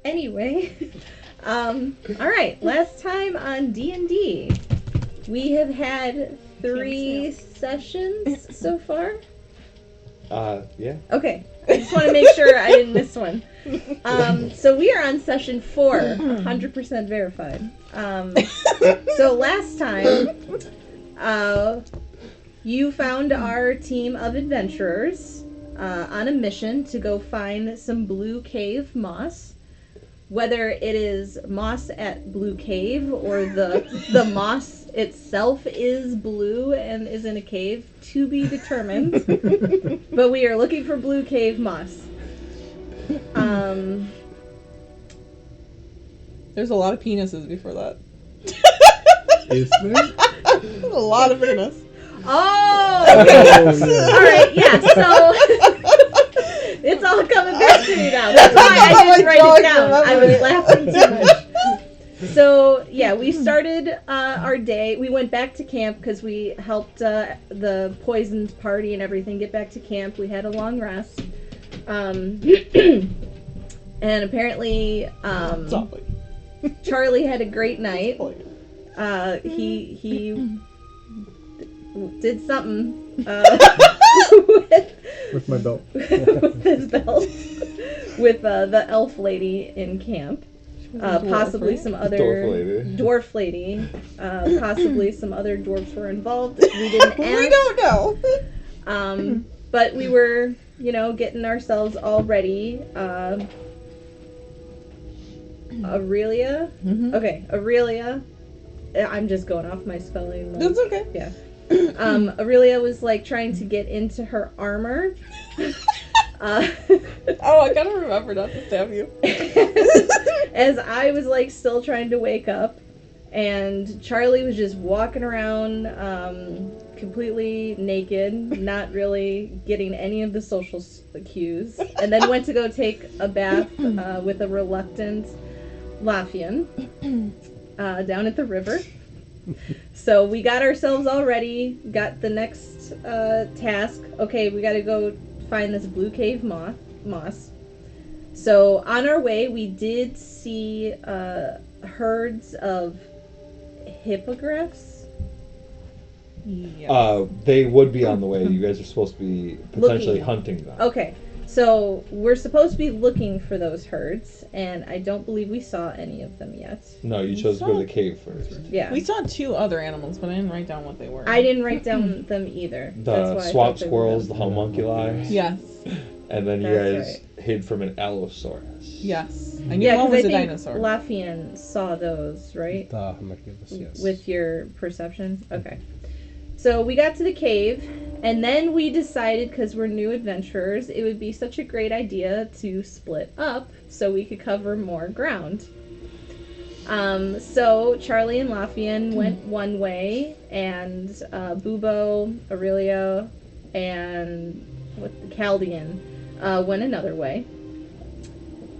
Anyway, all right. Last time on D&D, we have had 3 sessions so far. Yeah. Okay, I just want to make sure I didn't miss one. So we are on session 4, 100% verified. So last time, you found our team of adventurers on a mission to go find some blue cave moss. Whether it is moss at Blue Cave or the moss itself is blue and is in a cave, to be determined. But we are looking for Blue Cave moss. There's a lot of penises before that. Is there? A lot of penis. Oh! Yeah. Alright, yeah, so... It's all coming back to me now. That's why I didn't write it down. I was laughing too much. So, yeah, we started our day. We went back to camp because we helped the poisoned party and everything get back to camp. We had a long rest. And apparently, Charlie had a great night. He did something With my belt. with his belt with the elf lady in camp. Possibly some other dwarf lady. Possibly some other dwarfs were involved. We didn't ask. We don't know. But we were, getting ourselves all ready. Aurelia. Mm-hmm. Okay, Aurelia. I'm just going off my spelling. That's okay. Yeah. Aurelia was trying to get into her armor. Oh, I gotta remember not to stab you. As I was still trying to wake up, and Charlie was just walking around completely naked, not really getting any of the social cues, and then went to go take a bath with a reluctant Lafian down at the river. So we got ourselves all ready, got the next task. Okay, we gotta go find this blue cave moss. So on our way, we did see herds of hippogriffs. Yeah. They would be on the way. You guys are supposed to be potentially Looking. hunting them. Okay, so we're supposed to be looking for those herds, and I don't believe we saw any of them yet. No, you chose to go to the cave first. Yeah. We saw 2 other animals, but I didn't write down what they were. I didn't write down them either. That's why The I swamp thought they were squirrels, the them. homunculi. Yes. And then you That's guys hid from an Allosaurus. Yes. I knew Yeah, one because was I a think dinosaur. Lafian saw those, right? The homunculus, yes. With your perception? Okay. So we got to the cave, and then we decided, because we're new adventurers, it would be such a great idea to split up so we could cover more ground. So Charlie and Lafian went one way, and Bubo, Aurelia, and the Chaldean went another way.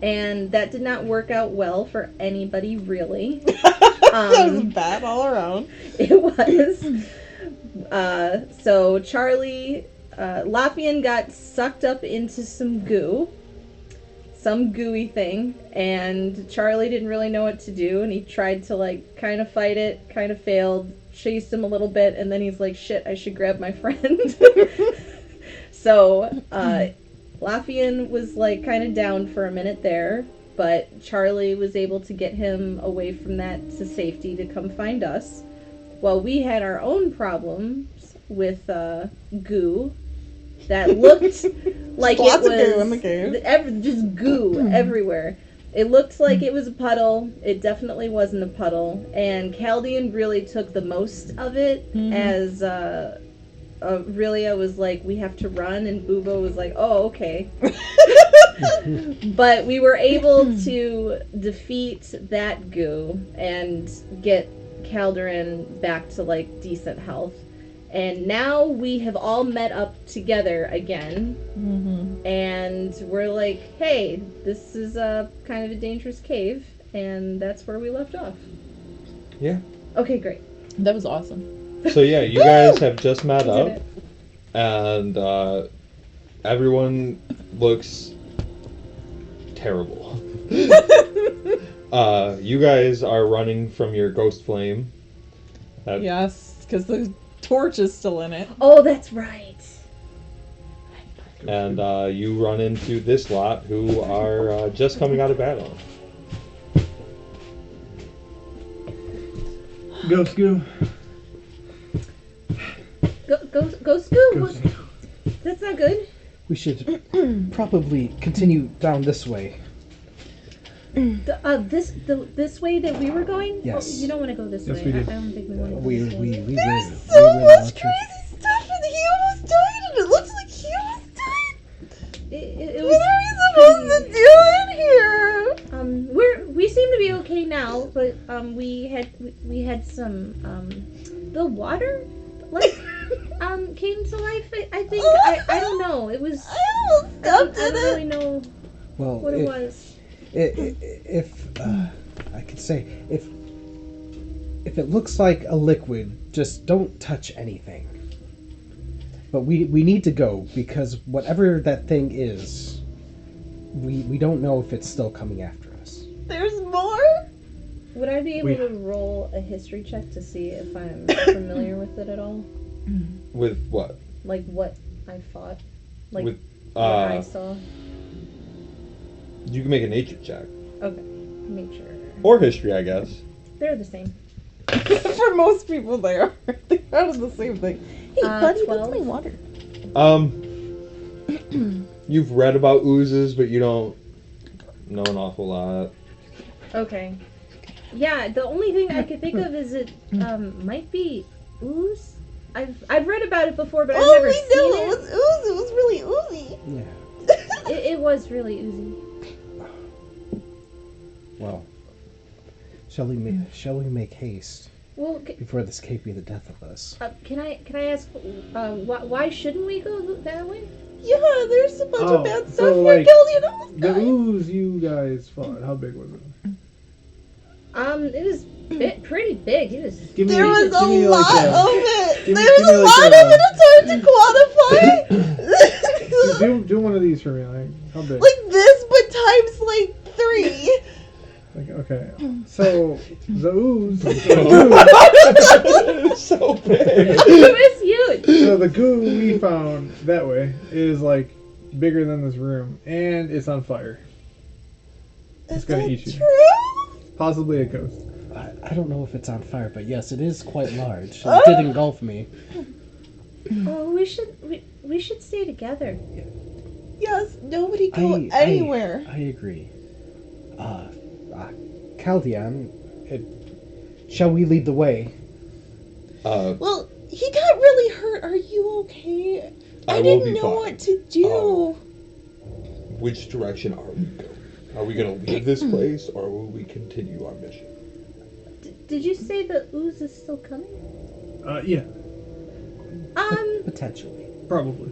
And that did not work out well for anybody, really. That was bad all around. It was. So Charlie, Lafian got sucked up into some goo. Some gooey thing. And Charlie didn't really know what to do. And he tried to, kind of fight it. Kind of failed. Chased him a little bit. And then he's like, shit, I should grab my friend. So, Lafian was, kind of down for a minute there. But Charlie was able to get him away from that to safety to come find us. Well, we had our own problems with goo that looked like Lots it of was goo in the cave. just goo everywhere. It looked like it was a puddle. It definitely wasn't a puddle. And Chaldean really took the most of it as Aurelia was like, we have to run, and Bubo was like, oh, okay. But we were able to defeat that goo and get Calderin back to decent health, and now we have all met up together again. And we're like, hey, this is a kind of a dangerous cave, and that's where we left off. Yeah. Okay, great. That was awesome. So yeah, you guys have just met We did up, it. and everyone looks terrible. You guys are running from your ghost flame. Yes, because the torch is still in it. Oh, that's right. And you run into this lot who are just coming out of battle. Go, Scoo. Go Scoo. What? That's not good. We should probably continue down this way. This way that we were going? Yes. Oh, you don't want to go this Yes, way. we I did. don't think we want to go We this way. There's we so really much want to- crazy stuff, and he almost died, and it looks like he almost died. It What are we supposed to do in here? we seem to be okay now, but we had some the water came to life. I think I don't know. It was I almost I stepped don't in really it. know Well, what it was. if I could say, if it looks like a liquid, just don't touch anything. But we need to go, because whatever that thing is, we don't know if it's still coming after us. There's more? Would I be able to roll a history check to see if I'm familiar with it at all? With what? Like what I fought? Like With what I saw? you can make a nature check. Okay. Make sure. Or history, I guess. They're the same. For most people, they are. They're out of the same thing. Hey, buddy, 12. that's my water. You've read about oozes, but you don't know an awful lot. Okay. Yeah, the only thing I could think of is it might be ooze. I've read about it before, but I've never seen it was ooze. It was really oozy. Yeah. It was really oozy. Well, shall we make haste Well, before this cave be the death of us? can I ask why shouldn't we go that way? Yeah, there's a bunch of bad so, stuff here. like, Killed you almost The died. ooze you guys fought, how big was it? It was pretty big. It was. Give me, There was give me a like lot a- of it. give me- There's give me a like lot a- of it. It's hard to quantify. do one of these for me, like, how big? Like this, but times like 3. Like, okay. So, the ooze. So big. It was huge. So the goo we found that way is like bigger than this room, and it's on fire. It's gonna eat you. True? Possibly a ghost. I don't know if it's on fire, but yes, it is quite large. It did engulf me. Oh, we should stay together. Yes, nobody go anywhere. I agree. Caldeon, shall we lead the way? Well, he got really hurt. Are you okay? I I will didn't be know fine. what to do. Which direction are we going? Are we going to leave this place, or will we continue our mission? Did you say the ooze is still coming? Yeah, Potentially. probably.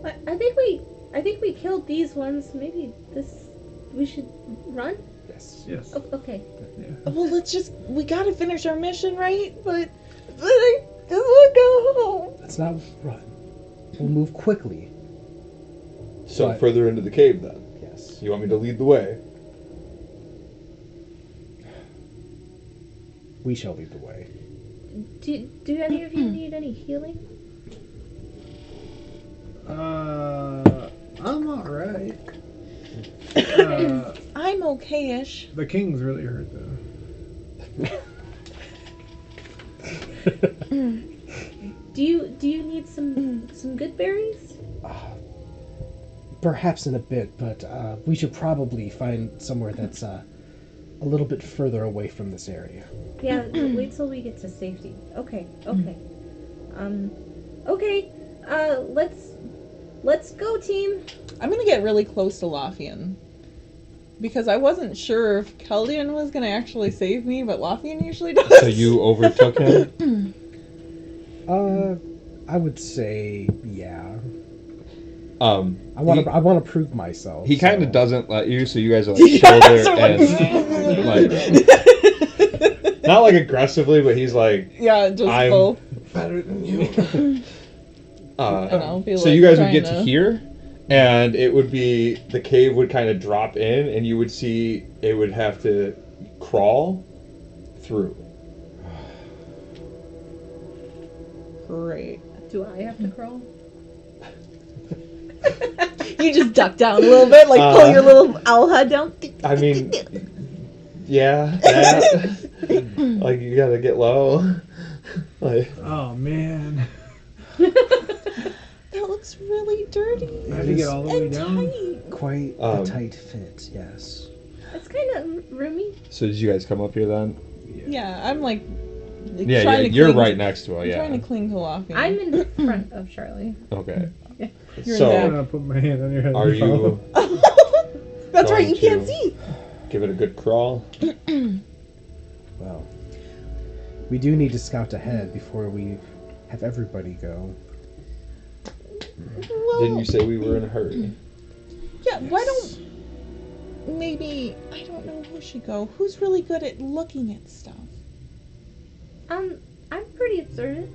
I think we killed these ones. Maybe we should run. Yes. Yes. Oh, okay. Well, we gotta finish our mission, right? But I just wanna go home. Let's not run. We'll move quickly. So Right. further into the cave, then. Yes. You want me to lead the way? We shall lead the way. Do any of you need any healing? I'm alright. I'm okay-ish. The king's really hurt though. Do you need some good berries? Perhaps in a bit, but we should probably find somewhere that's a little bit further away from this area. Yeah, wait till we get to safety. Okay. Okay. Let's go, team. I'm gonna get really close to Lothian. Because I wasn't sure if Keldian was gonna actually save me, but Lothian usually does. So you overtook him? I would say, yeah. I I want to prove myself. He kind of so- doesn't let you, so you guys are like shoulder and like not like aggressively, but he's like, Yeah, just I'm both. better than you. And I'll be So like you guys would trying get to here, And it would be, the cave would kind of drop in, and you would see it would have to crawl through. Great. Do I have to crawl? You just duck down a little bit, like pull your little owl head down. I mean, yeah, that. Like, you gotta get low. Like, Oh man. That looks really dirty. I had to get all the way And down. tight. Quite Um, a tight fit, yes. It's kind of roomy. so did you guys come up here then? Yeah, I'm like Yeah, trying to you're cling- right next to it, I'm yeah. trying to cling to Lafayette. I'm in front of Charlie. Okay. You're So, in I'm gonna put my hand on your head. are and follow. you That's right, going you can't to- see. give it a good crawl? Well, we do need to scout ahead before we have everybody go. Well, Didn't you say we were in a hurry? yeah, why don't maybe I don't know who should go. Who's really good at looking at stuff? I'm pretty observant.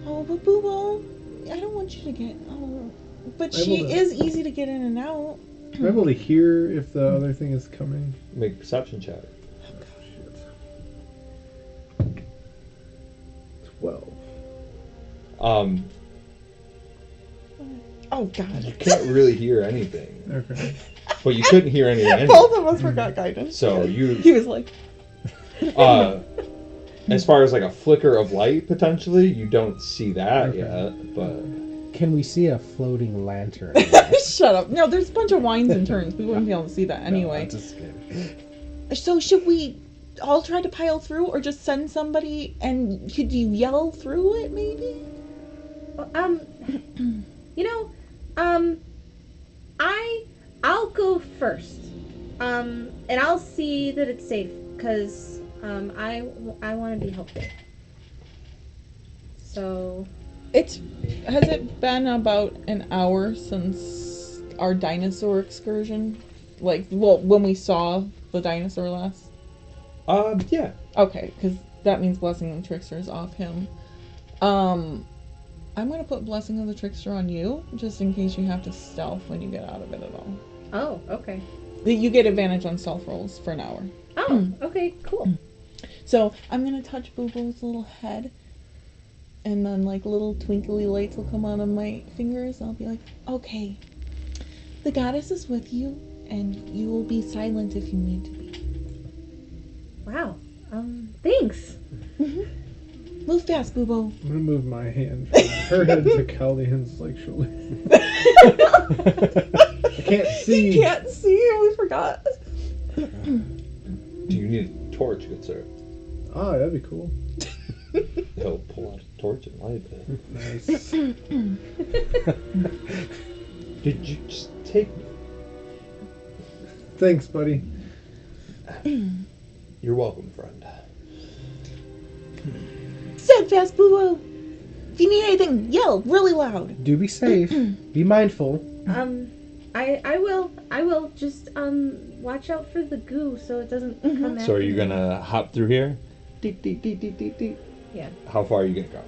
Oh, but Boo, I don't want you to get. Oh, but I she will- is easy to get in and out. Am I able to hear if the other thing is coming? Make a perception check. 12. Oh God. You can't really hear anything. Okay. But you couldn't hear anything anyway. Both of us forgot guidance. So He was like, as far as like a flicker of light potentially, you don't see that Okay. yet, but Can we see a floating lantern? "Shut up." No, there's a bunch of winds and turns. We wouldn't be able to see that anyway. No, I'm just kidding. So should we all try to pile through, or just send somebody? And could you yell through it, maybe? You know, I'll go first. And I'll see that it's safe, because I want to be helpful. So, Has it been about an hour since our dinosaur excursion? Like, well, when we saw the dinosaur last? yeah. Okay, because that means Blessing of the Trickster is off him. I'm going to put Blessing of the Trickster on you, just in case you have to stealth when you get out of it at all. oh, okay. You get advantage on stealth rolls for an hour. Oh, okay, cool. So I'm going to touch Boo Boo's little head, and then like little twinkly lights will come out of my fingers. I'll be like, okay, the goddess is with you, and you will be silent if you need to be. Wow. Thanks. Move fast, Boo Boo. I'm gonna move my hand from her head to Caldian's like shoulder. I can't see. You can't see. We forgot. Do you need a torch, good sir? Ah, that'd be cool. He'll pull out a torch and light it. Nice. Did you just take me? Thanks, buddy. You're welcome, friend. Stand fast, Boo Boo. If you need anything, yell really loud. Do be safe. Be mindful. I will just watch out for the goo so it doesn't come after So are you me. gonna hop through here? Deep, deep, deep, deep, deep, deep. Yeah. How far are you gonna go?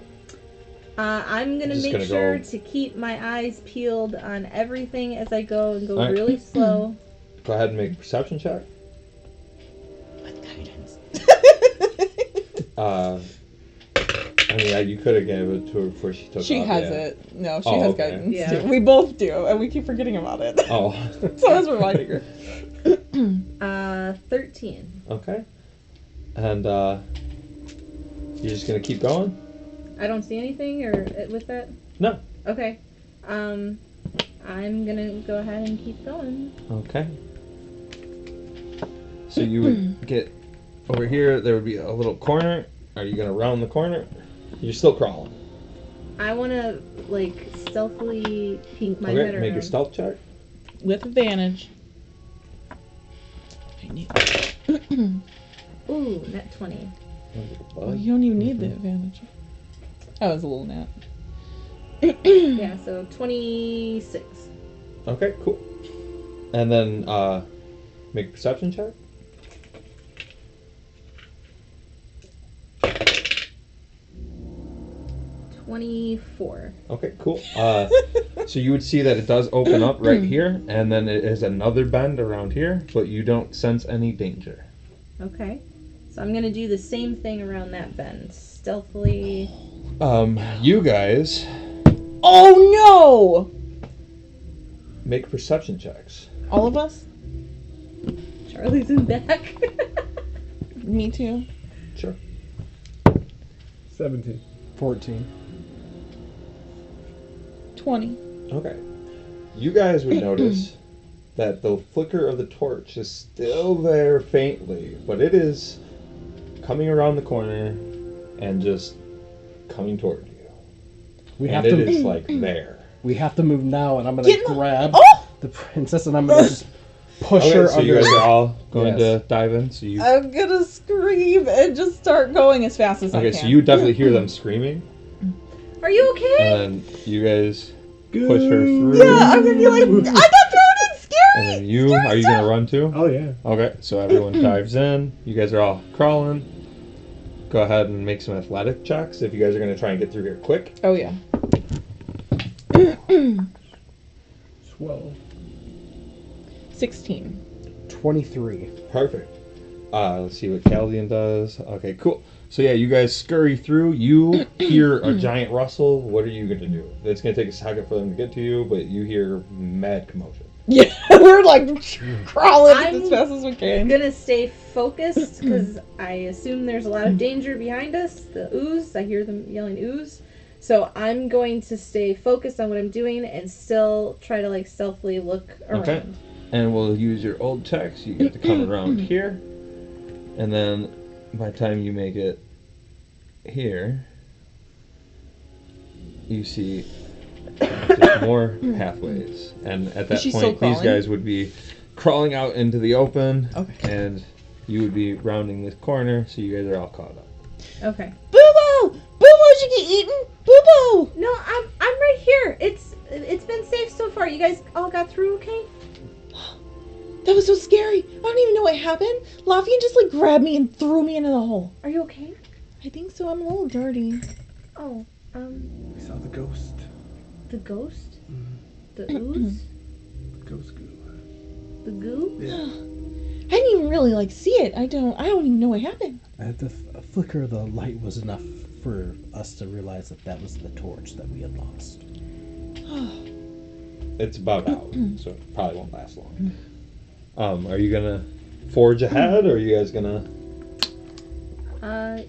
I'm gonna Just make gonna sure go- to keep my eyes peeled on everything as I go and go Alright. really slow. Go ahead and make a perception check. With guidance. I mean, you could have gave it to her before she took She off. has yeah. it. No, she Oh, has okay. guidance. Yeah. Too. We both do, and we keep forgetting about it. Oh. So I was reminding her. 13. Okay. And you're just gonna keep going? I don't see anything or with that. No. Okay. I'm gonna go ahead and keep going. Okay. So you would get over here. There would be a little corner. Are you gonna round the corner? You're still crawling. I want to like stealthily peek my head Okay. around. Make your stealth check. With advantage. I knew. Ooh, net 20. Oh, you don't even need the advantage. That was a little nap. Yeah, so 26. Okay. Cool. And then make a perception check. 24. Okay. Cool. So you would see that it does open up right here, and then it is another bend around here, but you don't sense any danger. Okay. So I'm gonna do the same thing around that bend. Stealthily. You guys Oh make perception checks. no! All of us? Charlie's in back. Me too. Sure. 17. 14. 20. Okay. You guys would notice that the flicker of the torch is still there faintly, but it is coming around the corner and just coming toward you. We And have it to. is like there. We have to move now, and I'm gonna Get in the- grab Oh! the princess, and I'm gonna just push Okay, her so under. you guys are all going Yes. to dive in. So you I'm gonna scream and just start going as fast as I okay? can. So you definitely hear them screaming, Are you okay? and you guys push her through. Yeah, I'm gonna be like, I got thrown in, scary! And then you are you gonna run too? Oh, yeah. Okay, so everyone dives in. You guys are all crawling. Go ahead and make some athletic checks if you guys are gonna try and get through here quick. Oh yeah. 12. 16. 23. Perfect. Let's see what Caldian does. Okay, cool. So yeah, you guys scurry through. You hear a giant rustle. What are you gonna do? It's gonna take a second for them to get to you, but you hear mad commotion. Yeah, we're like crawling I'm as fast as we I'm can. gonna stay focused because I assume there's a lot of danger behind us. The ooze. I hear them yelling ooze. So I'm going to stay focused on what I'm doing and still try to like stealthily look around. Okay. And we'll use your old text. You get to come around here, and then by the time you make it here, you see just more pathways. And at that Is she still point, these crawling? guys would be crawling out into the open, Okay. and you would be rounding this corner, so you guys are all caught up. Okay. Boo-boo! Boo-boo, should get eaten! Boo-boo! No, I'm right here. It's been safe so far. You guys all got through okay? That was so scary. I don't even know what happened. Lafayette just like grabbed me and threw me into the hole. Are you okay? I think so. I'm a little dirty. Oh, We saw the ghost. the ghost? The ooze? Ghost goo. The goo? Yeah. I didn't even really like see it. I don't even know what happened. The flicker of the light was enough for us to realize that was the torch that we had lost. It's about out, so it probably won't last long. Are you gonna forge ahead, or are you guys gonna?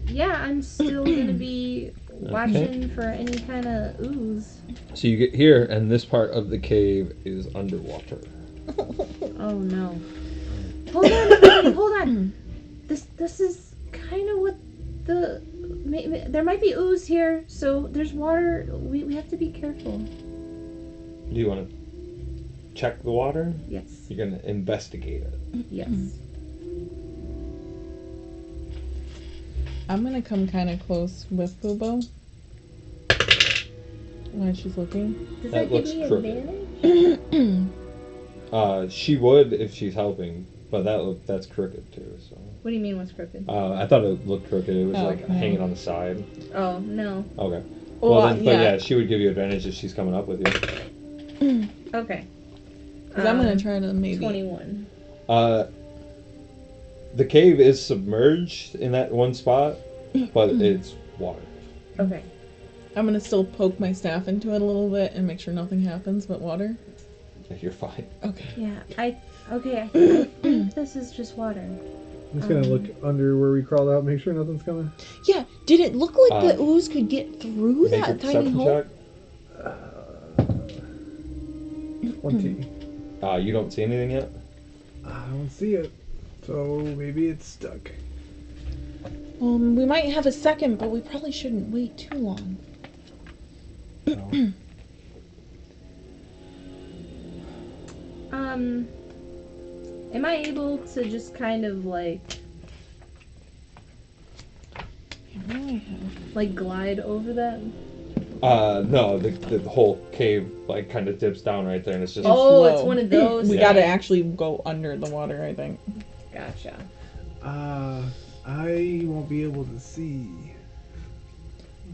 Yeah, I'm still gonna be watching for any kind of ooze. So you get here, and this part of the cave is underwater. Oh no. Hold on, everybody, hold on. This is kind of what there might be ooze here, so there's water. We have to be careful. Do you want to check the water? Yes. You're gonna investigate it. Yes. I'm gonna come kind of close with Boo-Boo while she's looking. Does That that give looks me crooked. advantage? She would if she's helping, but that's crooked too. So What do you mean what's crooked? I thought it looked crooked. It was like Okay. hanging on the side. Oh, no. Okay. Well, Well, then, but yeah. yeah, she would give you advantage if she's coming up with you. Okay. Because I'm gonna try to maybe. 21. The cave is submerged in that one spot, but it's water. Okay. I'm gonna still poke my staff into it a little bit and make sure nothing happens but water. You're fine. Okay. Yeah, I think this is just water. I'm just gonna look under where we crawled out, make sure nothing's coming. Yeah. Did it look like the ooze could get through Make a that tiny perception hole? check. 20. You don't see anything yet? I don't see it. So maybe it's stuck. We might have a second, but we probably shouldn't wait too long. So, Am I able to just kind of like glide over that? No, the whole cave like kind of dips down right there, and it's just Oh, it's low. one of those. We Yeah. gotta actually go under the water, I think. Gotcha. I won't be able to see.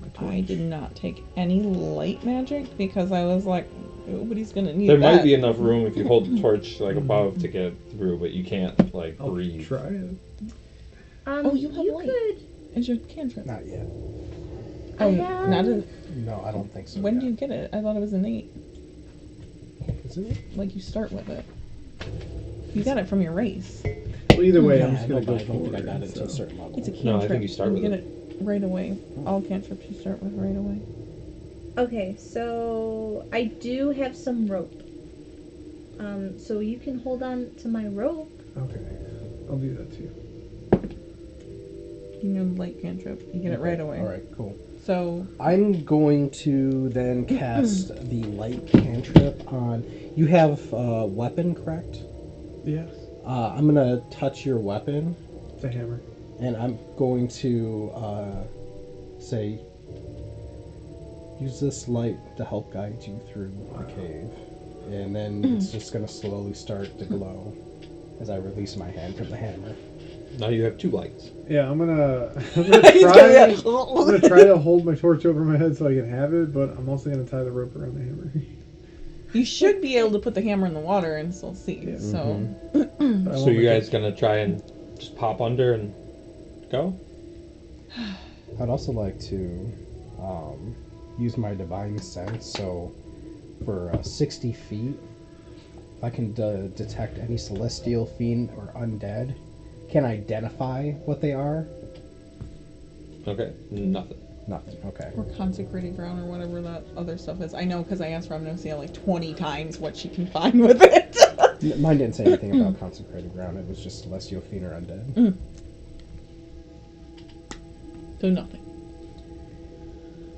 my torch. I did not take any light magic because I was like, nobody's gonna need There that. might be enough room if you hold the torch like above to get through, but you can't like I'll breathe. try it. Oh, you have light. could. Is your cantrip? Not yet. Oh, have- not a, No, I don't think so. when yet. do you get it? I thought it was innate. Is it? Like you start with it. You got it from your race. Well, either way, Yeah, I'm just I know, gonna go but I don't think I forward, got it to a so. certain level. It's a cantrip. No, I think you start with get it. it right away. All cantrips you start with right away. Okay, so I do have some rope. So you can hold on to my rope. Okay, I'll do that too. You know, light cantrip. You get it right away. All right, cool. So I'm going to then cast the light cantrip on. You have a weapon, correct? Yes, I'm gonna touch your weapon, it's a hammer. and I'm going to say, use this light to help guide you through the cave, and then it's just gonna slowly start to glow as I release my hand from the hammer. Now you have 2 lights. Yeah, I'm gonna He's try. gonna- I'm gonna try to hold my torch over my head so I can have it, but I'm also gonna tie the rope around the hammer. You should be able to put the hammer in the water and still see. Yeah. So But I So won't you make guys it- gonna try and just pop under and go? I'd also like to use my divine sense, so for 60 feet, if I can detect any celestial fiend or undead, can identify what they are? Okay, nothing. Nothing. Okay. or consecrated ground or whatever that other stuff is. I know because I asked Ramnosia like 20 times what she can find with it. Mine didn't say anything about consecrated ground. It was just celestial fiend or undead. So nothing.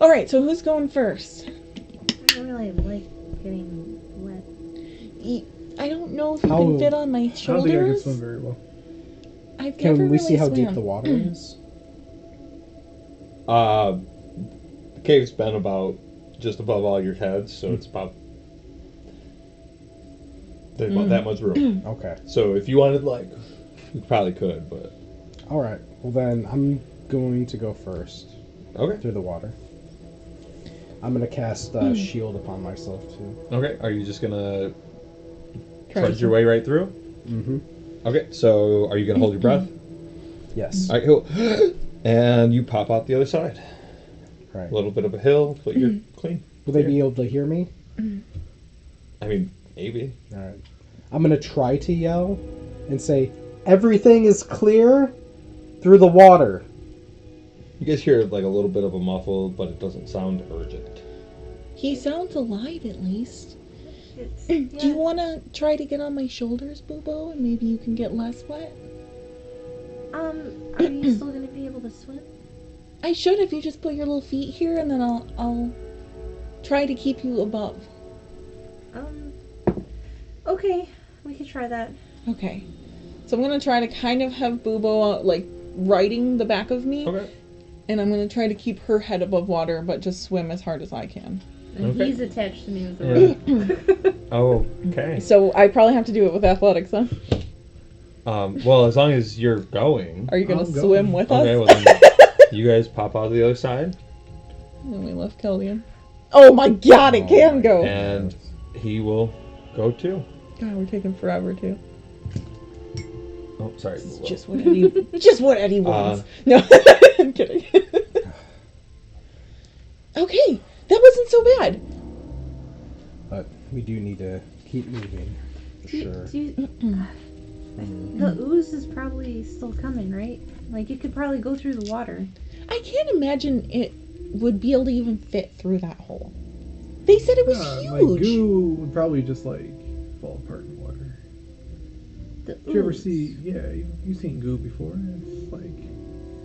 All right. So who's going first? I don't really like getting wet. I don't know if you How- can fit on my I don't think I can shoulders. swim very well. I've Can never we really see how deep swam. the water is? The cave's been about just above all your heads, so it's about there's about that much room. Okay. So if you wanted, like, you probably could, but All right. Well, then I'm going to go first okay. through the water. I'm going to cast shield upon myself too. Okay, are you just gonna Try trudge to- your way right through? Mm-hmm. Okay, so are you gonna hold your breath? Yes. All right, cool. And you pop out the other side. Right. A little bit of a hill, but you're clean. Will they be able to hear me? I mean, maybe. All right. I'm going to try to yell and say, "Everything is clear," through the water. You guys hear like a little bit of a muffle, but it doesn't sound urgent. He sounds alive at least. It's, Do you want to try to get on my shoulders, Boobo, and maybe you can get less wet? Are you still gonna be able to swim? I should if you just put your little feet here, and then I'll try to keep you above. Okay, we could try that. Okay. So I'm gonna try to kind of have Boobo like riding the back of me, Okay. and I'm gonna try to keep her head above water, but just swim as hard as I can. And Okay. he's attached to me with the rope. Oh, okay. So I probably have to do it with athletics, huh? Well, as long as you're going. Are you gonna I'm going. swim with Okay, us? well then you guys pop out the other side, And we left Keldian. Oh my god, it can go! and he will go too. God, we're taking forever too. Oh, sorry. It's just what Eddie, just what Eddie wants. No, I'm kidding. Okay, that wasn't so bad. But we do need to keep moving, for sure. The ooze is probably still coming, right? Like, it could probably go through the water. I can't imagine it would be able to even fit through that hole. They said it was My huge. goo would probably just like fall apart in water. The Did you ever ooze. see? Yeah, you've seen goo before. It's like,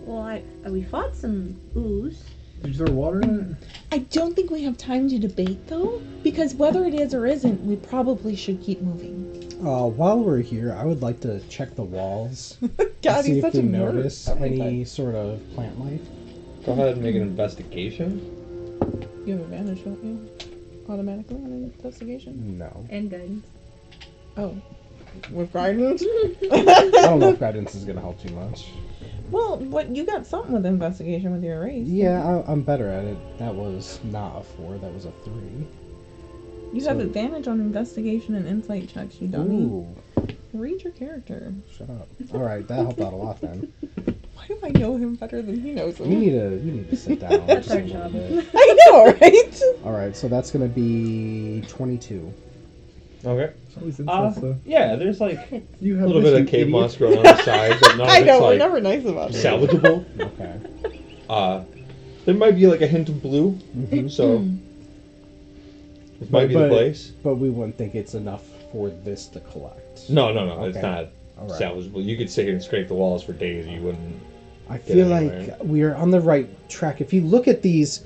Well, we fought some ooze. did you throw water in it? I don't think we have time to debate though, because whether it is or isn't, we probably should keep moving. While we're here, I would like to check the walls. God, see he's if such we a nerd. notice any sort of plant life. Go ahead and make an investigation. You have advantage, don't you? Automatically on an investigation? No. And guidance. Oh. With guidance? I don't know if guidance is going to help too much. Well, what you got something with investigation with your race. Yeah, I'm better at it. That was not a 4. That was a 3. You have advantage on investigation and insight checks, you dummy. Ooh, Read your character. shut up. All right, that helped out a lot then. Why do I know him better than he knows him? You need to sit down. That's just our a little job. bit. I know, right? All right, so that's gonna be 22. Okay. It's always incest, though. Yeah, there's like You a have little this, bit you of cave idiot. moss growing on the sides, but none I of know, it's we're like never nice about it. salvageable. Okay. There might be like a hint of blue, so this might be the place. But we wouldn't think it's enough for this to collect. No, it's Okay. not All right. salvageable. You could sit here and scrape the walls for days. You wouldn't. I Get feel anywhere. like we are on the right track. If you look at these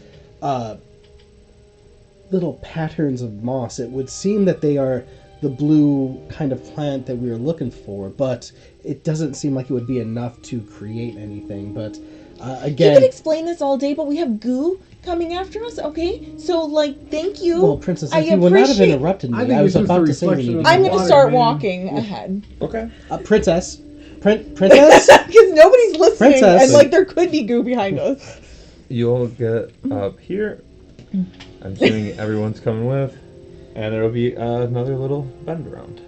little patterns of moss, it would seem that they are the blue kind of plant that we were looking for, but it doesn't seem like it would be enough to create anything. But You again, could explain this all day, but we have goo coming after us, okay? So, like, thank you. well, Princess, I if you would not have appreciate- interrupted me, I think I was it's just about a to say we reflection need of to I'm the go. gonna water, start man. walking ahead. Okay. Princess, Princess. Because nobody's listening, Princess. and, like, there could be goo behind us. You'll get up here. I'm assuming everyone's coming with, and there'll be another little bend around.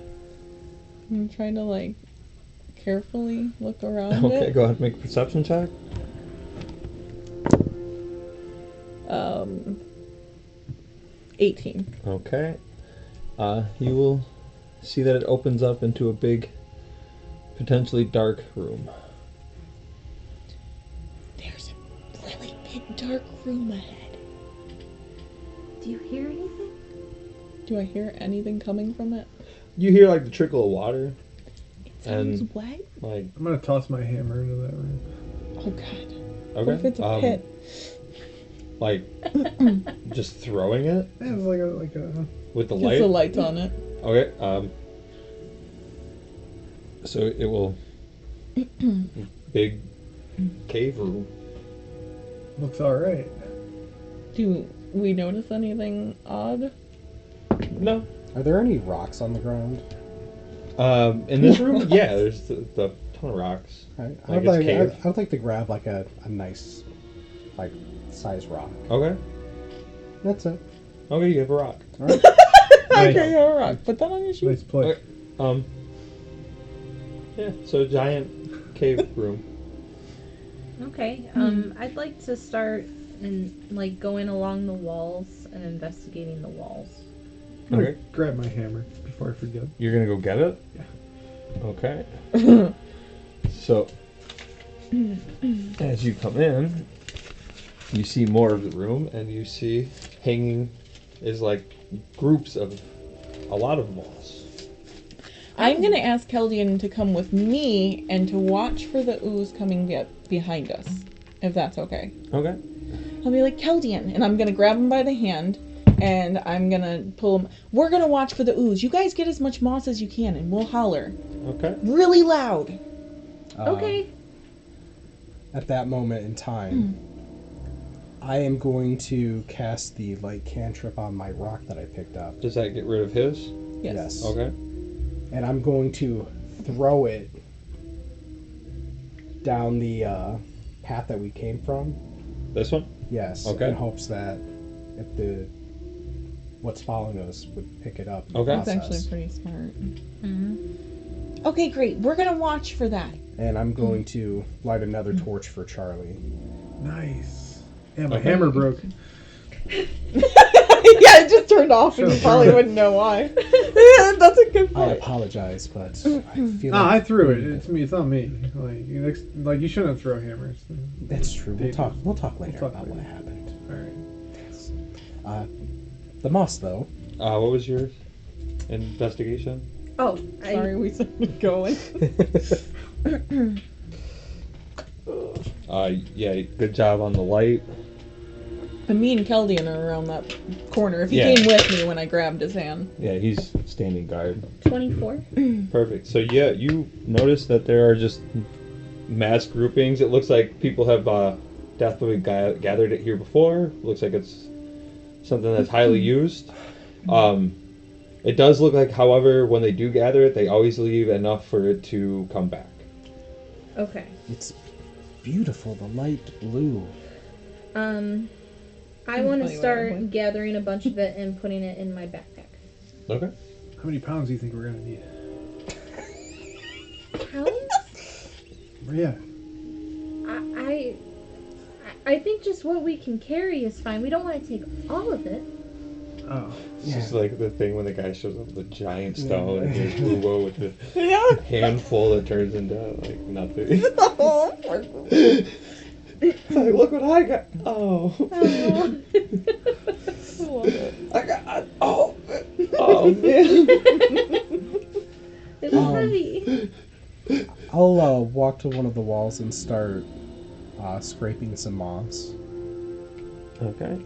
I'm trying to, like, carefully look around Okay, it. go ahead and make a perception check. 18. Okay. You will see that it opens up into a big, potentially dark room. There's a really big dark room ahead. Do you hear anything? Do I hear anything coming from it? You hear like the trickle of water, It sounds And- wet. like I'm gonna toss my hammer into that room. Oh, God. okay, What if it's a pit? like just throwing it Yeah, it's like a. with the Just light. the lights on it. Okay. So it will big cave room. Looks all right. Do we notice anything odd? No. Are there any rocks on the ground? In this room, yeah, there's the ton of rocks. I Like would it's like, cave. I would like to grab like a nice, like, size rock. Okay. That's it. Okay, you have a rock. All right. Nice. Okay, all right. Put that on your sheet. Nice play. Okay. Yeah, so giant cave room. Okay. I'd like to start and like going along the walls and investigating the walls. I'm gonna Okay. grab my hammer before I forget. You're gonna go get it? Yeah. Okay. So, as you come in, you see more of the room, and you see hanging is like groups of a lot of moss. I'm gonna ask Keldian to come with me and to watch for the ooze coming behind us, if that's okay. Okay. I'll be like, Keldian, and I'm gonna grab him by the hand, and I'm gonna pull him. We're gonna watch for the ooze. You guys get as much moss as you can, and we'll holler Okay. really loud. Okay. At that moment in time, I am going to cast the light cantrip on my rock that I picked up. Does that get rid of his? Yes. Okay. And I'm going to throw it down the path that we came from. This one? Yes. Okay. In hopes that if what's following us would pick it up. in the Okay. That's process. actually pretty smart. Mm-hmm. Okay, great. We're gonna watch for that. And I'm going to light another torch for Charlie. Nice. Yeah, my Okay. hammer broke. Yeah, it just turned off, and you probably wouldn't know why. That's a good I point. apologize, but I feel No, like I threw it. It's me. It's not me. Like you shouldn't throw hammers. that's true. We'll talk later talk about later. what happened. All right. The moss, though. What was your investigation? Oh, Sorry, we started going. Yeah, good job on the light. And me and Keldian are around that corner. If he Yeah. came with me when I grabbed his hand. Yeah, he's standing guard. 24. Perfect. So yeah, you notice that there are just mass groupings. It looks like people have definitely gathered it here before. Looks like it's something that's highly used. It does look like, however, when they do gather it, they always leave enough for it to come back. Okay. It's beautiful, the light blue. I want to Funny start way. gathering a bunch of it and putting it in my backpack. Okay. How many pounds do you think we're gonna need? Pounds? Yeah. I think just what we can carry is fine. We don't want to take all of it. Oh. It's just like the thing when the guy shows up with a giant stone and here's Boobo with the Yeah. handful that turns into like nothing. Oh, poor Boo. It's like, look what I got. Oh. I love it. I got oh man. It's heavy. I'll walk to one of the walls and start scraping some moss. Okay.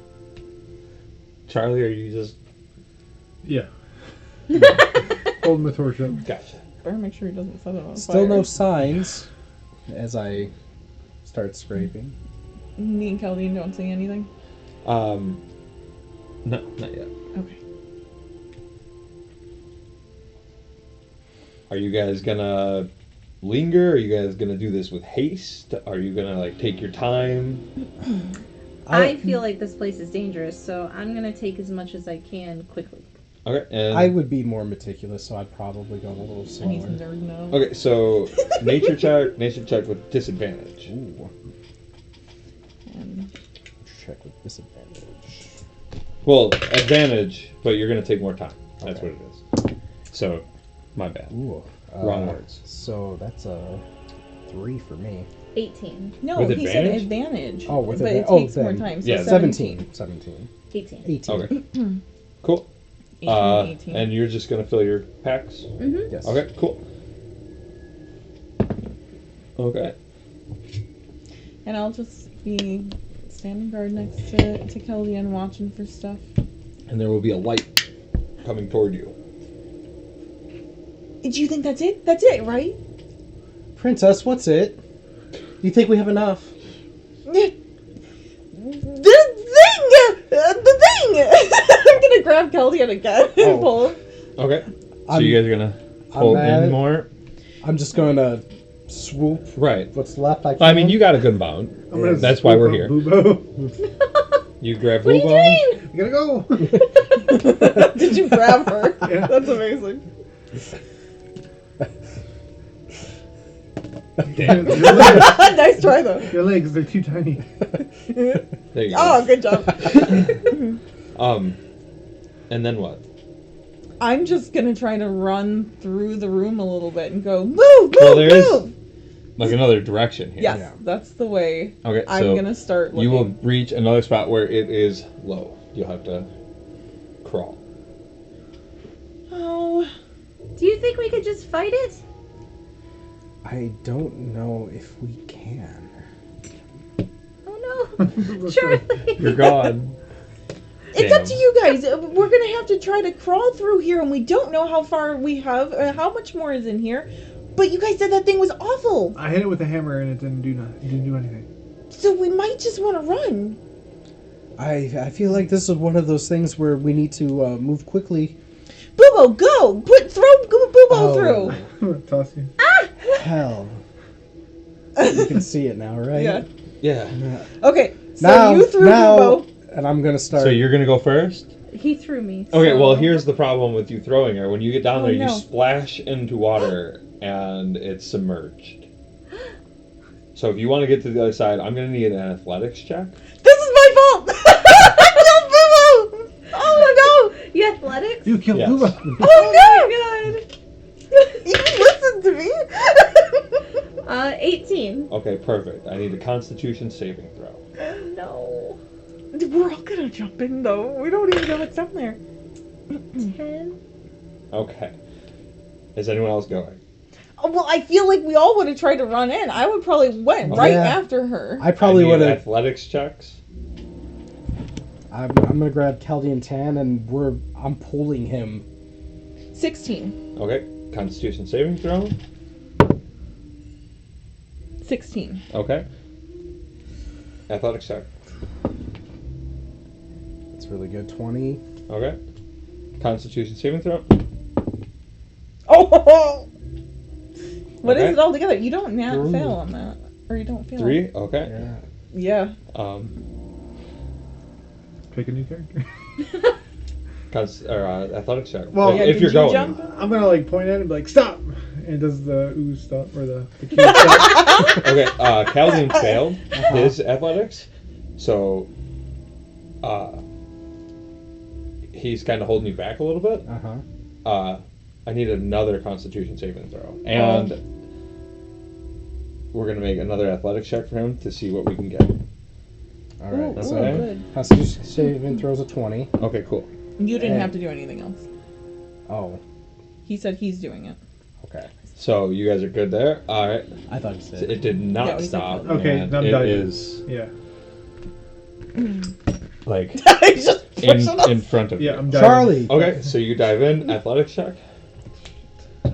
Charlie, are you just Yeah. Holding the torch up. gotcha? Better make sure he doesn't set it on Still fire. no signs as I start scraping. Me and Kelvin don't see anything. No, not yet. Okay. Are you guys gonna linger? Are you guys gonna do this with haste? Are you gonna like take your time? I feel like this place is dangerous, so I'm gonna take as much as I can quickly. Okay, and I would be more meticulous, so I'd probably go a little And he's a slower. nerd now. okay. So nature check with disadvantage. Ooh, And check with disadvantage. Well, advantage, but you're gonna take more time. That's Okay. what it is. So, my bad. Ooh, Wrong words. So that's a 3 for me. 18. no, With he said advantage? advantage. Oh, with but advantage. it takes Oh, more then- time. So yeah, 17. 18. 18. Okay. Cool. 18. And you're just gonna fill your packs. Mm-hmm. Yes. Okay. Cool. Okay. And I'll just be standing guard next to Kelly and watching for stuff. And there will be a light coming toward you. Do you think that's it? That's it, right? Princess, what's it? Do you think we have enough? The thing! I'm gonna grab Kelly again and Oh. pull him. Okay. So I'm- you guys are gonna pull mad. in more, I'm just going to swoop right? what's left I can. I mean, you got a good amount. I'm gonna That's why we're swoop here. up Boobo. You grab What are you Boobo. doing? We gotta go. Did you grab her? Yeah. That's amazing. Damn. Nice try, though. Your legs, they're too tiny. There you go. Oh, good job. And then what? I'm just gonna try to run through the room a little bit and go, move, Well, move, there is move! like another direction here. Yes, Yeah. that's the way Okay. I'm So gonna start looking. you will reach another spot where it is low. You'll have to crawl. Oh, Do you think we could just fight it? I don't know if we can. Oh no. Charlie. You're gone. it's Damn. up to you guys. We're gonna have to try to crawl through here, and we don't know how far we have, how much more is in here. But you guys said that thing was awful, I hit it with a hammer and it didn't do anything. so we might just want to run. I feel like this is one of those things where we need to move quickly. Boobo, go! Throw Boobo through. I'm gonna toss you. Hell. You can see it now, right? Yeah. Yeah. Okay, so Now, you threw now, Boobo. and I'm gonna start. So you're gonna go first? He threw me. Okay, so- well, here's the problem with you throwing her. When you get down Oh, there, no. you splash into water, and it's submerged. So if you want to get to the other side, I'm going to need an athletics check. This is my fault. No, Boobo. Oh no! You athletics? You killed Yes. Boobo. Oh no! God. You listened to me. 18. Okay, perfect. I need a constitution saving throw. Oh no. We're all gonna jump in though. We don't even know what's down there. 10. Okay. Is anyone else going? Oh, well, I feel like we all would have tried to run in. I would probably went Oh, right yeah. after her. I probably I need would have. athletics checks. I'm gonna grab Chaldean Tan, and I'm pulling him. 16. Okay. Constitution saving throw. 16. Okay. Athletics check. It's really good. 20. Okay. Constitution saving throw. Oh! What is Okay. it all together? You don't Ooh. fail on that. Or you don't fail. 3? Okay. Yeah. Yeah. Pick a new character. Athletics check. Well, Yeah, if did you're you going. jump? I'm gonna like point at it and be like, stop! And does the ooze stop or the cube stop? Okay, Calvin failed his athletics, so he's kind of holding you back a little bit. I need another Constitution saving throw, and we're gonna make another athletics check for him to see what we can get. All right. Ooh, So good. Constitution saving throws a 20. Okay, cool. You didn't And- have to do anything else. Oh. He said he's doing it. Okay. So you guys are good there. All right. I thought you So said. it did not Yeah, we said stop. Calvin. Okay, and I'm it done. is Yeah. like He's just pushing us. in front of Yeah, you. I'm done. Charlie. Okay, so you dive in. Athletics check.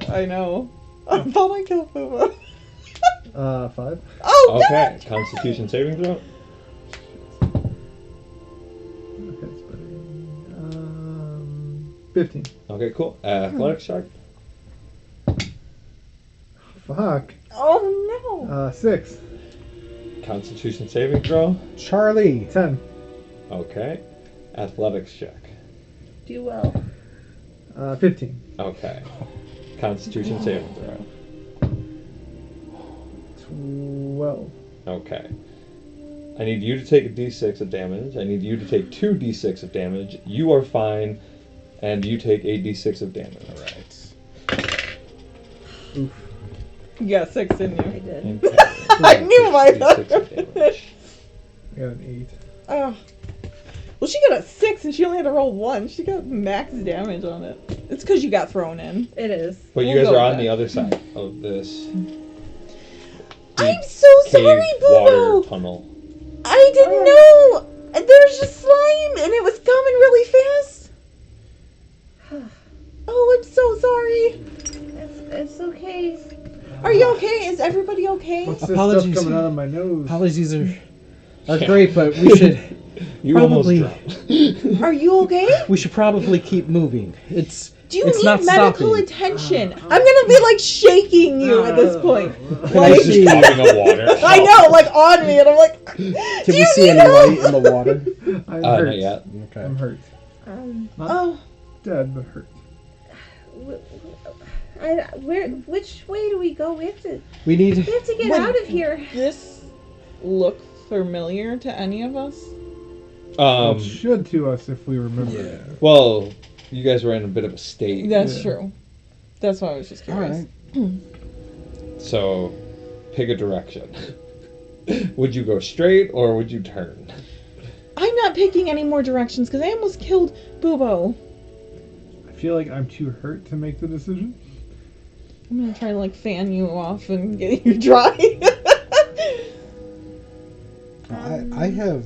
I know. I thought I killed Booba. 5. Oh, Okay, Constitution saving throw. Okay, it's better. 15. Okay, cool. Athletics check. Fuck. Oh no. 6. Constitution saving throw. Charlie. 10. Okay. Athletics check. Do well. 15. Okay. Constitution saving throw. 12. Okay. I need you to take a d6 of damage. I need you to take 2 d6 of damage. You are fine, and you take a d6 of damage. All right. Oof. You got 6, didn't I you? did. Okay. I knew my D6 of damage. I got an Oh. Well, she got a 6 and she only had to roll 1. She got max damage on it. It's because you got thrown in. It is. But you We'll guys go are on with the that. other side of this I'm so cave sorry, water Boo. tunnel. I didn't know. There was just slime and it was coming really fast. Oh, I'm so sorry. It's okay. Are you okay? Is everybody okay? What's this Apologies. stuff coming out of my nose? Apologies are great, but we should You Probably. almost dropped. Are you okay? probably keep moving. It's Do you it's need not medical stopping. attention? I'm gonna be like shaking you at this point. Can I Like, see? Dropping of water. I know, like on me, and I'm like, Can do we you see need any help? light in the water? I'm Not hurt. yet. Okay. I'm hurt. Not Oh, dead, but hurt. Which way do we go? We have to We need. get When- out of here. this look familiar to any of us? Well, it should to us if we remember. Yeah. Well, you guys were in a bit of a state. That's Yeah. true. That's why I was just All curious. right. So, pick a direction. Would you go straight or would you turn? I'm not picking any more directions because I almost killed Boobo. I feel like I'm too hurt to make the decision. I'm gonna try to like fan you off and get you dry. I have.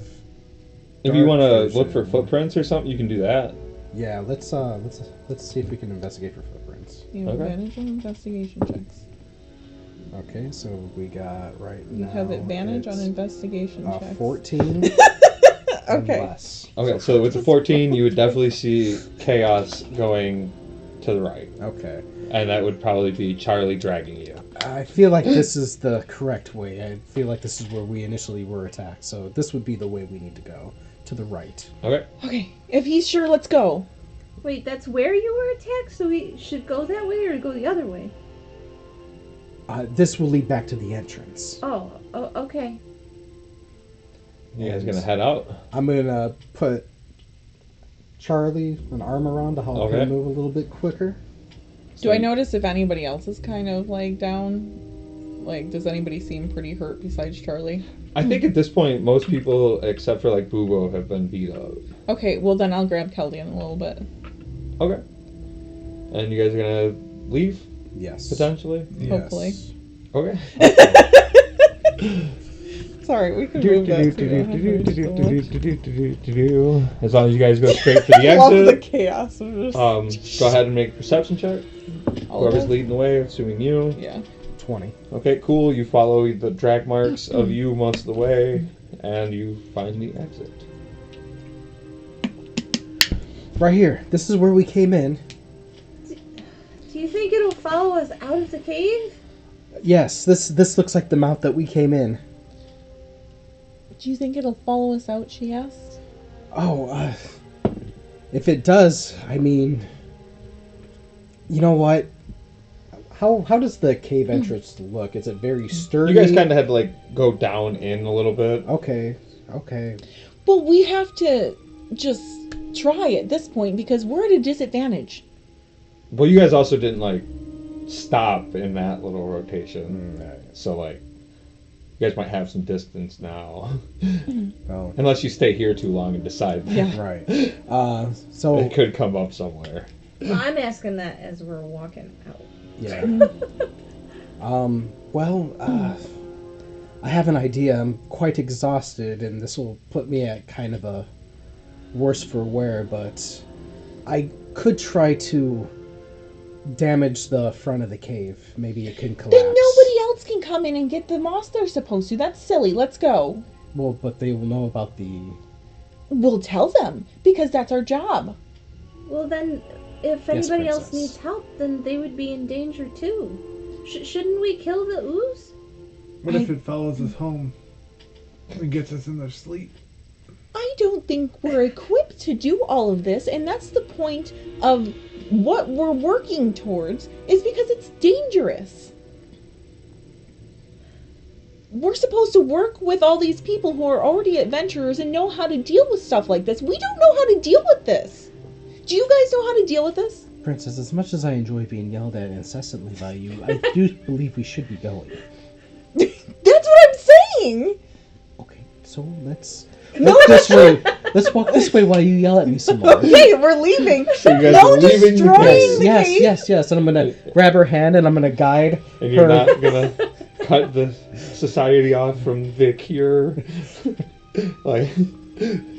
If you Dark want to vision. look for footprints or something, you can do that. Yeah. Let's see if we can investigate for footprints. You have Okay. advantage on investigation checks. Okay, so we got right You now. have advantage on it's, investigation checks. 14. and Okay. less. Okay, so with the 14, you would definitely see chaos going to the right. Okay. And that would probably be Charlie dragging you. I feel like this is the correct way. I feel like this is where we initially were attacked. So this would be the way we need to go. To the right. Okay. Okay. If he's sure, let's go. Wait, that's where you were attacked, so we should go that way or go the other way? This will lead back to the entrance. Oh, okay. You guys gonna head out? I'm gonna put Charlie an arm around to help Okay. him move a little bit quicker. Do I notice if anybody else is kind of like down? Like, does anybody seem pretty hurt besides Charlie? I think at this point, most people, except for like Boobo, have been beat up. Okay, well then I'll grab Kelly in a little bit. Okay. And you guys are gonna leave, Yes. potentially? Yes. Hopefully. Okay. Sorry, we can move that too. As long as you guys go straight for the I love the exit, chaos of just... go ahead and make a perception check. all Whoever's of it? leading the way, assuming you. Yeah. 20. Okay, cool. You follow the drag marks of you most of the way, and you find the exit. Right here. This is where we came in. Do you think it'll follow us out of the cave? Yes, this looks like the mouth that we came in. Do you think it'll follow us out? She asked. Oh, if it does, I mean, you know what? How does the cave entrance look? Is it very sturdy? You guys kind of had to like go down in a little bit. Okay. But we have to just try at this point because we're at a disadvantage. Well, you guys also didn't like stop in that little rotation, so like you guys might have some distance now, Oh, unless you stay here too long and decide that Yeah. right. So it could come up somewhere. Well, I'm asking that as we're walking out. yeah. Well, I have an idea. I'm quite exhausted, and this will put me at kind of a worse for wear. But I could try to damage the front of the cave. Maybe it can collapse. Then nobody else can come in and get the moss they're supposed to. That's silly. Let's go. Well, but they will know about the. We'll tell them because that's our job. Well, then, if Yes, anybody else princess. needs help, then they would be in danger too. Shouldn't we kill the ooze? What if it follows us home and gets us in their sleep? I don't think we're equipped to do all of this, and that's the point of what we're working towards, is because it's dangerous. We're supposed to work with all these people who are already adventurers and know how to deal with stuff like this. We don't know how to deal with this. Do you guys know how to deal with this? Princess, as much as I enjoy being yelled at incessantly by you, I do believe we should be going. That's what I'm saying! Okay, so let's No, walk this way. Let's walk this way while you yell at me some more. Okay, we're leaving. So you guys No are leaving the destroying cave, the Yes, cave. yes. And I'm gonna grab her hand and I'm gonna guide and you're her. not gonna cut the society off from the cure. Like,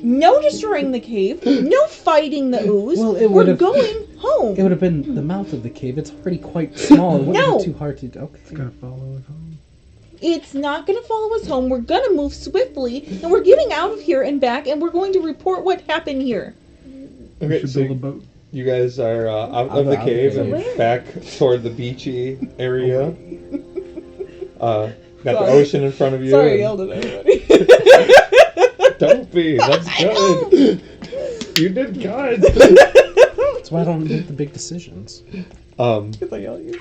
No destroying the cave. No fighting the ooze. Well, it we're would've- going home. It would have been the mouth of the cave. It's already quite small. It wouldn't No. be too hard to. Okay. It's gonna follow us home. It's not going to follow us home. We're going to move swiftly, and we're getting out of here and back, and we're going to report what happened here. We okay, should so build a boat. you guys are out Out of the of cave the and cave. back toward the beachy area. Got the Sorry. ocean in front of you. Sorry, I and- yelled at everybody. Don't be. That's good. You did good. That's why I don't make the big decisions. Because I yell at you.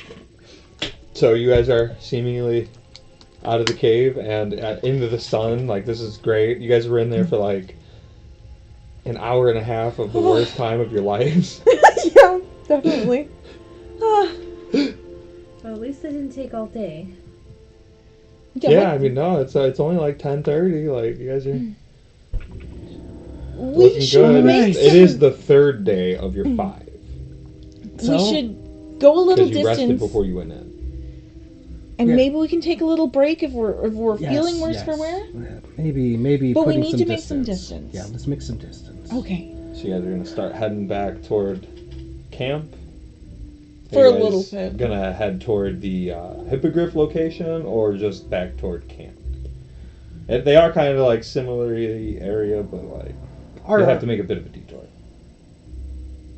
So you guys are seemingly out of the cave and into the sun. Like, this is great. You guys were in there for like an hour and a half of the worst time of your lives. Yeah, definitely. Well, at least it didn't take all day. Yeah, I mean, no, it's only like 10:30. Like, you guys are we looking should good. make It some, is the third day of your 5. So- we should go a little Because you rested distance, before you went in. and Yeah. maybe we can take a little break if we're Yes, feeling worse yes. for wear. Maybe. But we putting need some to make some distance. distance. Yeah, let's make some distance. Okay, So you guys are gonna start heading back toward camp. For Are a you little guys bit. Gonna head toward the hippogriff location or just back toward camp? They are kind of like similar area, but like you have to make a bit of a detour.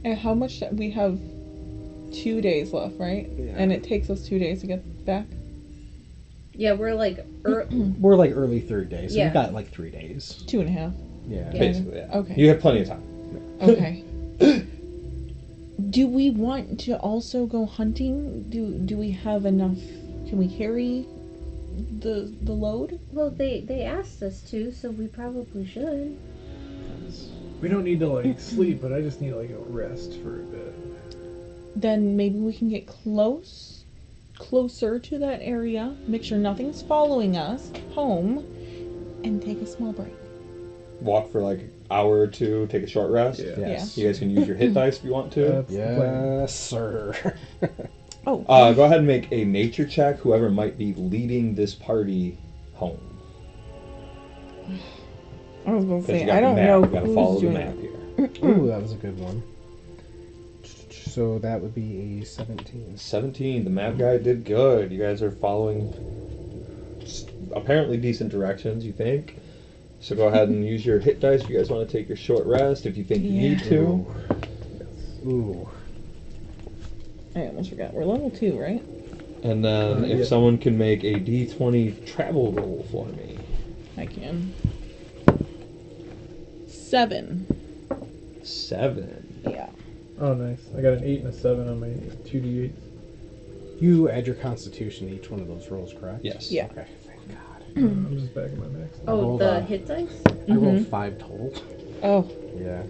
and how much we have? 2 days left, right? Yeah. And it takes us 2 days to get back. Yeah, we're like, We're like early third day, so Yeah. we got like 3 days. 2.5. Yeah. Yeah. Basically, yeah. Okay. You have plenty of time. Okay. Do we want to also go hunting? Do we have enough? Can we carry the load? well, they asked us to, so we probably should. We don't need to like sleep, but I just need like a rest for a bit. Then maybe we can get closer to that area, make sure nothing's following us home, and take a small break. Walk for like an hour or two, take a short rest. Yeah. Yes. You guys can use your hit dice if you want to. That's the plan. Yes, sir. Oh, Go ahead and make a nature check, whoever might be leading this party home. I was gonna 'Cause say you got I the don't map. know You gotta follow who's the doing map it. here. Ooh, that was a good one. So that would be a 17. 17. The map guy did good. You guys are following apparently decent directions, you think. So go ahead and use your hit dice if you guys want to take your short rest, if you think you need to. Ooh. I almost forgot. We're level 2, right? And then if someone can make a D20 travel roll for me. I can. 7. 7. Yeah. Oh, nice. I got an 8 and a 7 on my 2d8s. You add your constitution to each one of those rolls, correct? Yes. Yeah. Okay, thank God. I'm just back at my max. I Oh, rolled, the hit dice? I rolled 5 total. Oh. Yeah.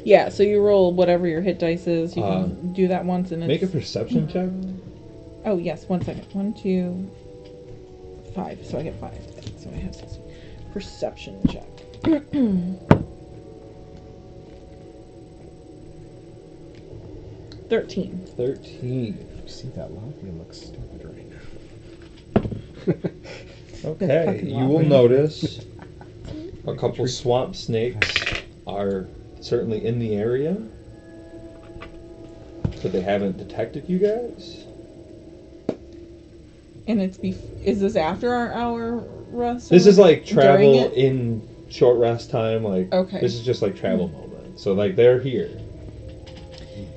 Yeah, so you roll whatever your hit dice is. You can do that once and it's... Make a perception check. Oh, yes, 1 second. 1, 2, 5. So I get 5. So I have 6. Perception check. 13. 13. You see that Lothian looks stupid right now. Okay, fucking you will Lothian. notice a couple swamp snakes are certainly in the area, but they haven't detected you guys. And it's is this after our hour rest? This or is like during travel it? in short rest time. Like Okay. this is just like travel moment. So like they're here.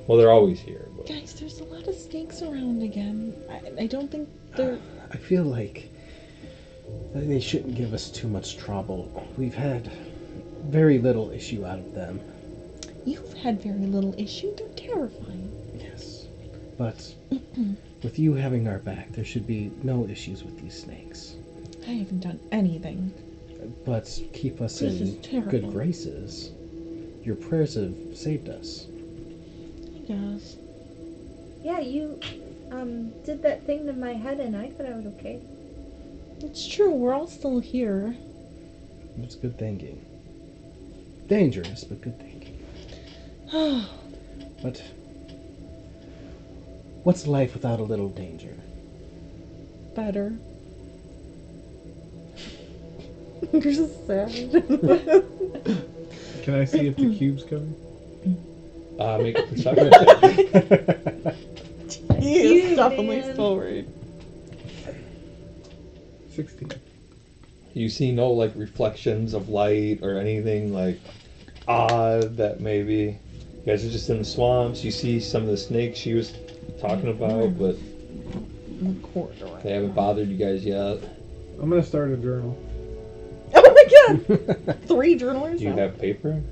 Well, they're always here. But. Guys, there's a lot of snakes around again. I don't think they're... I feel like they shouldn't give us too much trouble. We've had very little issue out of them. You've had very little issue. They're terrifying. Yes. But with you having our back, there should be no issues with these snakes. I haven't done anything. But keep us This is in terrible. good graces. Your prayers have saved us. I guess. Yeah, you did that thing to my head and I thought I was okay. It's true. We're all still here. It's good thinking. Dangerous, but good thinking. But what's life without a little danger? Better. You're just sad. Can I see if the cube's coming? Make a perception check. He is Cute, definitely man. still worried. 16. You see no like reflections of light or anything like odd that maybe you guys are just in the swamps. You see some of the snakes she was talking about, but they haven't bothered you guys yet. I'm gonna start a journal. Oh my god! 3 journalers? Do you have paper,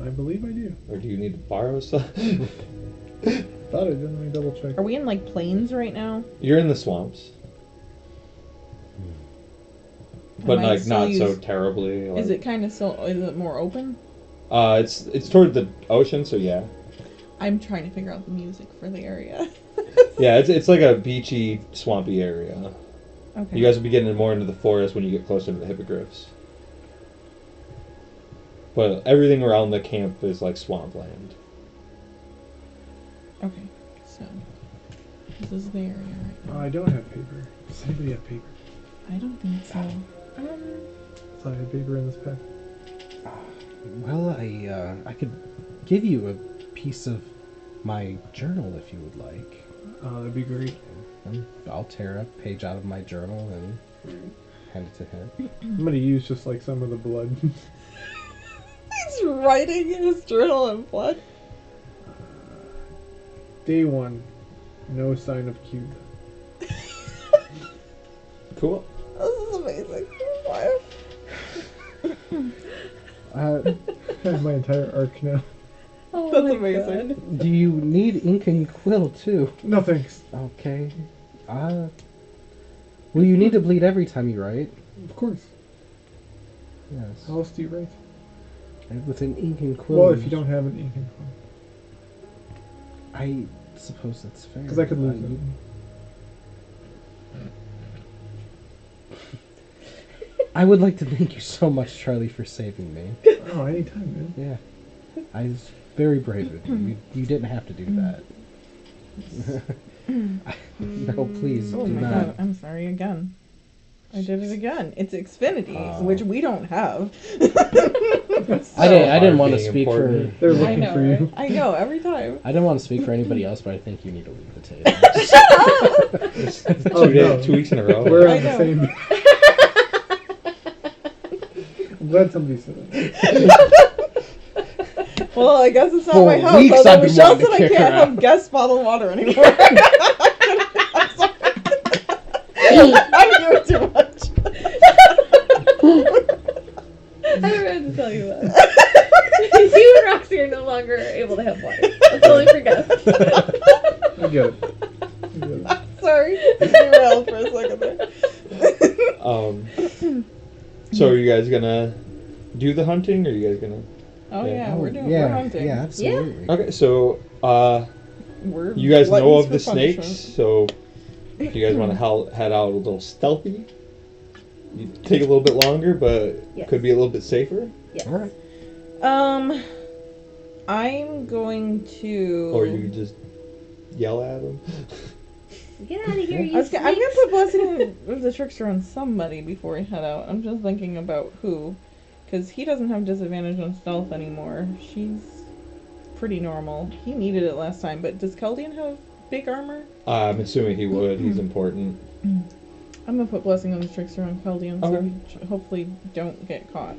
I believe I do. or do you need to borrow some? Thought I didn't. Let me double check. Are we in like plains right now? You're in the swamps, but Am I like still not so use- terribly. Like, Is it kind of still? Is it more open? It's toward the ocean, so yeah. I'm trying to figure out the music for the area. Yeah, it's like a beachy, swampy area. Okay. You guys will be getting more into the forest when you get closer to the hippogriffs. But everything around the camp is like swampland. Okay. So this is the area right Oh, now. I don't have paper. Does anybody have paper? I don't think so. So I have paper in this pack. Well, I could give you a piece of my journal if you would like. That'd be great. And I'll tear a page out of my journal and hand it to him. I'm gonna use just like some of the blood. He's writing in his journal in blood. Day 1. No sign of cube. Cool. This is amazing. I have my entire arc now. Oh That's my amazing. God. Do you need ink and quill too? No thanks. Okay. Will you need to bleed every time you write? Of course. Yes. How else do you write? And with an ink and quill. Well, if you don't have an ink and quill. I suppose that's fair. Because I could lose it. I would like to thank you so much, Charlie, for saving me. Oh, anytime, man. Yeah. I was very brave of you. You didn't have to do that. No, please, Oh do my not. god, I'm sorry again. I did it again. It's Xfinity, Oh. which we don't have. I didn't want to being speak important. for. They're I looking know, for right? you. I know, every time. I didn't want to speak for anybody else, but I think you need to leave the table. Oh, no. 2 weeks in a row. We're I on the know. same. I'm glad somebody said it. Well, I guess it's not For my house. weeks Although I've been Michelle wanting said to I kick can't her have out. guest bottled water anymore. I'm sorry. I'm doing too much. I never had to tell you that. You and Roxy are no longer able to have water. That's only for guests. I get it. Sorry. Derailed for a second there. So are you guys gonna do the hunting, or are you guys gonna? Oh yeah, we're hunting. Yeah, absolutely. Okay, so We're you guys know gluttons of the for punishment. snakes, so if you guys want to head out a little stealthy, you take a little bit longer, but Yes. could be a little bit safer. Yes. All right. I'm going to. Or you could just yell at them. Get out of here, you I'm gonna snakes. put Blessing of the Trickster on somebody before we head out. I'm just thinking about who, because he doesn't have disadvantage on stealth anymore. She's pretty normal. He needed it last time, but does Keldian have big armor? I'm assuming he would. He's important. I'm gonna put Blessing of the Trickster on Keldian, so Okay. we hopefully don't get caught.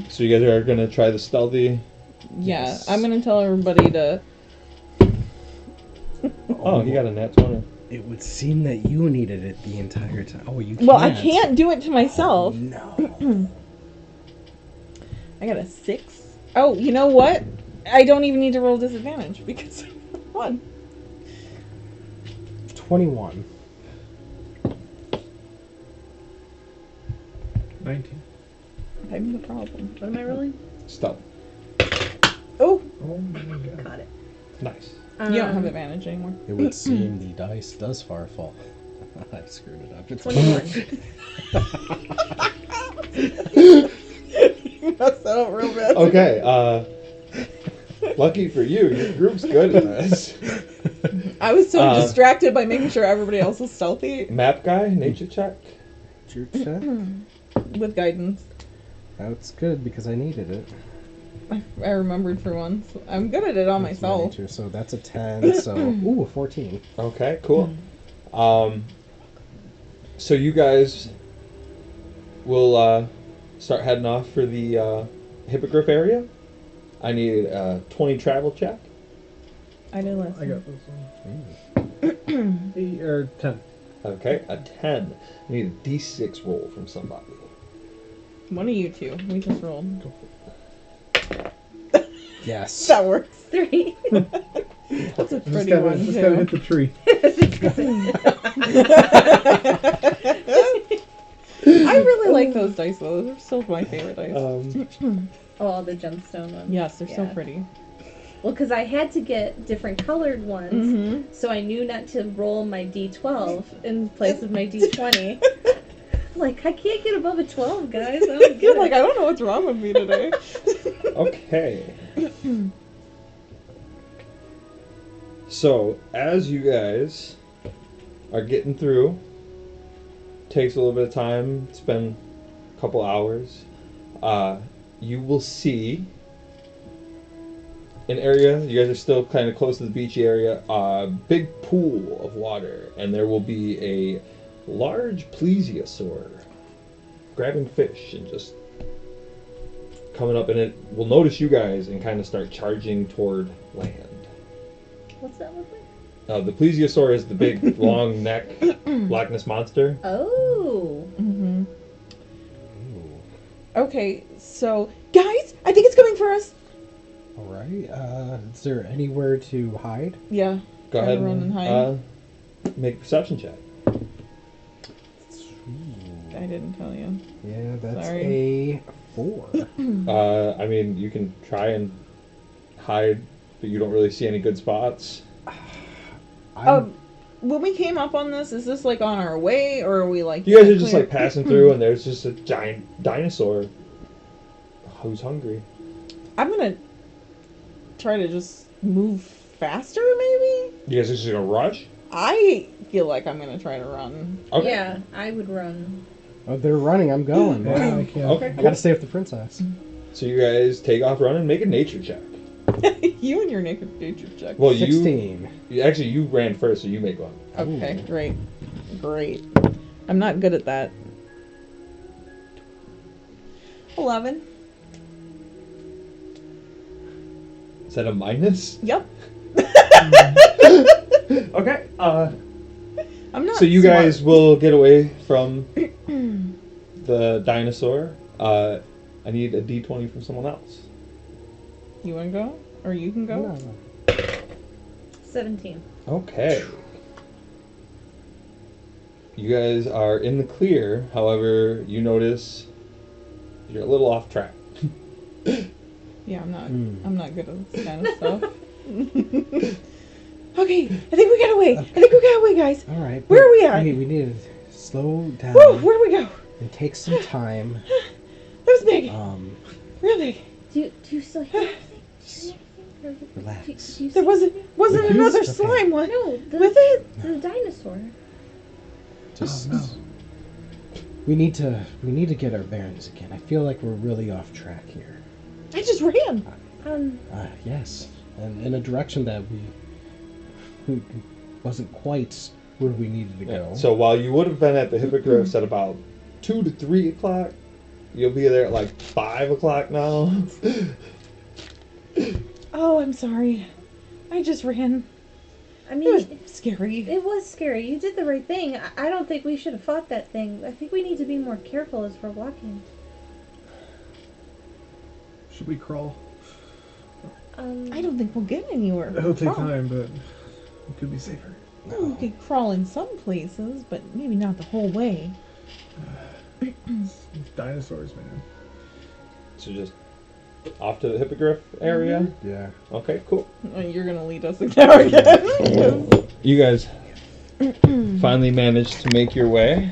So you guys are gonna try the stealthy. Yeah, Yes. I'm gonna tell everybody to. Oh, he got a nat 20. It would seem that you needed it the entire time. Oh, you can't. Well, I can't do it to myself. No. I got a 6. Oh, you know what? I don't even need to roll disadvantage because I won. 21. 19. I'm the problem. What am I rolling? Stealth. Oh, Oh my god. Caught it. Nice. you don't have advantage anymore. It would seem the dice does far fall. I screwed it up. It's 21. You messed that up real bad. Okay. Lucky for you, your group's good at this. I was so distracted by making sure everybody else was stealthy Map guy, nature check. True check. with guidance. That's good because I needed it. I remembered for once. I'm good at it on That's my myself. nature, so that's a 10. So, ooh, a 14. Okay, cool. So you guys will start heading off for the Hippogriff area. I need a 20 travel check. I did last I got this one. 8 or 10. Okay, a 10. I need a d6 roll from somebody. One of you two. We just rolled. Yes. That works. 3. That's a Just pretty gotta, one, just gotta hit too. the tree. I really like those dice, though. Those are still my favorite dice. Oh, the gemstone ones. Yes, they're so Yeah. pretty. Well, because I had to get different colored ones, Mm-hmm. so I knew not to roll my d12 in place of my d20. Like, I can't get above a 12, guys. I don't get You're it. like, I don't know what's wrong with me today. Okay. So, as you guys are getting through, takes a little bit of time, spend a couple hours, you will see an area, you guys are still kind of close to the beachy area, a big pool of water, and there will be a large plesiosaur grabbing fish and just coming up, and it will notice you guys and kind of start charging toward land. What's that look like? The plesiosaur is the big, long neck Loch Ness monster. Oh. Mm-hmm. Ooh. Okay, so, guys, I think it's coming for us. All right. Is there anywhere to hide? Yeah. Go Try ahead to run and hide. make a perception check. I didn't tell you. Yeah, that's Sorry. a 4. I mean, you can try and hide, but you don't really see any good spots. When we came up on this, is this like on our way, or are we like... You guys are just like passing through, and there's just a giant dinosaur who's hungry. I'm gonna try to just move faster, maybe? You guys are just gonna rush? I feel like I'm gonna try to run. Okay. Yeah, I would run. Oh, they're running. I'm going. Yeah, I can't. Okay. I Cool. gotta stay with the princess. So you guys take off running. Make a nature check. You and your naked nature check. Well, 16. you ran first, so you make one. Okay, great. Great. I'm not good at that. 11. Is that a minus? Yep. Okay. I'm not. So you smart. guys will get away from the dinosaur. I need a D20 from someone else. You want to go, or you can go? No. 17. Okay. You guys are in the clear. However, you notice you're a little off track. Yeah, I'm not. Hmm. I'm not good at this kind of stuff. Okay, I think we got away. I think we got away, guys. All right. Where but are we at? We need to slow down Woo, where do we go? and take some time. That was big. Real big. Do you still hear anything? Relax. Do you There see- wasn't Okay. another Okay. slime one. No, With it? the dinosaur. Just no. we need to get our bearings again. I feel like we're really off track here. I just ran. Yes, and in a direction that we wasn't quite where we needed to go. So while you would have been at the hippogriffs at about 2 to 3 o'clock, you'll be there at like 5 o'clock now. Oh, I'm sorry. I just ran. I It was mean, scary. it was scary. You did the right thing. I don't think we should have fought that thing. I think we need to be more careful as we're walking. Should we crawl? I don't think we'll get anywhere. It'll take Crawl. time, but it could be safer. We could crawl in some places, but maybe not the whole way. These dinosaurs, man. So just off to the hippogriff area. Yeah. Okay, cool. Oh, you're gonna lead us there again. You guys finally managed to make your way,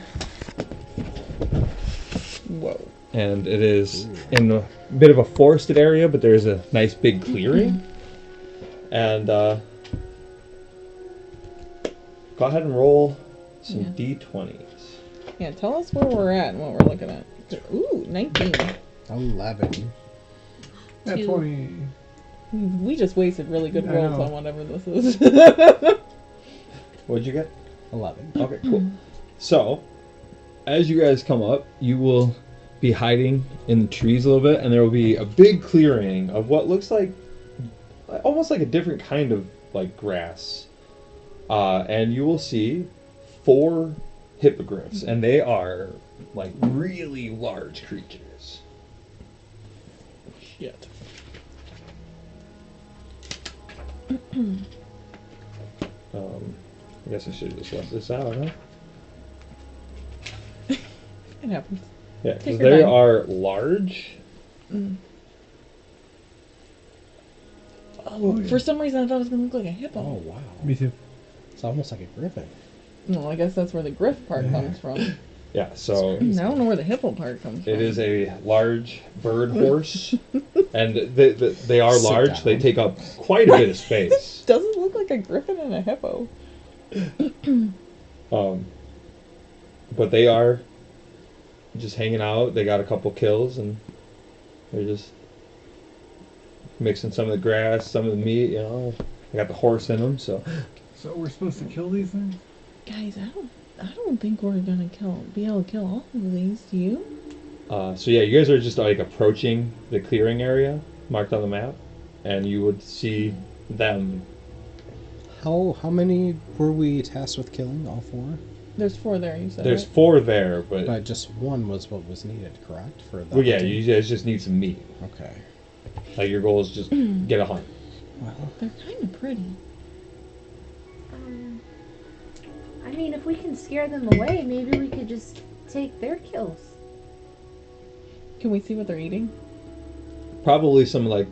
Whoa. and it is in a bit of a forested area, but there's a nice big clearing. And go ahead and roll some Yeah. D20s. Yeah, tell us where we're at and what we're looking at. Ooh, 19. 11. At 20. We just wasted really good I rolls know. on whatever this is. What'd you get? 11. Okay, cool. So, as you guys come up, you will be hiding in the trees a little bit, and there will be a big clearing of what looks like almost like a different kind of like grass. And you will see 4 hippogriffs, and they are like really large creatures. Shit. I guess I should have just left this out, huh? It happens. Yeah, because Take your they time. are large. Oh, for some reason I thought it was gonna look like a hippo. Oh, wow. Me too. It's almost like a griffin. Well, I guess that's where the griff part comes from. Yeah, so I don't know where the hippo part comes from. it is a large bird horse, and they are Sit large. down. They take up quite a bit of space. Doesn't look like a griffin and a hippo. But they are just hanging out. They got a couple kills, and they're just mixing some of the grass, some of the meat. You know, they got the horse in them. So So we're supposed to kill these things? Guys, I don't think we're gonna be able to kill all of these. Do you? so yeah, you guys are just like approaching the clearing area marked on the map, and you would see them. How many were we tasked with killing? All 4? There's 4 there. You said. There's right? 4 there, but But just one was what was needed, correct? For the well, yeah, hunting? you guys just need some meat. Okay. Like your goal is just get a hunt. Well, They're kind of pretty. I mean, if we can scare them away, maybe we could just take their kills. Can we see what they're eating? Probably some like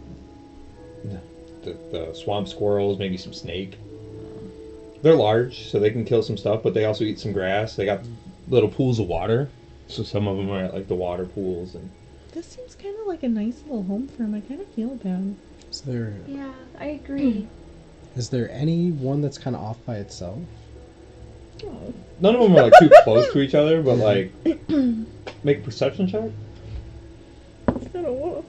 the swamp squirrels, maybe some snake. They're large, so they can kill some stuff, but they also eat some grass. They got little pools of water, so some of them are at like the water pools. And This seems kind of like a nice little home for him. I kind of feel bad. Yeah, I agree. is there any one that's kind of off by itself? Oh. none of them are like too close to each other, but like make a perception check. It's kind of what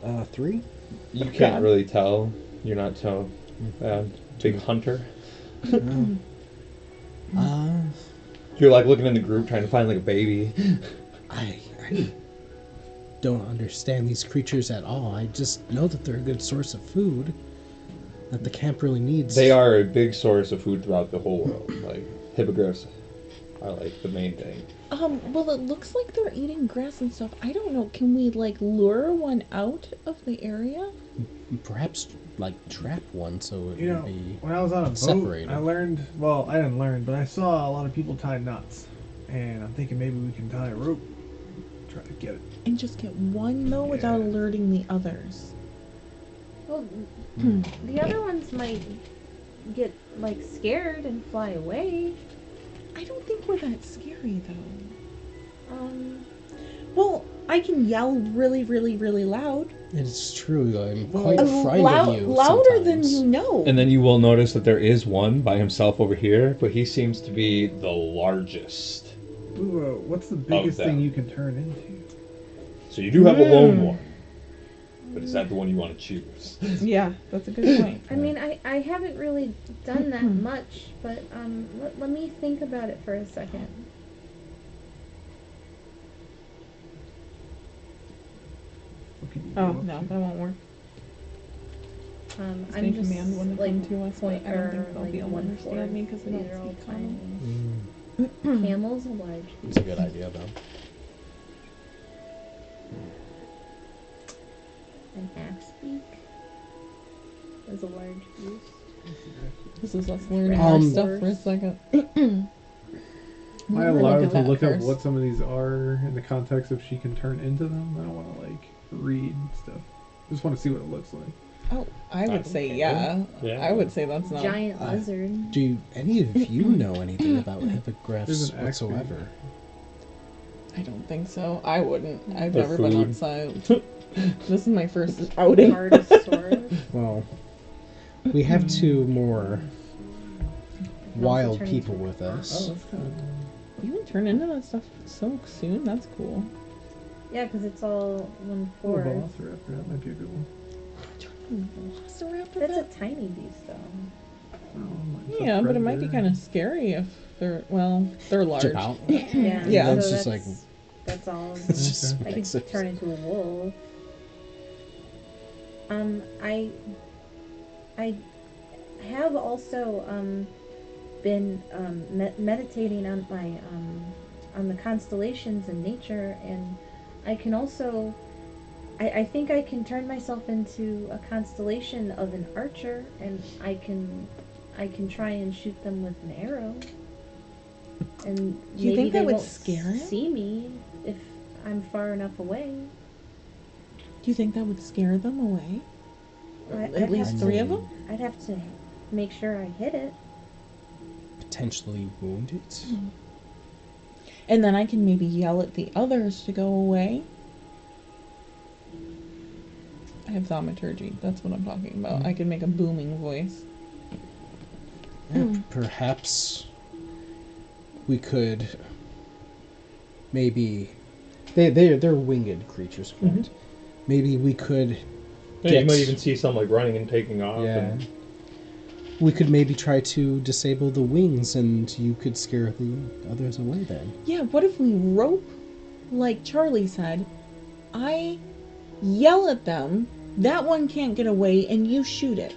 fun. 3? You can't God. really tell. You're not so big hunter. You're like looking in the group trying to find like a baby. I don't understand these creatures at all. I just know that they're a good source of food. that the camp really needs. They are a big source of food throughout the whole world. Like hippogriffs are like the main thing. Well, it looks like they're eating grass and stuff. I don't know. Can we like lure one out of the area? Perhaps like trap one so it You know, would be when I was on a boat, separated. I learned. Well, I didn't learn, but I saw a lot of people tie knots, and I'm thinking maybe we can tie a rope, try to get it. And just get one though without alerting the others. Well, the other ones might get like scared and fly away. I don't think we're that scary though. Well, I can yell really, really, really loud. It's true. I'm quite Uh, frightened of you. louder than sometimes. you know. And then you will notice that there is one by himself over here, but he seems to be the largest. Ooh, what's the biggest them. thing you can turn into? So you do have a lone one. But is that the one you want to choose? Yeah, that's a good point. I mean, I haven't really done that much, but let me think about it for a second. What can you Oh do? no, that won't work. I'm They just command one to like come to us, but point I don't think or they'll like be able to 1/4. understand me because they don't These are all speak common. tiny. Camels are large. It's a good idea, though. An axe beak is a large beast. This is us learning Um, our stuff for a second. Am I We'll allowed at to that look up first. what some of these are in the context of she can turn into them? I don't want to like read stuff. I just want to see what it looks like. Oh, I would say Okay. yeah. Yeah. I would say that's not. Giant lizard. Do any of you know anything about hippogriffs There's an axe whatsoever? I don't think so. I wouldn't. I've The never been food. outside. This is my first outing. Cardosaurus. Well, we have two more also wild turn people into a with us. Oh, that's cool. You can turn into that stuff so soon. That's cool. Yeah, because it's all Oh, 1/4. Velociraptor, that might be a good one. Velociraptor. That's a that- tiny beast, though. Oh, mine's a Yeah, but it might be predator. kind of scary if they're they're large. Jump out. Yeah, Yeah. That's so just like that's all. it's just I makes could it- turn into a wolf. I have also been meditating on my on the constellations and nature, and I can also I think I can turn myself into a constellation of an archer, and I can try and shoot them with an arrow. And Do you maybe think that they would won't scare him? see me if I'm far enough away. Do you think that would scare them away? I'd At least have 3 to- of them? I'd have to make sure I hit it. potentially wound it. And then I can maybe yell at the others to go away. I have thaumaturgy. That's what I'm talking about. I can make a booming voice. Yeah, perhaps we could maybe they're winged creatures, correct? Maybe we could Yeah, you might even see some like running and taking off. yeah. And We could maybe try to disable the wings, and you could scare the others away. Then Yeah, what if we rope, like Charlie said, I yell at them, that one can't get away, and you shoot it.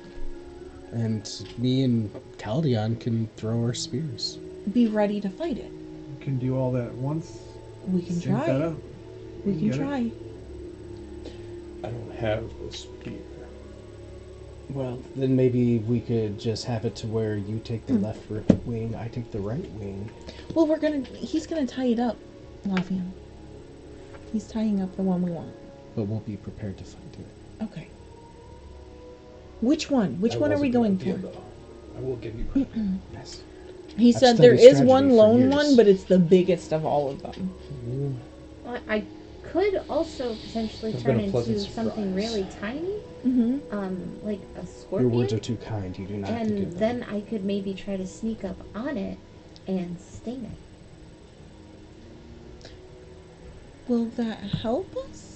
and me and Caldeon can throw our spears. Be ready to fight it. You can do all that at once. We can Sync that try. up. We can Get it? try. I don't have the spear. Well, then maybe we could just have it to where you take the left wing, I take the right wing. Well, he's gonna tie it up, Lavian. He's tying up the one we want. But we'll be prepared to fight it. Okay. Which one? Which That one are was we a good going idea, for? though. I will give you credit. Yes. He I've said there studied is one strategy for lone years. one, but it's the biggest of all of them. I could also potentially It's turn been a pleasant into something surprise. really tiny, Mm-hmm. like a Your scorpion. words are too kind. You do not have to And give them. then I could maybe try to sneak up on it and sting it. Will that help us?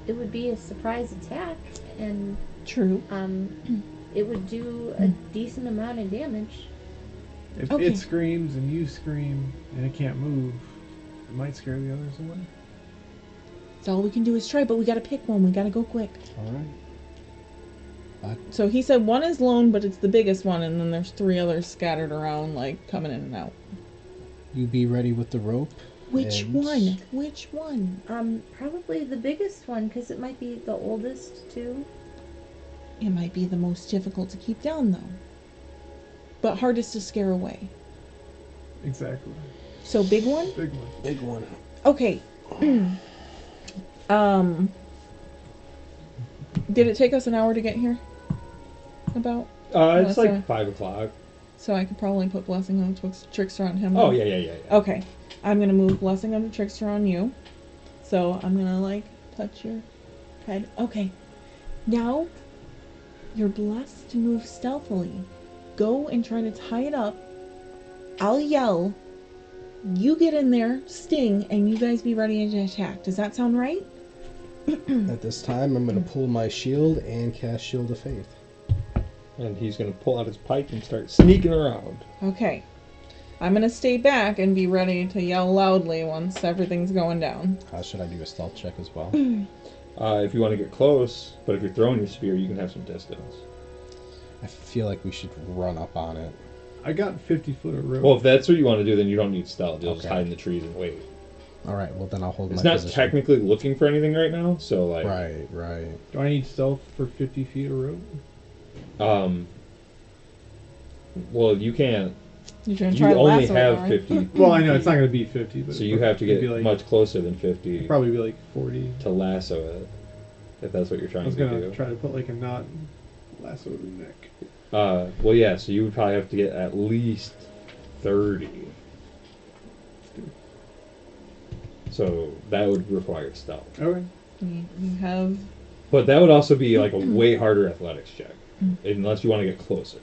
It would be a surprise attack, and True. it would do a decent amount of damage. If Okay. it screams and you scream and it can't move, it might scare the others away. So all we can do is try, but we gotta pick one. We gotta go quick. All right. So he said one is lone, but it's the biggest one, and then there's 3 others scattered around, like, coming in and out. You be ready with the rope. Which and- one? Which one? Probably the biggest one, because it might be the oldest, too. It might be the most difficult to keep down, though. But hardest to scare away. Exactly. So big one? Big one. Big one. Okay. Did it take us an hour to get here? About? It's sorry. like 5 o'clock. So I could probably put Blessing on Trickster on him. Oh, yeah. Okay. I'm gonna move Blessing on the Trickster on you. So I'm gonna, like, touch your head. Okay. Now, you're blessed to move stealthily. Go and try to tie it up. I'll yell. You get in there, sting, and you guys be ready to attack. Does that sound right? At this time, I'm going to pull my shield and cast Shield of Faith. And he's going to pull out his pike and start sneaking around. Okay. I'm gonna stay back and be ready to yell loudly once everything's going down. Should I do a stealth check as well? If you want to get close, but if you're throwing your spear, you can have some distance. I feel like we should run up on it. I got 50 foot of rope. Well, if that's what you want to do, then you don't need stealth. You'll just Okay. hide in the trees and wait. All right, well then I'll hold It's my not position. technically looking for anything right now, so like, Right. Do I need stealth for 50 feet of rope? well, you can't. You're gonna You try to only lasso it, have right? 50, Well, I know it's not going to be 50, but so you have to it'd get be like, much closer than 50 probably be like 40. to lasso it, if that's what you're I trying was to going do. to try to put like a knot lasso to the neck. Well, yeah, so you would probably have to get at least 30. So that would require stealth. Okay. You have. But that would also be like a way harder athletics check, unless you want to get closer.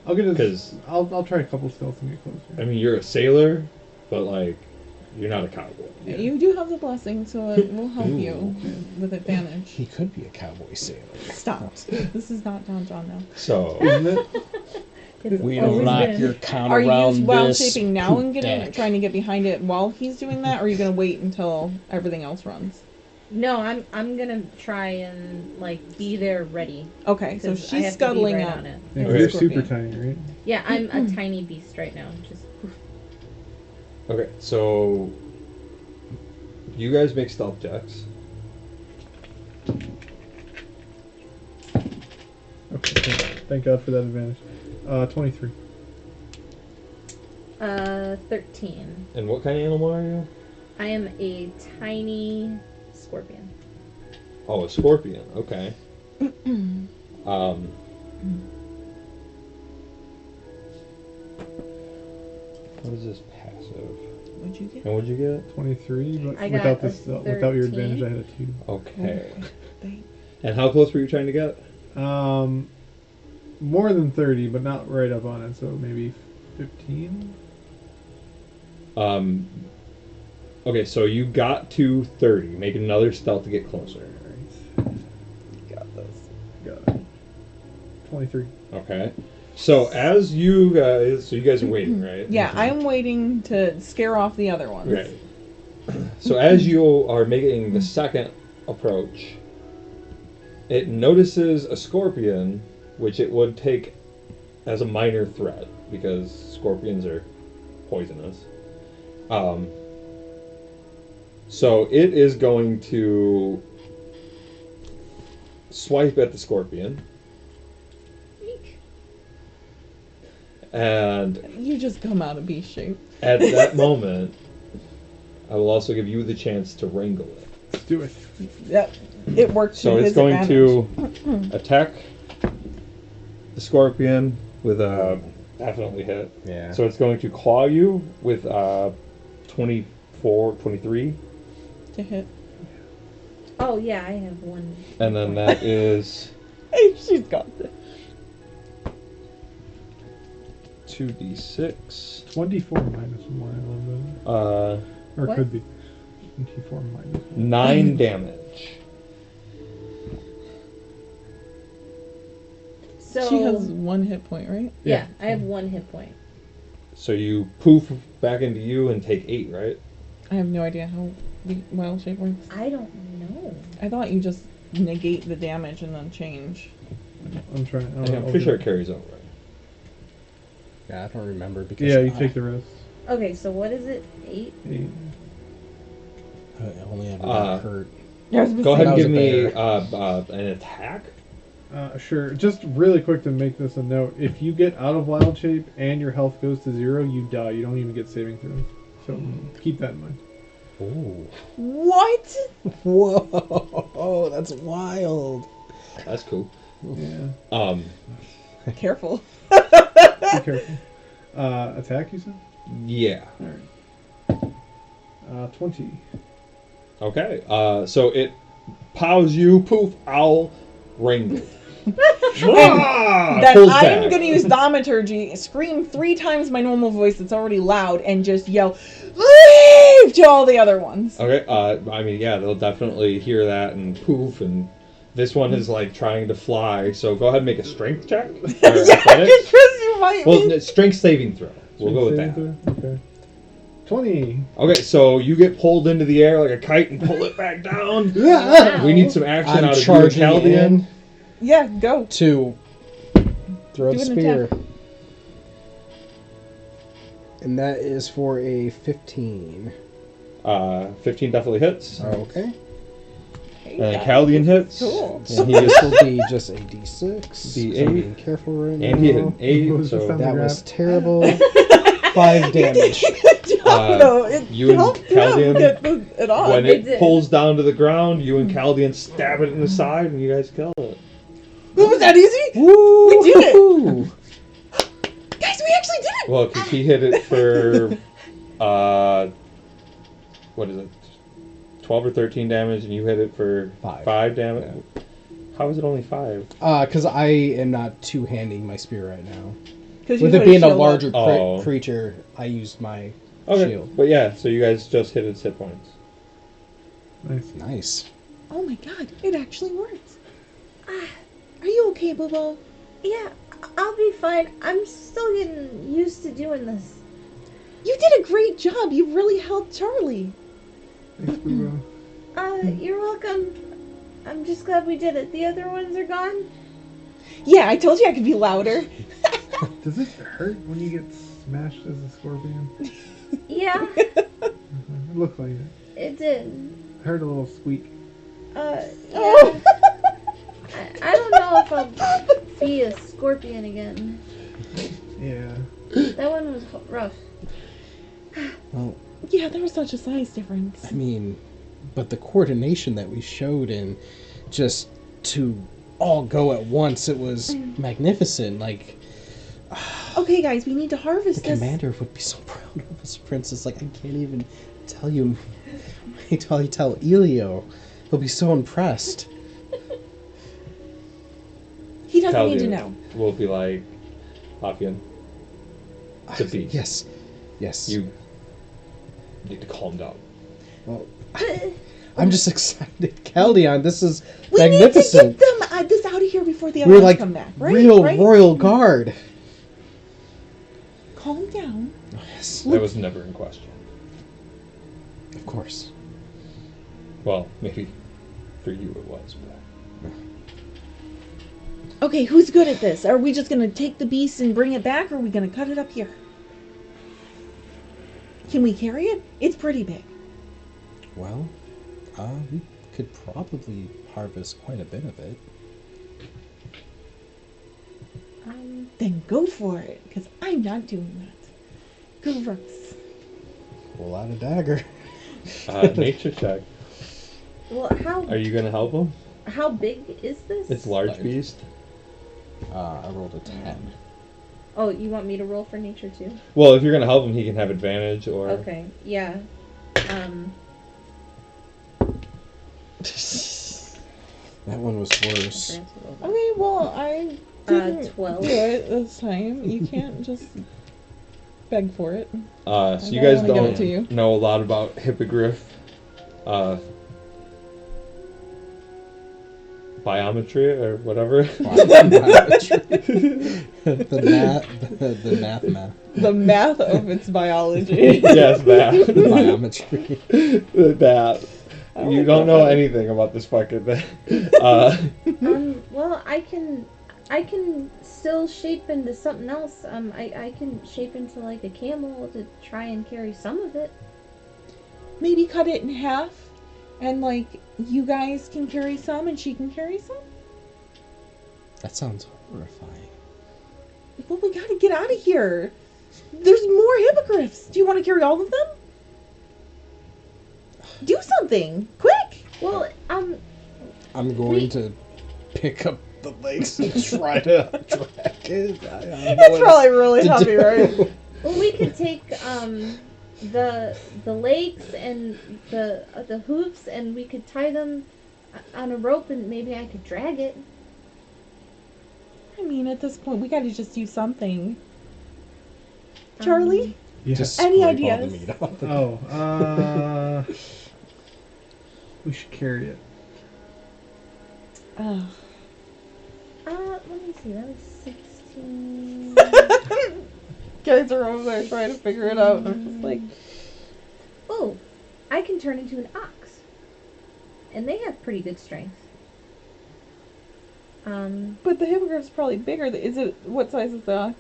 I'll get a. 'Cause- I'll try a couple stealths and get closer. I mean, you're a sailor, but like, you're not a cowboy. Yeah. You do have the blessing, so it will help you with advantage. He could be a cowboy sailor. Stop. This is not Don John now. So Isn't it? It's We always don't rock been. your count Are you around wild this shaping now and poop getting deck. trying to get behind it while he's doing that, or are you gonna wait until everything else runs? No, I'm gonna try and like be there ready. Okay, so 'Cause I she's have to be scuttling right up. on it. Yeah, Okay. you're Scorpion. super tiny, right? Yeah, I'm a tiny beast right now. Just okay, so you guys make stealth checks. Okay. Thank God for that advantage. 23. 13. And what kind of animal are you? I am a tiny scorpion. Oh, a scorpion. Okay. What is this passive? What'd you get? And what'd you get? 23, but I got without a this, without your 13. advantage, I had a 2. Okay. Thank- And how close were you trying to get? More than 30, but not right up on it, so maybe 15. Okay, so you got to 30. Make another stealth to get closer. Alright. Got this. Got it. 23. Okay. So as you guys are waiting, right? Yeah, I'm waiting to scare off the other ones. Right. So as you are making the second approach, it notices a scorpion, which it would take as a minor threat because scorpions are poisonous. So it is going to swipe at the scorpion, and You just come out of beast shape. at that moment, I will also give you the chance to wrangle it. Let's do it. Yep. It worked So to it's his going advantage. to attack the scorpion with a definitely hit. Yeah. So it's going to claw you with 23, to hit. Oh yeah, I have one. and then that is Hey, she's got this. 2d6. 24 minus 1, I love that. Or What? could be. 24 minus 1. 9 damage. So She has 1 hit point, right? yeah, I have 1 hit point. So you poof back into you and take 8, right? I have no idea how the wild shape works? I don't know. I thought you just negate the damage and then change. I'm trying. I'm pretty sure it carries over. Yeah, I don't remember because Yeah, you take the risk. Okay, so what is it? 8? 8. I only ever got hurt. Yeah, I was Go ahead and That was give a me an attack. Sure. Just really quick to make this a note. If you get out of wild shape and your health goes to 0, you die. You don't even get saving throws. So keep that in mind. Oh. What? Whoa, that's wild. That's cool. Yeah. Careful. Be careful. Attack, you said? Yeah. Alright. 20. Okay. So it pows you. Poof. Owl. Ring. Then Pulls I'm back. gonna use thaumaturgy, scream 3 times my normal voice that's already loud, and just yell, "Leave!" to all the other ones. Okay. I mean, yeah, they'll definitely hear that and poof. And this one is like trying to fly. So go ahead and make a strength check. Or Yeah, athletics. because you might Well, be. strength saving throw. We'll go with that. Okay. 20. Okay, so you get pulled into the air like a kite and pull it back down. Wow. We need some action I'm out of you, charging Chaldean. in Yeah, go. to throw Do the an spear. attack. And that is for a 15. 15 definitely hits. Okay. And Chaldean hits. Cool. And this will be just a D6. D8. So I'm being careful right now. And he hit an 8, Was this so on That the was grab? terrible. 5 damage. No, it you and helped Chaldean, him get it on. when It it did. pulls down to the ground, you and Chaldean stab it in the side and you guys kill it. Was that easy? Woo! We did it! Guys, we actually did it! Well, because he hit it for, what is it, 12 or 13 damage, and you hit it for 5 damage. How is it only 5? Because I am not two-handing my spear right now. 'Cause you With it put being a shield larger up. Oh. creature, I used my Okay, shield. but yeah, so you guys just hit its hit points. Nice. Nice. Oh my god, it actually works. Are you okay, Bobo? Yeah, I'll be fine. I'm still getting used to doing this. You did a great job. You really helped Charlie. Thanks, Boo. You're welcome. I'm just glad we did it. The other ones are gone? Yeah, I told you I could be louder. Does it hurt when you get smashed as a scorpion? Yeah, It looks like it. it did. I heard a little squeak. Yeah. Oh. I don't know if I'll be a scorpion again. Yeah. That one was rough. Well, Yeah, there was such a size difference. I mean, but the coordination that we showed and just to all go at once, it was magnificent. Like, Okay, guys, we need to the harvest this. commander would be so proud of us, Princess. Like, I can't even tell you. Wait till I tell Elio. He'll be so impressed. He doesn't need to Chaldean know. will be like, Lafian, it's a beast. Yes. Yes. You need to calm down. Well, I'm just excited. Chaldeon, this is We magnificent. need to get them this out of here before the We're others like come back, right? real Right? royal guard. Calm down. Yes. That was never in question. Of course. Well, maybe for you it was, but Okay, who's good at this? Are we just gonna take the beast and bring it back, or are we gonna cut it up here? Can we carry it? It's pretty big. Well, we could probably harvest quite a bit of it. Then go for it, because I'm not doing that. Go, Rooks. Pull out a dagger. nature check. Well, Are you gonna help him? how big is this? It's large Large. beast. I rolled a 10. Oh, you want me to roll for nature too? Well, if you're gonna help him, he can have advantage or. Okay, yeah. That one was worse. Okay, well, I didn't 12. do it this time. You can't just beg for it. So you I guys wanna give it to you. don't know a lot about hippogriff. biometry or whatever. the math. The math of its biology. Yes, that. Biometry. That. Oh You my don't know God. anything about this fucking thing. Well, I can still shape into something else. I can shape into like a camel to try and carry some of it. Maybe cut it in half, and like you guys can carry some, and she can carry some. That sounds horrifying. Well, we gotta get out of here. There's more hippogriffs. Do you want to carry all of them? Do something quick. Well, I'm going to pick up the legs and try to drag it. I don't know That's what probably really to heavy, do. right? well, we could take the legs and the hooves, and we could tie them on a rope, and maybe I could drag it. I mean, at this point, we gotta just do something. Charlie, Yeah. Just Any scrape all ideas? the meat off. We should carry it. Ugh. Let me see. That was 16. Guys are over there trying to figure it out. I'm just like, Oh, I can turn into an ox, and they have pretty good strength. but the hippogriff's probably bigger. Is it? What size is the ox?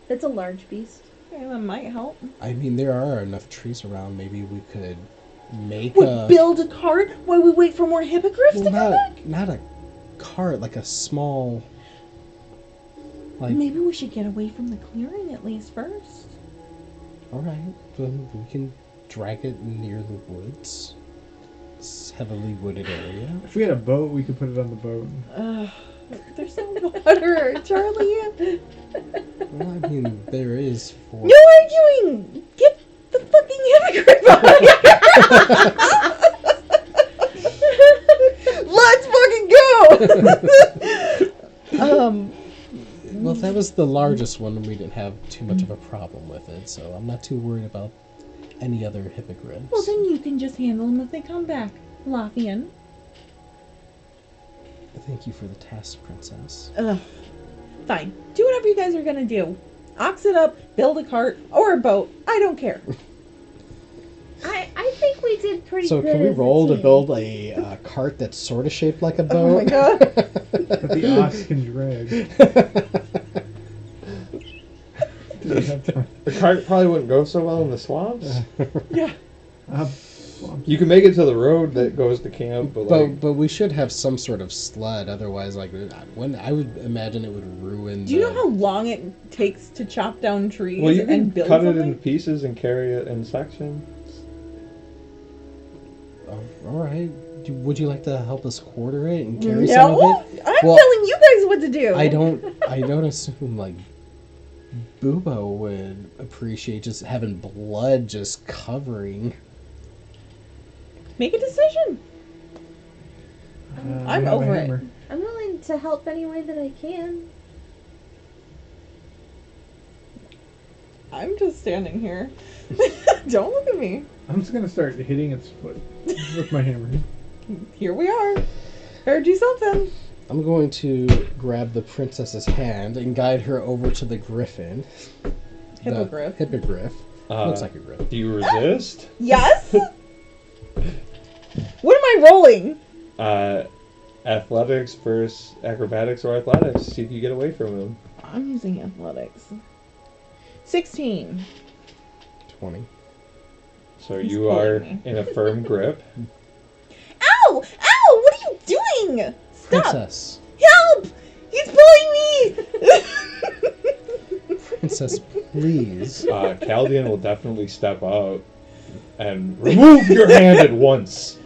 It's a large beast. Yeah, that might help. I mean, there are enough trees around. Maybe we could make We build a cart while we wait for more hippogriffs to come back. not a cart, like a small. Like, Maybe we should get away from the clearing at least first. all right, then we can drag it near the woods. It's heavily wooded area. If we had a boat, we could put it on the boat. There's no water, Charlie. Well, I mean, there is for. No arguing. Get the fucking hippogriff out of here. Let's fucking go. Well, if that was the largest one, we didn't have too much of a problem with it, so I'm not too worried about any other hippogriffs. Well, then you can just handle them if they come back, Lothian. Thank you for the task, Princess. Ugh. Fine. Do whatever you guys are gonna do. Ox it up, build a cart, or a boat. I don't care. I think we did pretty So good. can we as a roll to team. build a cart that's sort of shaped like a boat? Oh my god. That the ox can drag. Do we have time? The cart probably wouldn't go so well in the swamps. Yeah. You can make it to the road that goes to camp, but like, But we should have some sort of sled, otherwise, like, when I would imagine it would ruin. Do you know how long it takes to chop down trees well, you can and build cut something? it into pieces and carry it in sections. All right. Would you like to help us quarter it and carry some of No, it? I'm Well, telling you guys what to do. I don't assume like Boobo would appreciate just having blood just covering. Make a decision. I'm We have a over it. hammer. I'm willing to help any way that I can. I'm just standing here. Don't look at me. I'm just gonna start hitting its foot with my hammer. Here we are. Heard you something. I'm going to grab the princess's hand and guide her over to the griffin. The Hippogriff. hippogriff. Looks like a griffin. Do you resist? Yes? What am I rolling? Athletics versus acrobatics or athletics. See if you get away from him. I'm using athletics. 16. 20. So He's you are pulling me. in a firm grip. Ow! Ow! What are you doing? Stop! Princess. Help! He's pulling me! Princess, please. Caldian will definitely step out and remove your hand at once.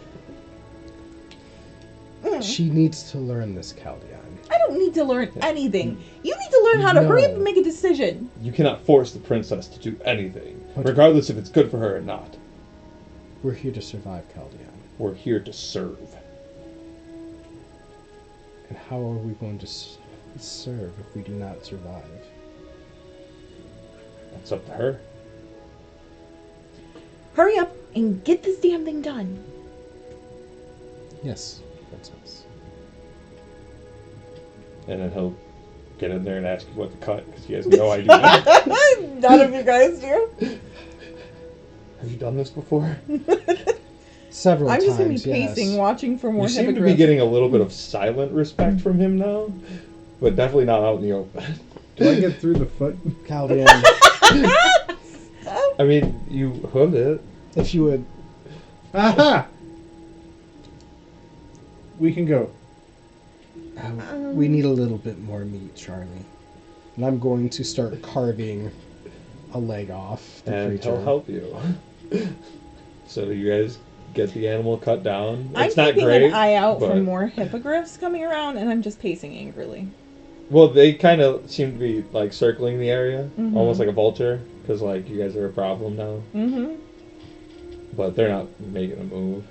She needs to learn this, Caldion. I don't need to learn anything. You need to learn how to hurry up No. and make a decision. You cannot force the princess to do anything, regardless if it's good for her or not. We're here to survive, Caldion. We're here to serve. And how are we going to serve if we do not survive? That's up to her. Hurry up and get this damn thing done. Yes, Princess. And then he'll get in there and ask you what to cut, because he has no idea. None of you guys do. Have you done this before? Several I'm times, just going to be pacing, yes. watching for more You seem to be hippogriffs. getting a little bit of silent respect from him now, but definitely not out in the open. Do I get through the foot? Caldian, I mean, you hooked it. if you would... Aha! We can go. we need a little bit more meat, Charlie. And I'm going to start carving a leg off the And creature. he'll help you. So you guys get the animal cut down. I'm It's not keeping great. an eye out but, for more hippogriffs coming around, and I'm just pacing angrily. Well, they kind of seem to be like circling the area, Mhm. almost like a vulture, because like you guys are a problem now. Mm-hmm. But they're not making a move.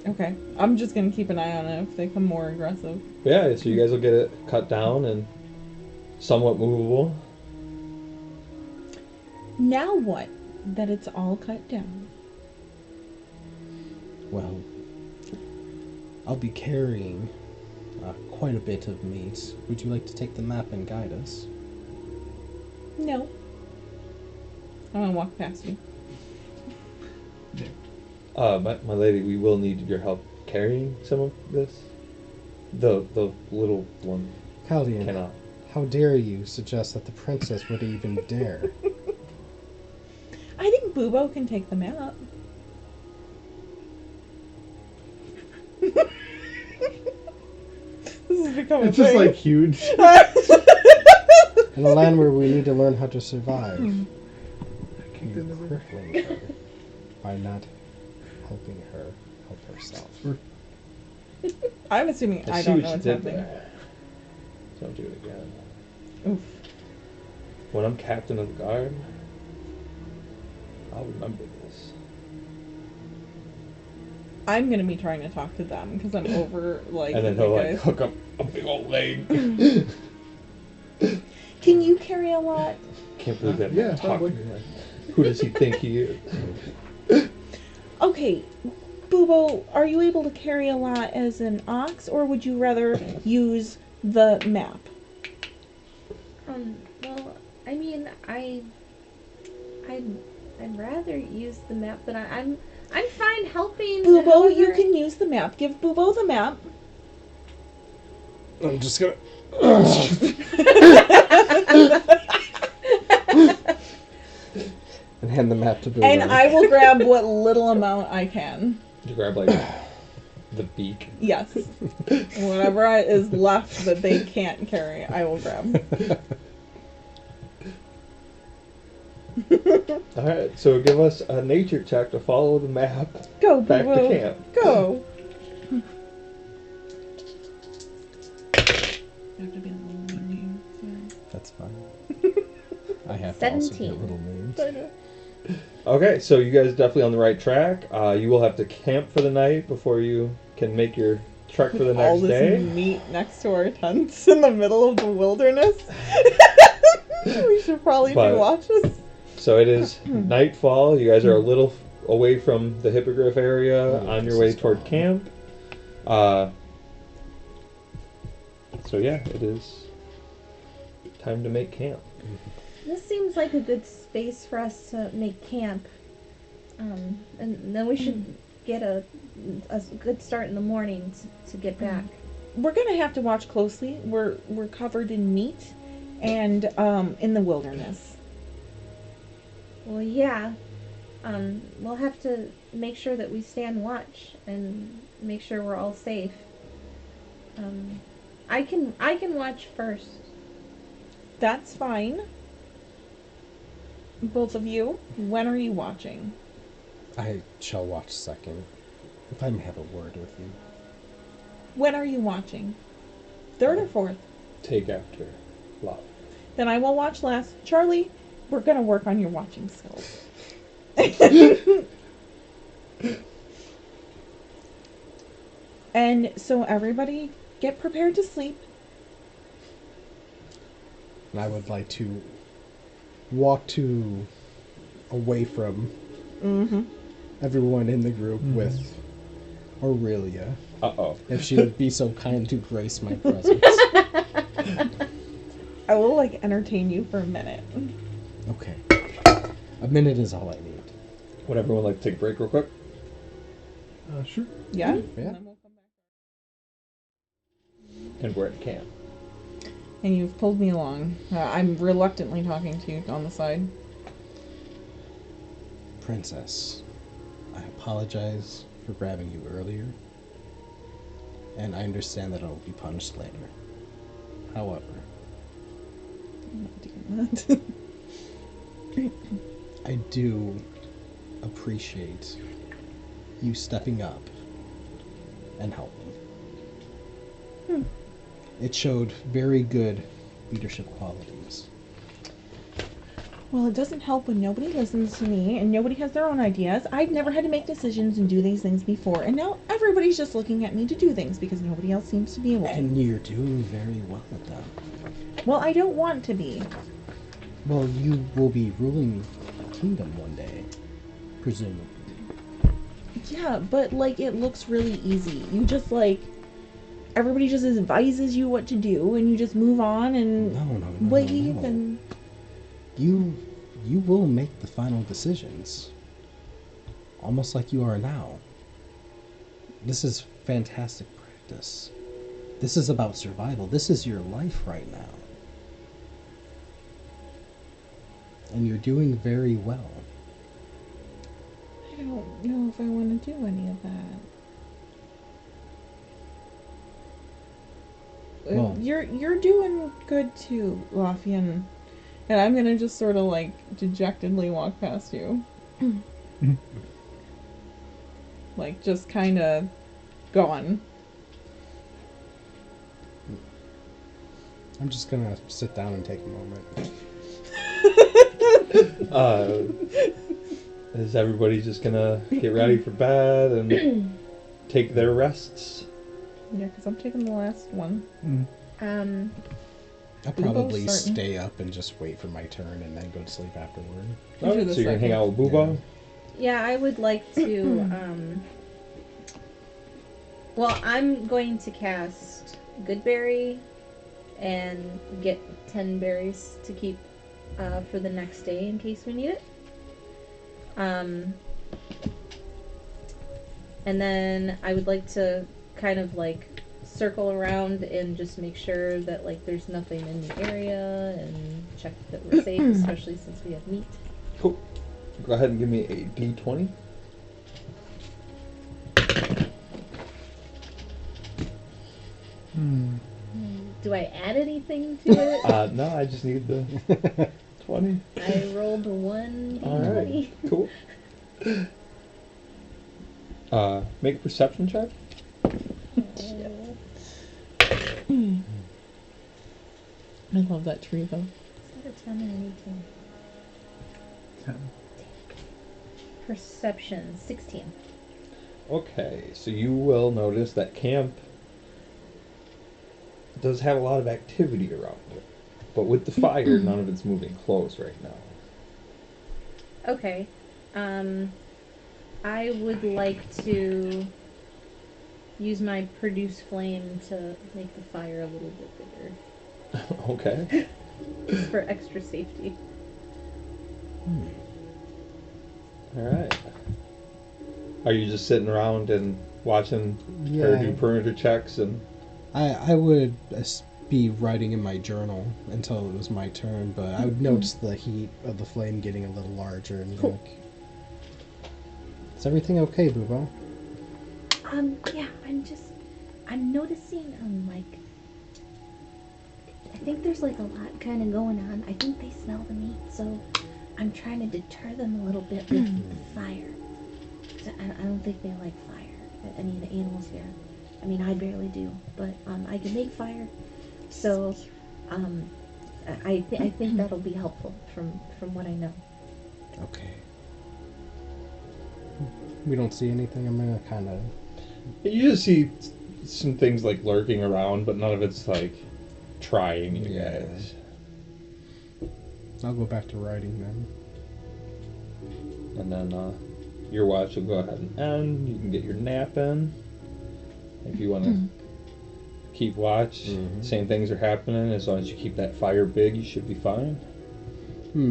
Okay. I'm just going to keep an eye on it if they come more aggressive. But yeah, so you guys will get it cut down and somewhat movable. Now what? That it's all cut down. Well, I'll be carrying quite a bit of meat. Would you like to take the map and guide us? No. I'm going to walk past you. My lady, we will need your help carrying some of this. The little one Caldian, cannot. how dare you suggest that the princess would even dare? I think Boobo can take the map. This is becoming It's just like huge. In a land where we need to learn how to survive, Hmm. you're crippling her by not helping her help herself. I'm assuming I see don't what know you what's did happening. there. Don't do it again. Oof. When I'm captain of the guard, I'll remember this. I'm gonna be trying to talk to them because I'm over like. And then you he'll like guys. hook up a big old leg. Can you carry a lot? Can't believe that Yeah, man talked to probably. me like that. Who does he think he is? Okay, Boobo, are you able to carry a lot as an ox, or would you rather use the map? Well, I mean, I'd rather use the map, but I'm fine helping. Boobo, you however- can use the map. Give Boobo the map. I'm just gonna... and hand the map to Boo. And I will grab what little amount I can. You grab like the beak. Yes. Whatever is left that they can't carry, I will grab. Alright, so give us a nature check to follow the map Go, back Boobo. to camp. Go. You have to be a little mean. That's fine. I have to also 17. get little names. I know. Okay, so you guys are definitely on the right track. You will have to camp for the night before you can make your trek for the All next this day. meat next to our tents in the middle of the wilderness. We should probably But- do watches. So it is nightfall. You guys are a little away from the hippogriff area on your way toward camp. So yeah, it is time to make camp. This seems like a good space for us to make camp. And then we should get a good start in the morning to get back. We're gonna have to watch closely. We're covered in meat and in the wilderness. Well, yeah. We'll have to make sure that we stand watch and make sure we're all safe. I can watch first. That's fine. Both of you, when are you watching? I shall watch second. If I may have a word with you. When are you watching? Third or fourth? Take after love. Then I will watch last. Charlie, we're gonna work on your watching skills. And so everybody get prepared to sleep. And I would like to walk away from Mm-hmm. everyone in the group with Aurelia, Uh-oh. if she would be so kind to grace my presence. I will like entertain you for a minute. Okay. A minute is all I need. Would everyone like to take a break real quick? Sure. Yeah? Yeah. And then we'll come back. And we're at camp. And you've pulled me along. I'm reluctantly talking to you on the side. Princess, I apologize for grabbing you earlier, and I understand that I will be punished later. However, I'm not doing that. I do appreciate you stepping up and helping. It showed very good leadership qualities. Well, it doesn't help when nobody listens to me and nobody has their own ideas. I've never had to make decisions and do these things before, and now everybody's just looking at me to do things because nobody else seems to be able to. And you're doing very well at them. Well, I don't want to be. Well, you will be ruling a kingdom one day, presumably. Yeah, but like it looks really easy. You just like everybody just advises you what to do, and you just move on and No. leave and. You will make the final decisions. Almost like you are now. This is fantastic practice. This is about survival. This is your life right now. And you're doing very well. I don't know if I want to do any of that. Well- You're doing good too, Lothian. And I'm gonna just sort of like dejectedly walk past you. Like just kind of gone. I'm just gonna sit down and take a moment. Is everybody just gonna get ready for bed and take their rests? Yeah, because I'm taking the last one. I'll Bubo's probably starting. stay up and just wait for my turn and then go to sleep afterward. You do the So you're gonna hang second. out with Booba? Yeah, I would like to. Well, I'm going to cast Goodberry and get 10 berries to keep for the next day in case we need it. And then I would like to kind of like circle around and just make sure that like there's nothing in the area and check that we're safe, especially since we have meat. Cool. Go ahead and give me a D20. Do I add anything to it? No, I just need the 20. I rolled a 1 Alright, cool. Make a perception check. I love that tree though. Is that a 10 or an 18? 10. Perception, 16. Okay, so you will notice that camp does have a lot of activity around it. But with the fire, none of it's moving close right now. Okay. I would like to use my produce flame to make the fire a little bit bigger. Okay. Just for extra safety. Alright. Are you just sitting around and watching her do perimeter checks and... I would be writing in my journal until it was my turn, but I would notice the heat of the flame getting a little larger and Cool. like, is everything okay, Boobo? Yeah, I'm noticing, like, I think there's like a lot kind of going on. I think they smell the meat, so I'm trying to deter them a little bit with the fire. 'Cause I don't think they like fire, any of the animals here. I mean, I barely do, but I can make fire, so I think that'll be helpful from what I know. Okay. We don't see anything. I'm gonna kind of. You just see some things like lurking around, but none of it's like trying you Yeah. guys. I'll go back to writing then. And then your watch will go ahead and end. You can get your nap in. If you want to keep watch, same things are happening. As long as you keep that fire big, you should be fine.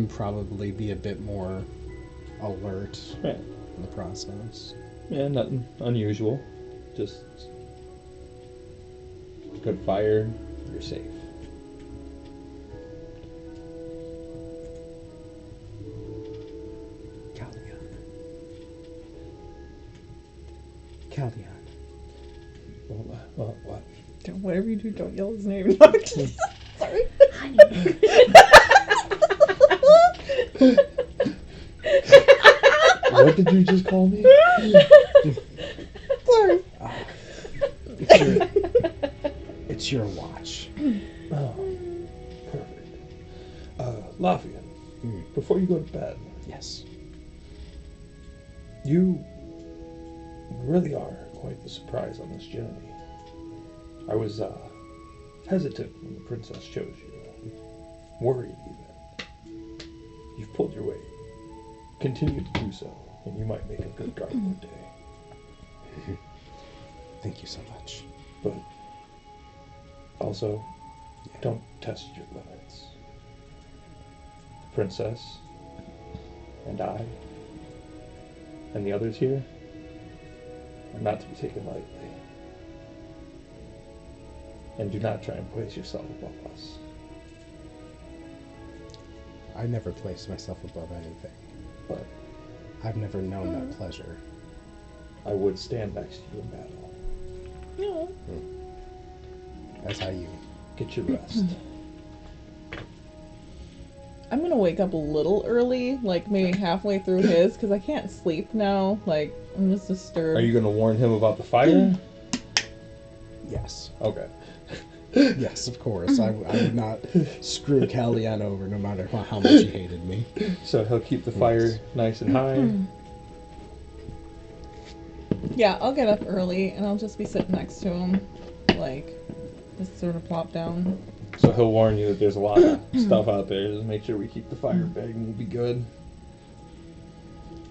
Probably be a bit more alert Right. in the process. Yeah, nothing unusual. Just good fire, you're safe. Caldion. What? Whatever you do, don't yell his name. Sorry. What did you just call me? Sorry. It's your watch. Oh, perfect. Lafayette, before you go to bed, Yes. you really are quite the surprise on this journey. I was hesitant when the princess chose you. Worried even. You've pulled your weight. Continue to do so, and you might make a good guard one day. Thank you so much. But also, don't test your limits. The princess, and I, and the others here are not to be taken lightly. And do not try and place yourself above us. I never place myself above anything. But I've never known that pleasure. I would stand next to you in battle. No. That's how you. Get your rest. I'm gonna wake up a little early, like maybe halfway through his, because I can't sleep now. Like, I'm just disturbed. Are you going to warn him about the fire? Yes. Okay. Yes, of course. I would not screw Caldion over no matter how much he hated me. So he'll keep the fire nice and high. Yeah, I'll get up early and I'll just be sitting next to him, like, just sort of plop down. So he'll warn you that there's a lot of stuff out there. Just make sure we keep the fire big and we'll be good.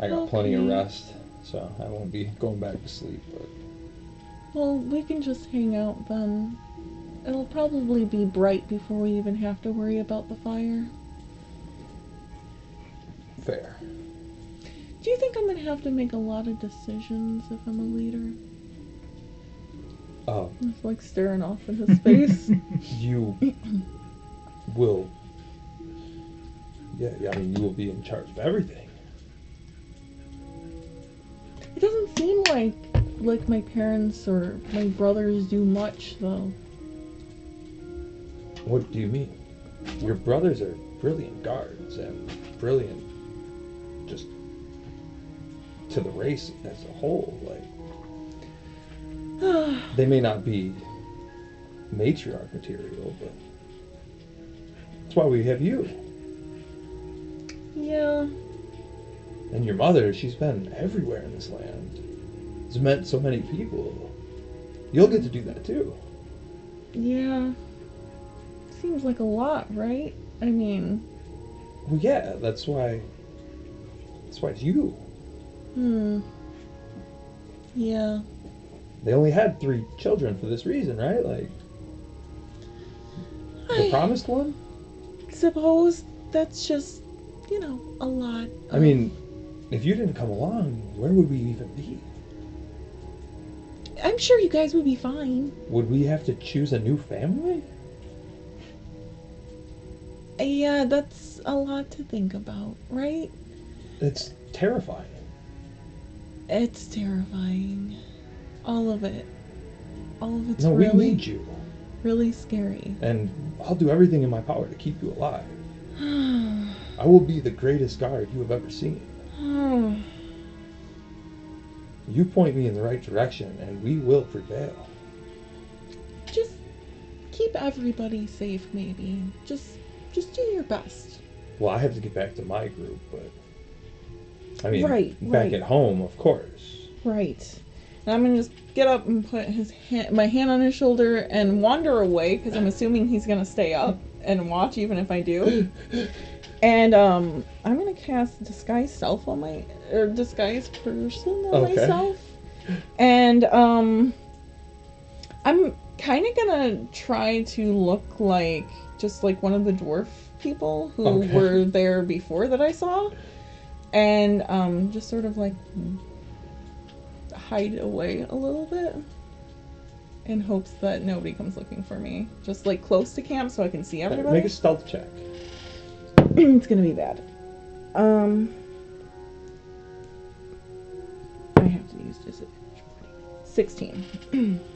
I got plenty of rest, so I won't be going back to sleep. But Well, we can just hang out then. It'll probably be bright before we even have to worry about the fire. fair. Do you think I'm gonna have to make a lot of decisions if I'm a leader? It's like staring off in his face. You will. Yeah, I mean, you will be in charge of everything. It doesn't seem like my parents or my brothers do much, though. What do you mean? Your brothers are brilliant guards and brilliant just to the race as a whole. Like, they may not be matriarch material, but that's why we have you. Yeah. And your mother, she's been everywhere in this land. It's met so many people. You'll get to do that too. Yeah. Seems like a lot, right? I mean... Well, yeah, that's why it's you. Yeah. They only had 3 children for this reason, right? Like, the promised one? Suppose that's just, a lot. I mean, if you didn't come along, where would we even be? I'm sure you guys would be fine. Would we have to choose a new family? Yeah, that's a lot to think about, right? It's terrifying. It's terrifying. All of it. All of it's No, really, we need you. really scary. And I'll do everything in my power to keep you alive. I will be the greatest guard you have ever seen. You point me in the right direction, and we will prevail. Just keep everybody safe, maybe. Just do your best. Well, I have to get back to my group, but... I mean, back right. at home, of course. Right. And I'm gonna just get up and put my hand on his shoulder and wander away, because I'm assuming he's gonna stay up and watch even if I do. And I'm gonna cast disguise self on disguise person on myself. And I'm kind of gonna try to look like just like one of the dwarf people who Okay. were there before that I saw, and just sort of like hide away a little bit in hopes that nobody comes looking for me. Just like close to camp so I can see everybody. Make a stealth check. It's gonna be bad. I have to use just 16.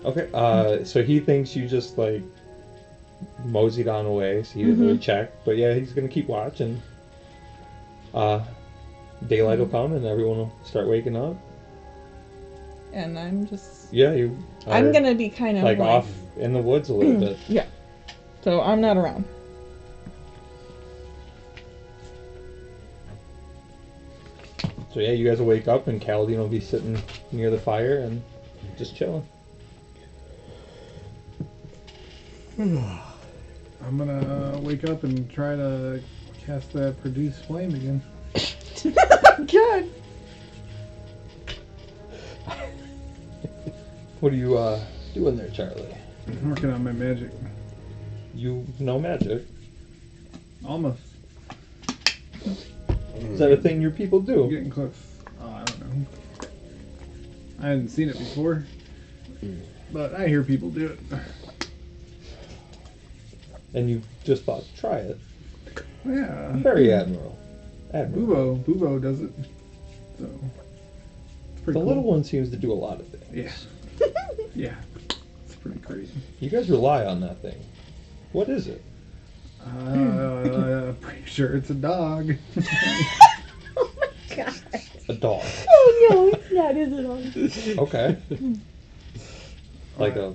Okay. So he thinks you just like moseyed on away, so he didn't really check. But yeah, he's gonna keep watching. Daylight will come and everyone will start waking up. And I'm just... Yeah, you. I'm are, gonna be kind of like off in the woods a little bit. Yeah. So I'm not around. So yeah, you guys will wake up and Kaladin will be sitting near the fire and just chilling. I'm gonna wake up and try to cast that produce flame again. God. What are you doing there, Charlie? I'm working on my magic. You know magic. Almost. Is that a thing your people I'm do? getting close. Oh, I don't know. I hadn't seen it before, but I hear people do it. And you just thought to try it. Yeah. Very admirable. Bubo does it. So it's The pretty cool. little one seems to do a lot of things. Yeah. Yeah. It's pretty crazy. You guys rely on that thing. What is it? Pretty sure it's a dog. Oh my god. A dog. Oh no, it's not, is it? Okay. Like a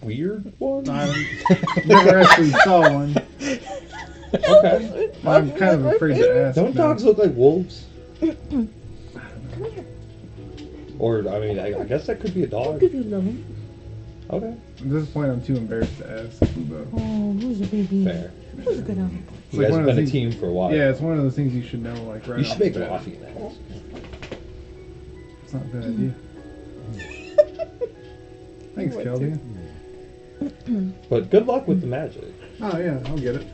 weird one? I never actually saw one. Okay. I'm kind of afraid to ask. Don't now. dogs look like wolves? Or, I mean, I guess that could be a dog. Give you love. Okay. At this point, I'm too embarrassed to ask Bubo. Oh, who's a baby? Fair. Who's gonna? You like guys one have of been a these- team for a while. Yeah, it's one of those things you should know, like right You off should make the bat. coffee now. It's not a bad idea. Thanks, Kelvin. But good luck with the magic. Oh yeah, I'll get it.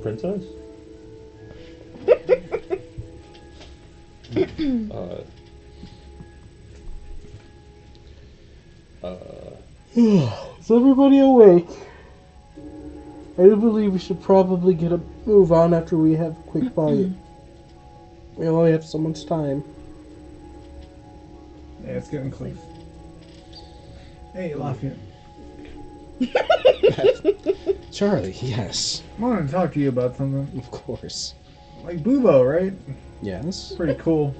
Princess? Is everybody awake? I do believe we should probably get a move on after we have a quick bite. We only have so much time. Yeah, it's getting close. Hey, Lafayette. Charlie, yes. I wanted to talk to you about something. Of course. Like Bubo, right? Yes. Pretty cool.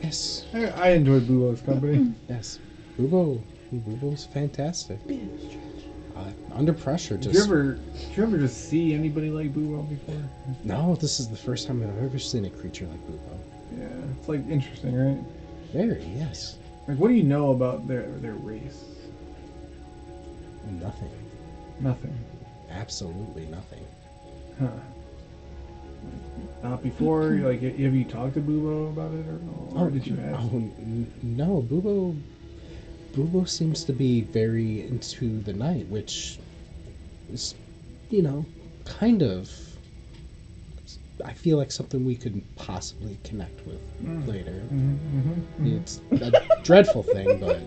Yes. I enjoyed Bubo's company. Yes. Bubo's fantastic. Under pressure, Did just... you ever just see anybody like Bubo before? No, this is the first time I've ever seen a creature like Bubo. Yeah, it's like interesting, right? Very, yes. Like, what do you know about their race? Nothing. Nothing. Absolutely nothing. Huh. Not before? Like, have you talked to Bubo about it, or did you ask? No, Bubo seems to be very into the night, which is, kind of... I feel like something we could possibly connect with later. It's a dreadful thing, but,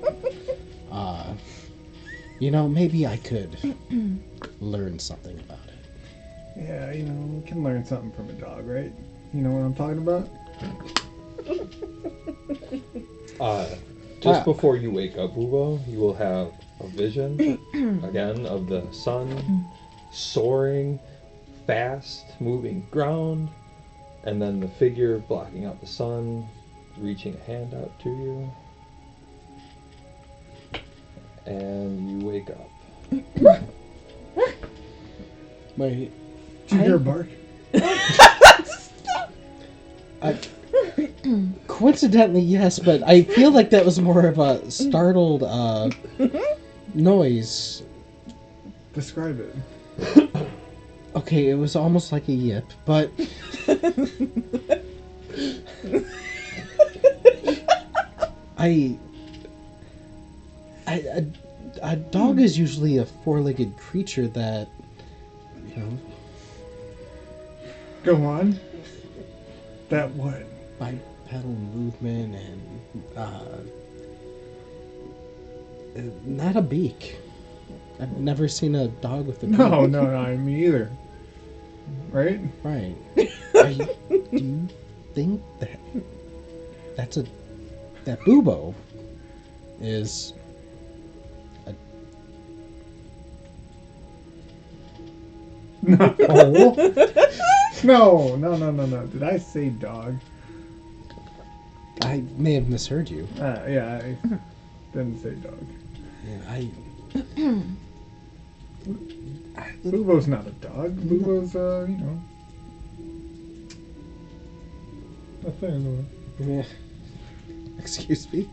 maybe I could learn something about it. Yeah, we can learn something from a dog, right? You know what I'm talking about? Just before you wake up, Bubo, you will have a vision, again, of the sun soaring, fast-moving ground, and then the figure blocking out the sun, reaching a hand out to you. And you wake up. Wait, Did you hear a bark? coincidentally, yes, but I feel like that was more of a startled noise. Describe it. Okay, it was almost like a yip, but A dog is usually a four-legged creature that, you know, Go on. That what? bipedal movement and not a beak. I've never seen a dog with a beak. No, me either. Right? Right. Do you think that Bubo is a No. No. Did I say dog? I may have misheard you. Yeah, I didn't say dog. Yeah, Bubo's not a dog. Bubo's, a thing. yeah. Excuse me.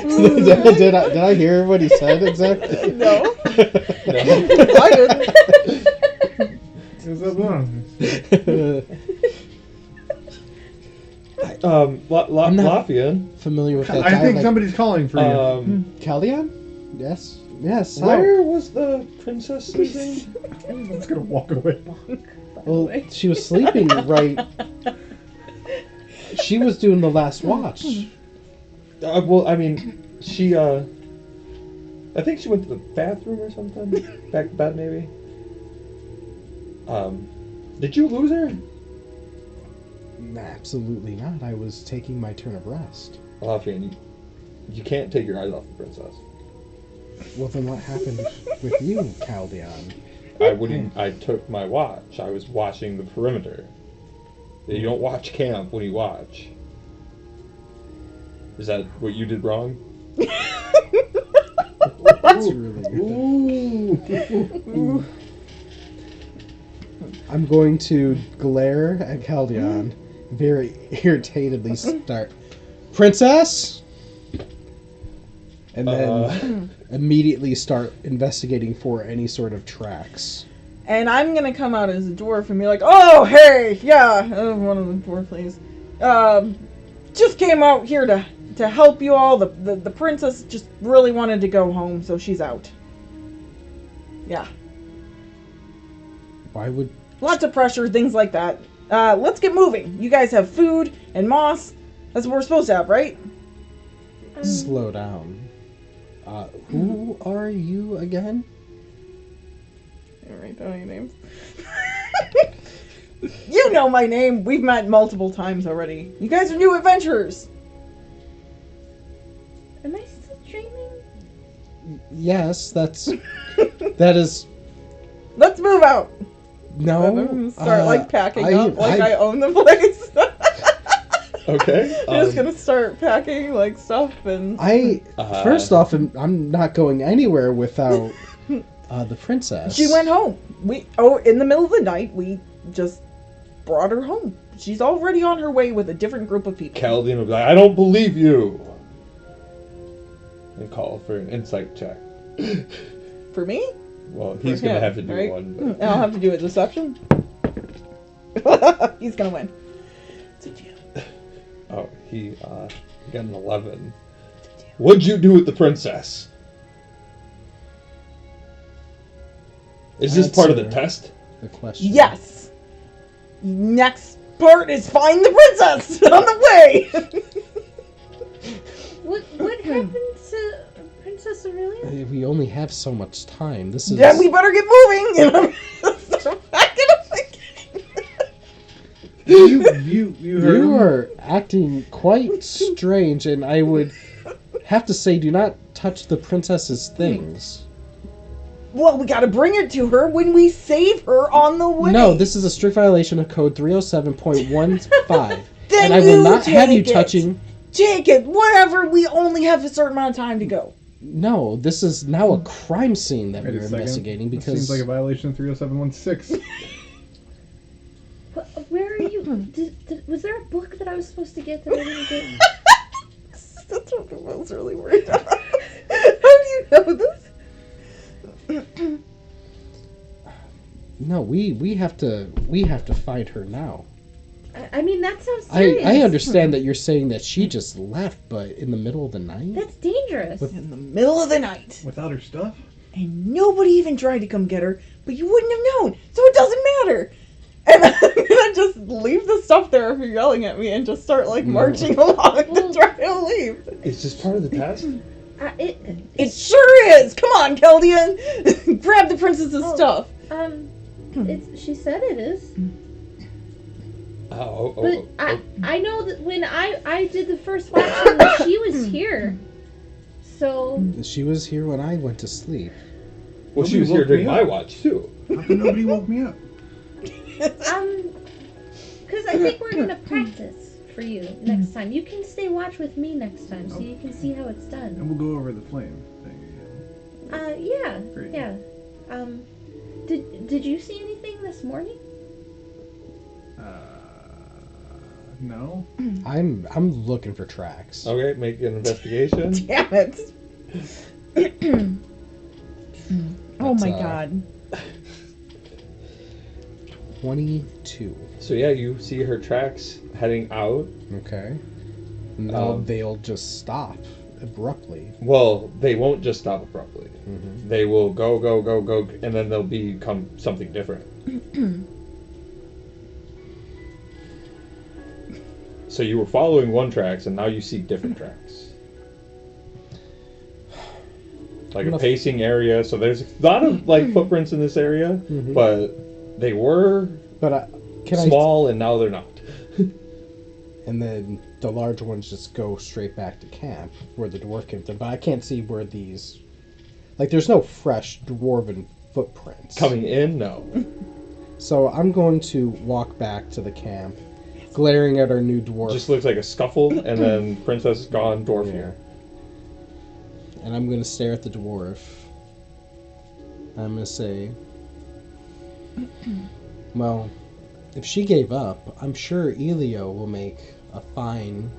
did I hear what he said exactly? No. No. I didn't. Is that wrong? I'm not Lafayette. familiar with that. I think dialect. somebody's calling for you. Caldeon? Yes. Yes. Where was the princess sleeping? I'm just gonna walk away. Well, she was sleeping right. She was doing the last watch. Well, I mean, she, I think she went to the bathroom or something. Back to bed, maybe. Did you lose her? Absolutely not. I was taking my turn of rest. Lafayette, you can't take your eyes off the princess. Well, then what happened with you, Caldeon? I took my watch. I was watching the perimeter. You don't watch camp when you watch. Is that what you did wrong? That's really good. Ooh. I'm going to glare at Caldeon, very irritatedly start, Princess! And then immediately start investigating for any sort of tracks. And I'm gonna come out as a dwarf and be like, "Oh, hey, yeah, one of the dwarf ladies. Just came out here to help you all. The princess just really wanted to go home, so she's out. Yeah, Why would... lots of pressure, things like that. Let's get moving. You guys have food and moss. That's what we're supposed to have, right?" Slow down. Who are you again? Write down your names. You know my name. We've met multiple times already. You guys are new adventurers. Am I still dreaming? Yes, that is... Let's move out. No. Start packing up like I own the place. Okay. I'm just gonna start packing stuff and. First off, I'm not going anywhere without the princess. She went home. In the middle of the night, we just brought her home. She's already on her way with a different group of people. Caldeon will be like, I don't believe you. And call for an insight check. For me? Well, he's For going to him, have to do right? one. And I'll have to do a deception. He's gonna win. It's a deal. Oh, he got an 11. What'd you do with the princess? Is this part of the test? The question. Yes. Next part is find the princess on the way. What happened to Princess Aurelia? We only have so much time. This is... Then we better get moving. And I'm start packing up again. You heard You him? are acting quite strange, and I would have to say, do not touch the princess's things. Well, we gotta bring it to her when we save her on the way. No, this is a strict violation of Code 307.15. Then and I will you not have you take it. touching... Take it, whatever. We only have a certain amount of time to go. No, this is now a crime scene that Wait we're a second. investigating That because... seems like a violation of 30716. Where are you? Was there a book that I was supposed to get that I didn't get? That's what I was really worried about. How do you know this? No, we have to find her now. I mean, that sounds serious. I understand that you're saying that she just left, but in the middle of the night? That's dangerous. In the middle of the night. Without her stuff? And nobody even tried to come get her, but you wouldn't have known, so it doesn't matter. And I'm gonna just leave the stuff there if you're yelling at me and just start like marching along to try to leave. Is this part of the test? It sure is! Come on, Keldian! Grab the princess's stuff. She said it is. Oh. I know that when I did the first watching, she was here. So She was here when I went to sleep. Well, she was here during my watch too. How come nobody woke me up? because I think we're gonna practice for you next time. You can stay watch with me next time, so you can see how it's done. And we'll go over the flame thing again. Yeah, Great. yeah. Did you see anything this morning? No. I'm looking for tracks. Okay, make an investigation. Damn it. Oh my That's, god. 22. So yeah, you see her tracks heading out. Okay. Now they'll just stop abruptly. Well, they won't just stop abruptly. Mm-hmm. They will go, and then they'll become something different. So you were following one tracks, and now you see different tracks. Like a pacing area. So there's a lot of like footprints in this area, but they were small, and now they're not. And then the large ones just go straight back to camp where the dwarf came from. But I can't see where these... Like, there's no fresh dwarven footprints. Coming in, no. So I'm going to walk back to the camp, glaring at our new dwarf. Just looks like a scuffle, and then princess is gone, dwarf here. And I'm going to stare at the dwarf. I'm going to say... Well, if she gave up, I'm sure Elio will make a fine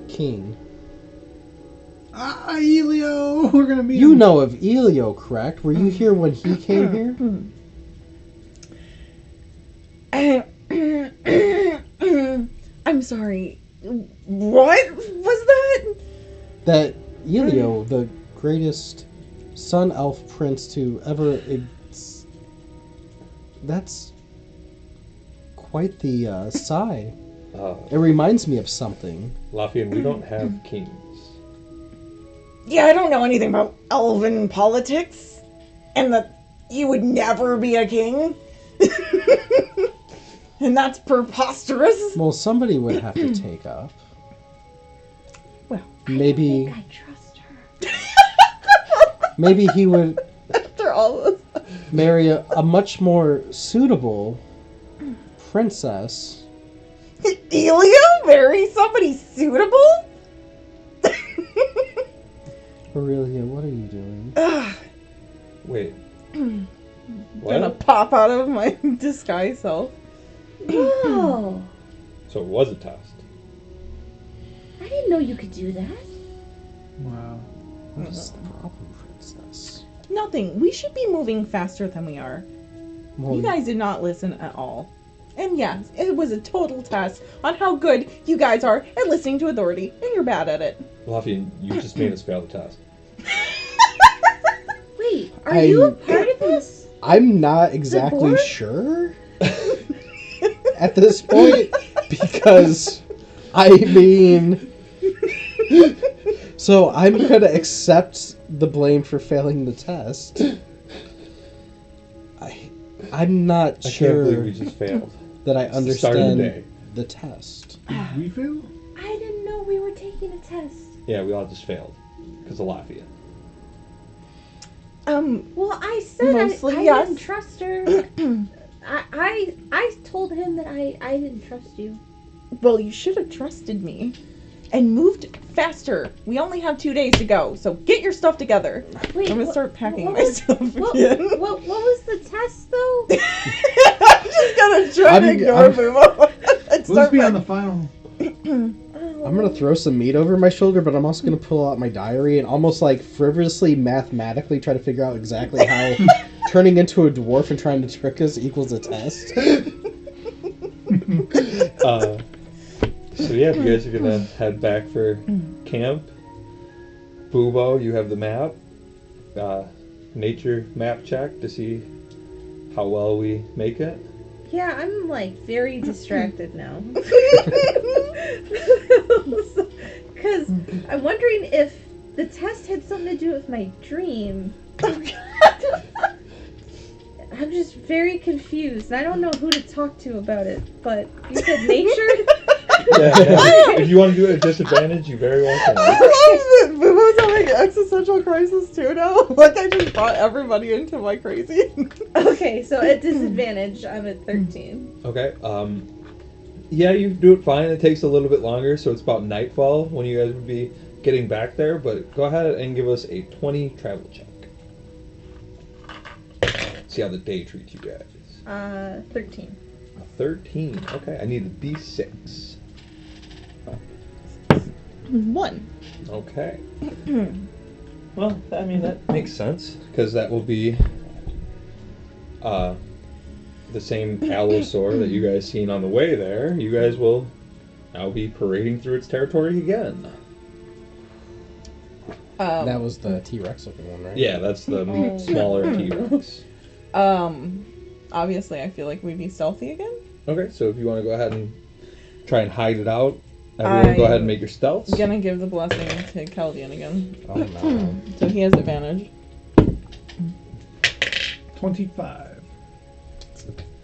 king. Ah, Elio! We're gonna meet You him. know of Elio, correct? Were you here when he came here? I'm sorry. What was that? That Elio, the greatest sun elf prince to ever... That's quite the sigh. It reminds me of something. Lafayette, we don't have kings. Yeah, I don't know anything about elven politics. And that you would never be a king. And that's preposterous. Well, somebody would have to take up. Well, maybe... I trust her. Maybe he would After all this. marry a much more suitable princess. Elio? Marry somebody suitable? Aurelia, what are you doing? Wait. Gonna pop out of my disguise self. Whoa! So it was a test. I didn't know you could do that. Wow. What is the problem, princess? Nothing. We should be moving faster than we are. Well, You guys did not listen at all. And yes, it was a total test on how good you guys are at listening to authority, and you're bad at it. Lafayette, you just made us fail the test. Wait, are you a part of this? I'm not exactly board? sure at this point, because I mean, so I'm gonna accept the blame for failing the test. I'm not I can't sure believe we just failed. that I It's the start of the understand day. the test. Did we fail? I didn't know we were taking a test. Yeah, we all just failed. Because of Lafayette. Well, I said Mostly, I yes. didn't trust her. I told him that I didn't trust you. Well, you should have trusted me and moved faster. We only have 2 days to go, so get your stuff together. Wait, I'm gonna start packing what was- myself again. What was the test though? I'm just gonna try to ignore Boomo. Let's be on the final. I'm gonna throw some meat over my shoulder, but I'm also gonna pull out my diary and almost like frivolously mathematically try to figure out exactly how turning into a dwarf and trying to trick us equals a test. So yeah, you guys are gonna head back for camp. Boobo, you have the map. Nature map check to see how well we make it. Yeah, I'm like very distracted now. Because I'm wondering if the test had something to do with my dream. I'm just very confused. I don't know who to talk to about it, but you said nature? Yeah. If you want to do it at disadvantage, you very well can. I love that Boobo's having existential crisis too now. Like I just brought everybody into my crazy. Okay, so at disadvantage, I'm at 13. Okay. Yeah, you do it fine. It takes a little bit longer, so it's about nightfall when you guys would be getting back there. But go ahead and give us a 20 travel check. See how the day treats you guys. 13. A 13. Okay, I need a D6. 1. Okay. Well, I mean, that makes sense, because that will be the same allosaur that you guys seen on the way there. You guys will now be parading through its territory again. That was the T-Rex looking one, right? Yeah, that's the smaller T-Rex. Obviously I feel like we'd be stealthy again. Okay, so if you want to go ahead and try and hide it out, everyone go ahead and make your stealths. I'm gonna give the blessing to Caldian again. Oh no. So he has advantage. 25.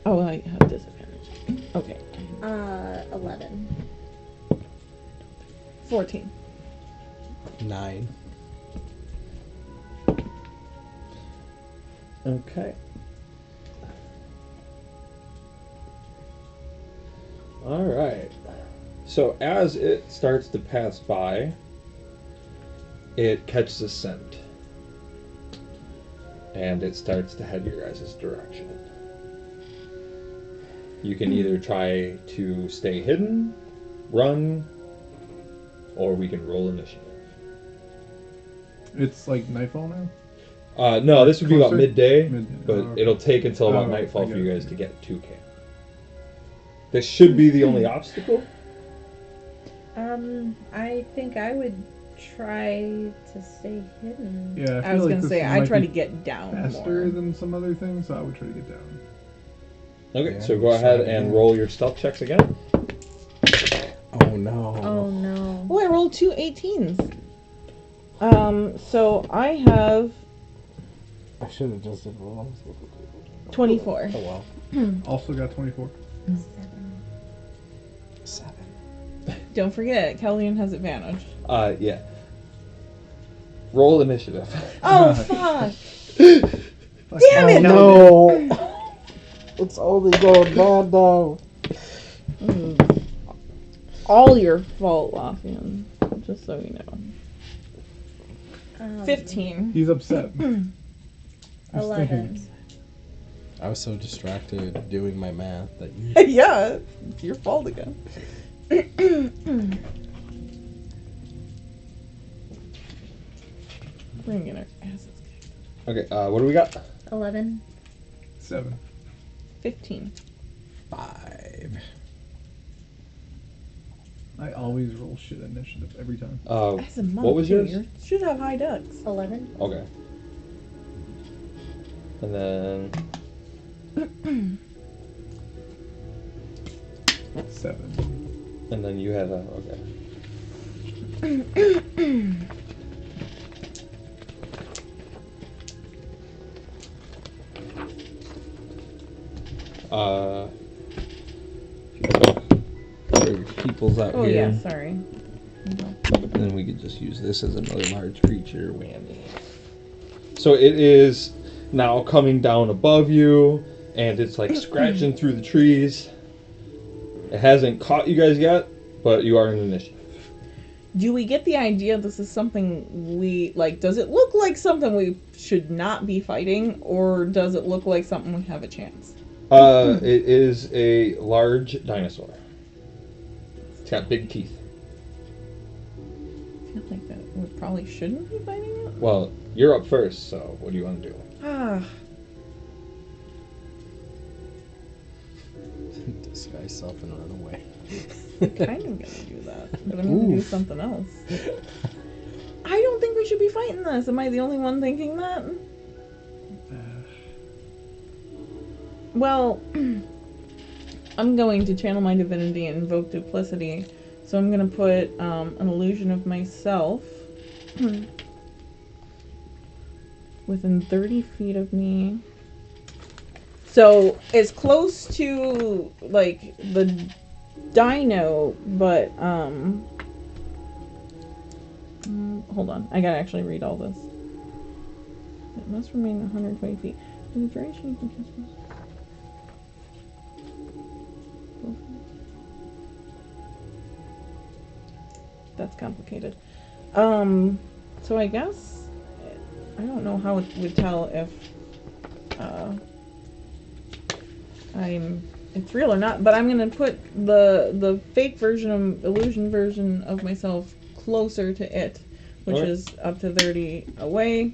Oh, I have disadvantage. Okay. 11. 14. 9. Okay. All right. So as it starts to pass by, it catches a scent. And it starts to head your guys' direction. You can either try to stay hidden, run, or we can roll initiative. It's like nightfall now? No, this would be about Closer? midday, Midday. but Oh, okay. it'll take until about Oh, nightfall I for get you it. guys to get to camp. This should be the only obstacle. I think I would try to stay hidden. Yeah, I was feel like gonna this say I might try be to get down faster more. than some other things, so I would try to get down. Okay, Yeah, so go let's try ahead it and again. roll your stealth checks again. Oh no. Oh no. Oh, I rolled 2 18s. So I have I should have just did roll. 24. Oh well. Also got 24. 7. Don't forget, Caldian has advantage. Yeah. Roll initiative. Oh, fuck! Fuck. Damn it! No. It's only going bad now. All your fault, Lothian. Just so you know. 15. He's upset. He's 11. thinking, I was so distracted doing my math that you. Yeah, it's your fault again. Bringing our asses kicked. Okay, what do we got? 11. 7. 15. 5. I always roll shit initiative every time. As a monk, What was yours? You should have high ducks. 11. Okay. And then 7. and then you had a okay. People's out Oh here. yeah, sorry. And then we could just use this as another large creature whammy. So it is now coming down above you, and it's like scratching through the trees. It hasn't caught you guys yet, but you are in initiative. Do we get the idea this is something we like? Does it look like something we should not be fighting, or does it look like something we have a chance? It is a large dinosaur. It's got big teeth. I feel like that we probably shouldn't be fighting it. Well, you're up first, so what do you want to do? Ah, Disguise self and run away. I'm kind of gonna do that, but I'm gonna do something else. I don't think we should be fighting this. Am I the only one thinking that? Well, I'm going to channel my divinity and invoke duplicity, so I'm gonna put an illusion of myself within 30 feet of me. So it's close to like the dino, but hold on, I gotta actually read all this. It must remain 120 feet. In the duration you can cast spells. That's complicated. So I guess I don't know how it would tell if it's real or not, but I'm gonna put the fake version of illusion version of myself closer to it, which is up to 30 away,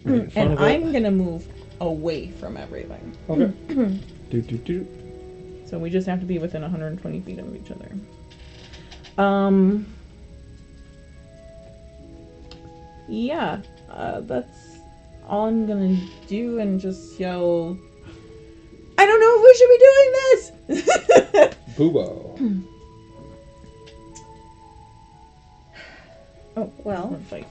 and I'm gonna move away from everything. Okay. So we just have to be within 120 feet of each other. Yeah, that's all I'm gonna do, and just yell, I don't know if we should be doing this! Boobo. Oh, well, Fight.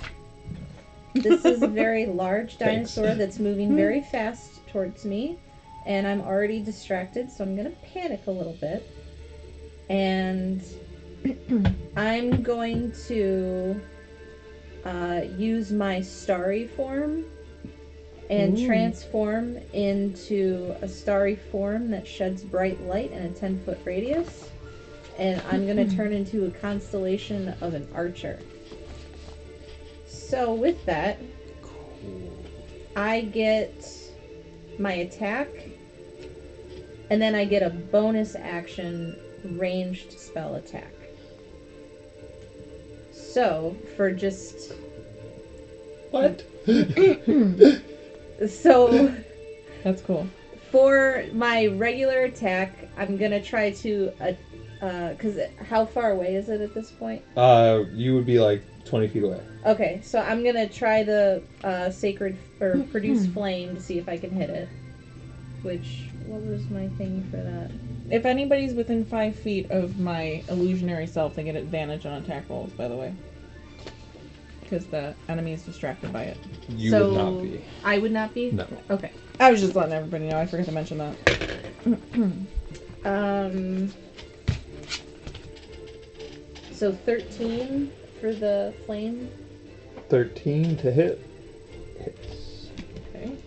this is a very large Thanks. dinosaur that's moving very fast towards me, and I'm already distracted, so I'm gonna panic a little bit. And I'm going to use my starry form and transform into a starry form that sheds bright light in a 10-foot radius. And I'm going to turn into a constellation of an archer. So with that, I get my attack, and then I get a bonus action ranged spell attack. So, for just... What? So, That's cool. for my regular attack, I'm gonna try to... because how far away is it at this point? You would be like 20 feet away. Okay, so I'm gonna try the sacred... or produce flame to see if I can hit it. Which... what was my thing for that? If anybody's within 5 feet of my illusionary self, they get advantage on attack rolls, by the way. Because the enemy is distracted by it. You So, would not be. I would not be? No. Okay. I was just letting everybody know. I forgot to mention that. So 13 for the flame. 13 to hit. Hits. Okay.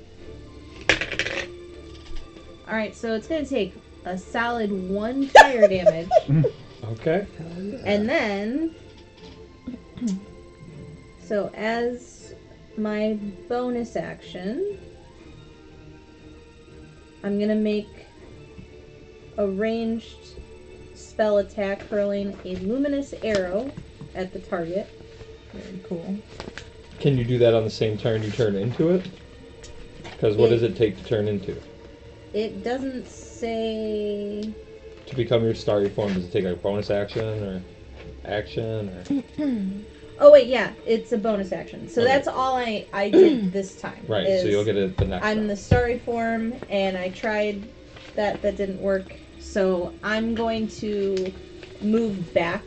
Alright, so it's going to take a solid 1 fire damage. Okay. And then... so as my bonus action, I'm going to make a ranged spell attack hurling a luminous arrow at the target. Very cool. Can you do that on the same turn you turn into it? Because what does it take to turn into? It doesn't say... To become your starry form, does it take a bonus action or action or... Oh wait, yeah, it's a bonus action. So Okay. that's all I did this time. Right, so is you'll get it the next I'm round. the starry form, and I tried that didn't work. So I'm going to move back,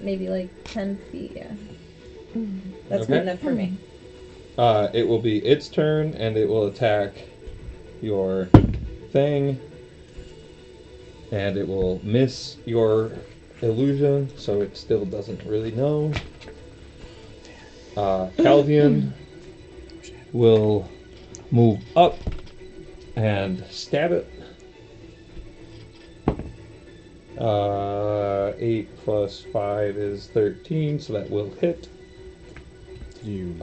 maybe like 10 feet. Yeah, that's good Okay. enough for me. It will be its turn, and it will attack your thing, and it will miss your illusion, so it still doesn't really know. Calvian will move up and stab it. 8 plus 5 is 13, so that will hit.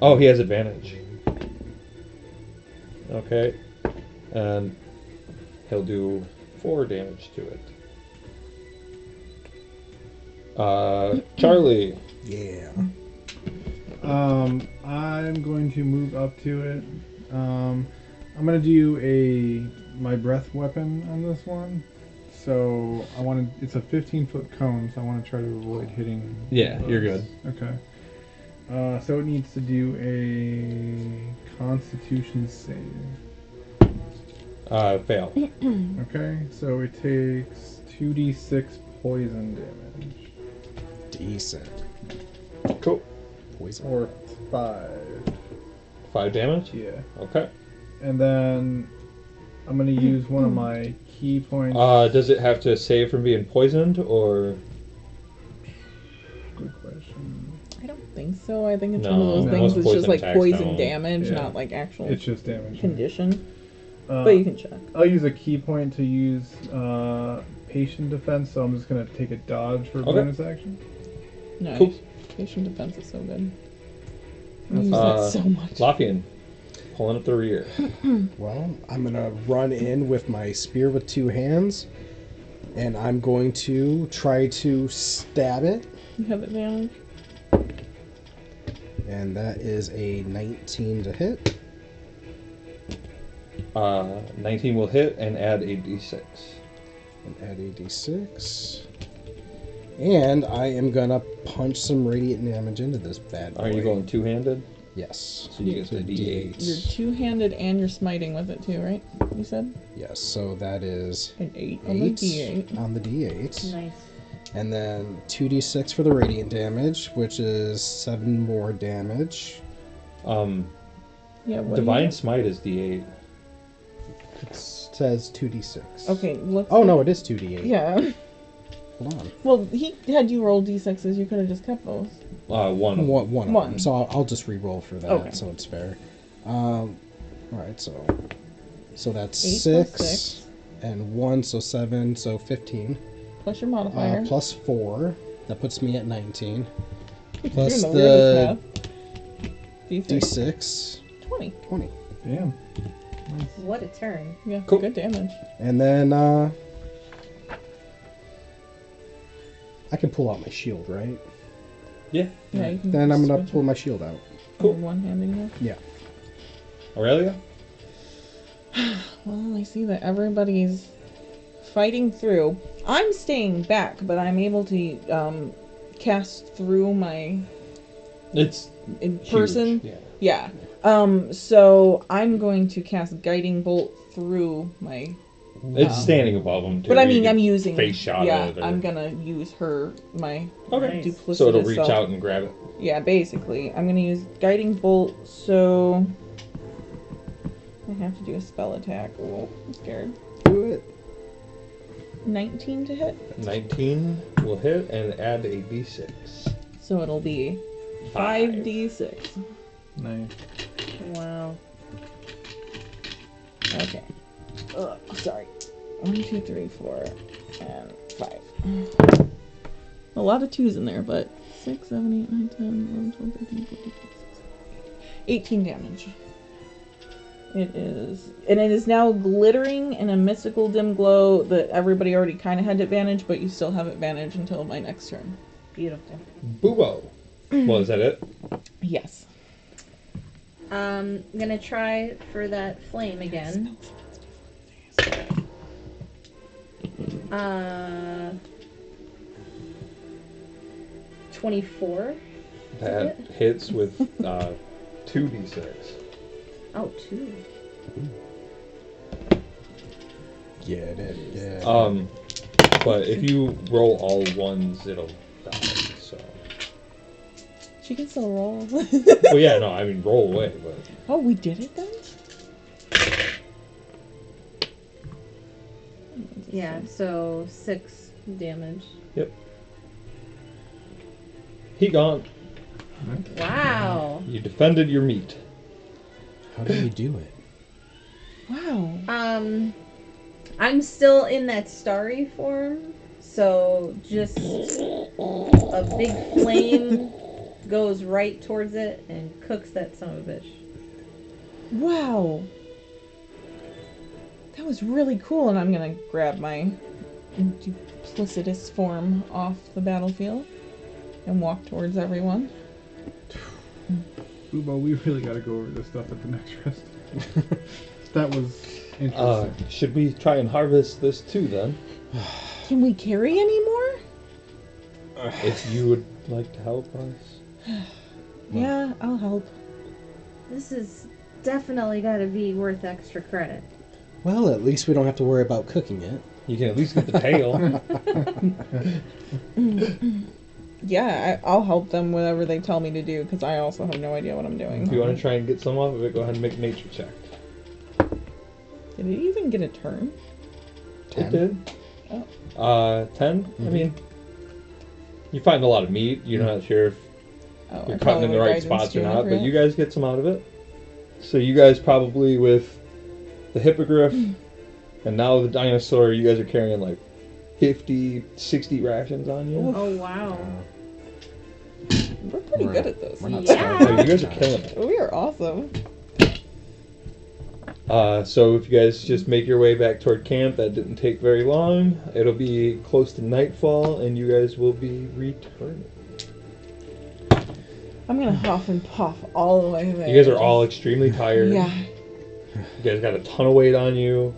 Oh, he has advantage. Okay. And he'll do 4 damage to it. Charlie. Yeah. I'm going to move up to it. I'm going to do my breath weapon on this one. So I want to. It's a 15-foot cone, so I want to try to avoid hitting. Yeah, those. you're good. Okay. So it needs to do a Constitution save. Fail. Okay. So it takes 2d6 poison damage. Decent. Cool. Poison. Or 5. 5 damage? Yeah. Okay. And then I'm gonna use one of my key points. Does it have to save from being poisoned, or? Good question. I don't think so. I think it's No, one of those no, things most that's just poison like attacks poison don't. damage, Yeah. not like actual It's just damage. condition. Uh, But you can check. I'll use a key point to use patient defense, so I'm just gonna take a dodge for a Okay. bonus action. Nice. Cool. Patient defense is so good. I That's use that so much. Lothian, pulling up the rear. Well, I'm gonna run in with my spear with 2 hands, and I'm going to try to stab it, You have advantage. and that is a 19 to hit. 19 will hit and add a d6. And add a d6. And I am gonna punch some radiant damage into this bad boy. Are you going two-handed? Yes. So you get the You're d8. two-handed and you're smiting with it too, right? You said? Yes, so that is An 8 on the 8 D8. on the d8. Nice. And then 2d6 for the radiant damage, which is 7 more damage. Yeah, what do you Divine get? Smite is d8. It says 2d6. Okay, let's... Oh no, it is 2d8. Yeah. Hold on. Well, he had you roll D6s. You could have just kept those. One. One of One. them. So I'll just re-roll for that, Okay. so it's fair. Alright, so that's 8 6, plus 6. and 1, so 7, so 15. Plus your modifier. Plus 4, that puts me at 19. You're Plus doing the weirdest the math. D6. d6, 20. 20. Damn. What a turn. Yeah, Cool. good damage. And then I can pull out my shield, right? Yeah. Yeah, you can Then I'm gonna switch pull it. my shield out. Cool. One-handing here. Yeah. Aurelia? Well, I see that everybody's fighting through. I'm staying back, but I'm able to cast through my It's in huge, person. Yeah. Yeah. So I'm going to cast Guiding Bolt through my. It's standing above them, too. But I You mean, can I'm using. face shot Yeah, it. Or... I'm gonna use my Okay. duplicitous So it'll reach self. out and grab it. Yeah, basically, I'm gonna use Guiding Bolt. So I have to do a spell attack. Oh, I'm scared. Do it. 19 to hit. 19 will hit and add a d6. So it'll be 5d6. Nice. Wow. Okay. Ugh, sorry. 1, 2, 3, 4, and 5. A lot of 2s in there, but 6, 7, 8, 9, 10, 11, 12, 13, 14, 15, 16. 18 damage. It is. And it is now glittering in a mystical dim glow that everybody already kind of had advantage, but you still have advantage until my next turn. Beautiful. Boobo. Well, is that it? Yes. I'm gonna try for that flame again. 24. That hits with 2d6. Oh, 2. Get it. Yeah. But if you roll all ones, it'll die. So. She can still roll. Well, yeah, no, I mean roll away, but Oh, we did it then? Yeah, so 6 damage. he gone. Wow. You defended your meat. How do you do it? Wow. I'm still in that starry form, so just a big flame goes right towards it and cooks that son of a bitch. Wow. That was really cool, and I'm gonna grab my duplicitous form off the battlefield and walk towards everyone. Boobo, we really gotta go over this stuff at the next rest. That was Interesting. Should we try and harvest this too then? Can we carry any more? If you would like to help us. Yeah, I'll help. This is definitely got to be worth extra credit. Well, at least we don't have to worry about cooking it. You can at least get the tail. Yeah, I'll help them whatever they tell me to do, because I also have no idea what I'm doing. If you want to try and get some off of it, go ahead and make a nature check. Did it even get a turn? It did. Oh. 10? Mm-hmm. I mean, you find a lot of meat. You're not sure if Oh, you're I cutting probably in the would've right guidance spots or doing not, for but it. you guys get some out of it. So you guys probably with the hippogriff and now the dinosaur, you guys are carrying like 50, 60 rations on you. Oh, wow. We're pretty good at this. We're not Yeah. So you guys are killing it. We are awesome. So if you guys just make your way back toward camp, that didn't take very long. It'll be close to nightfall, and you guys will be returning. I'm gonna huff and puff all the way there. You guys are all extremely tired. Yeah. You guys got a ton of weight on you.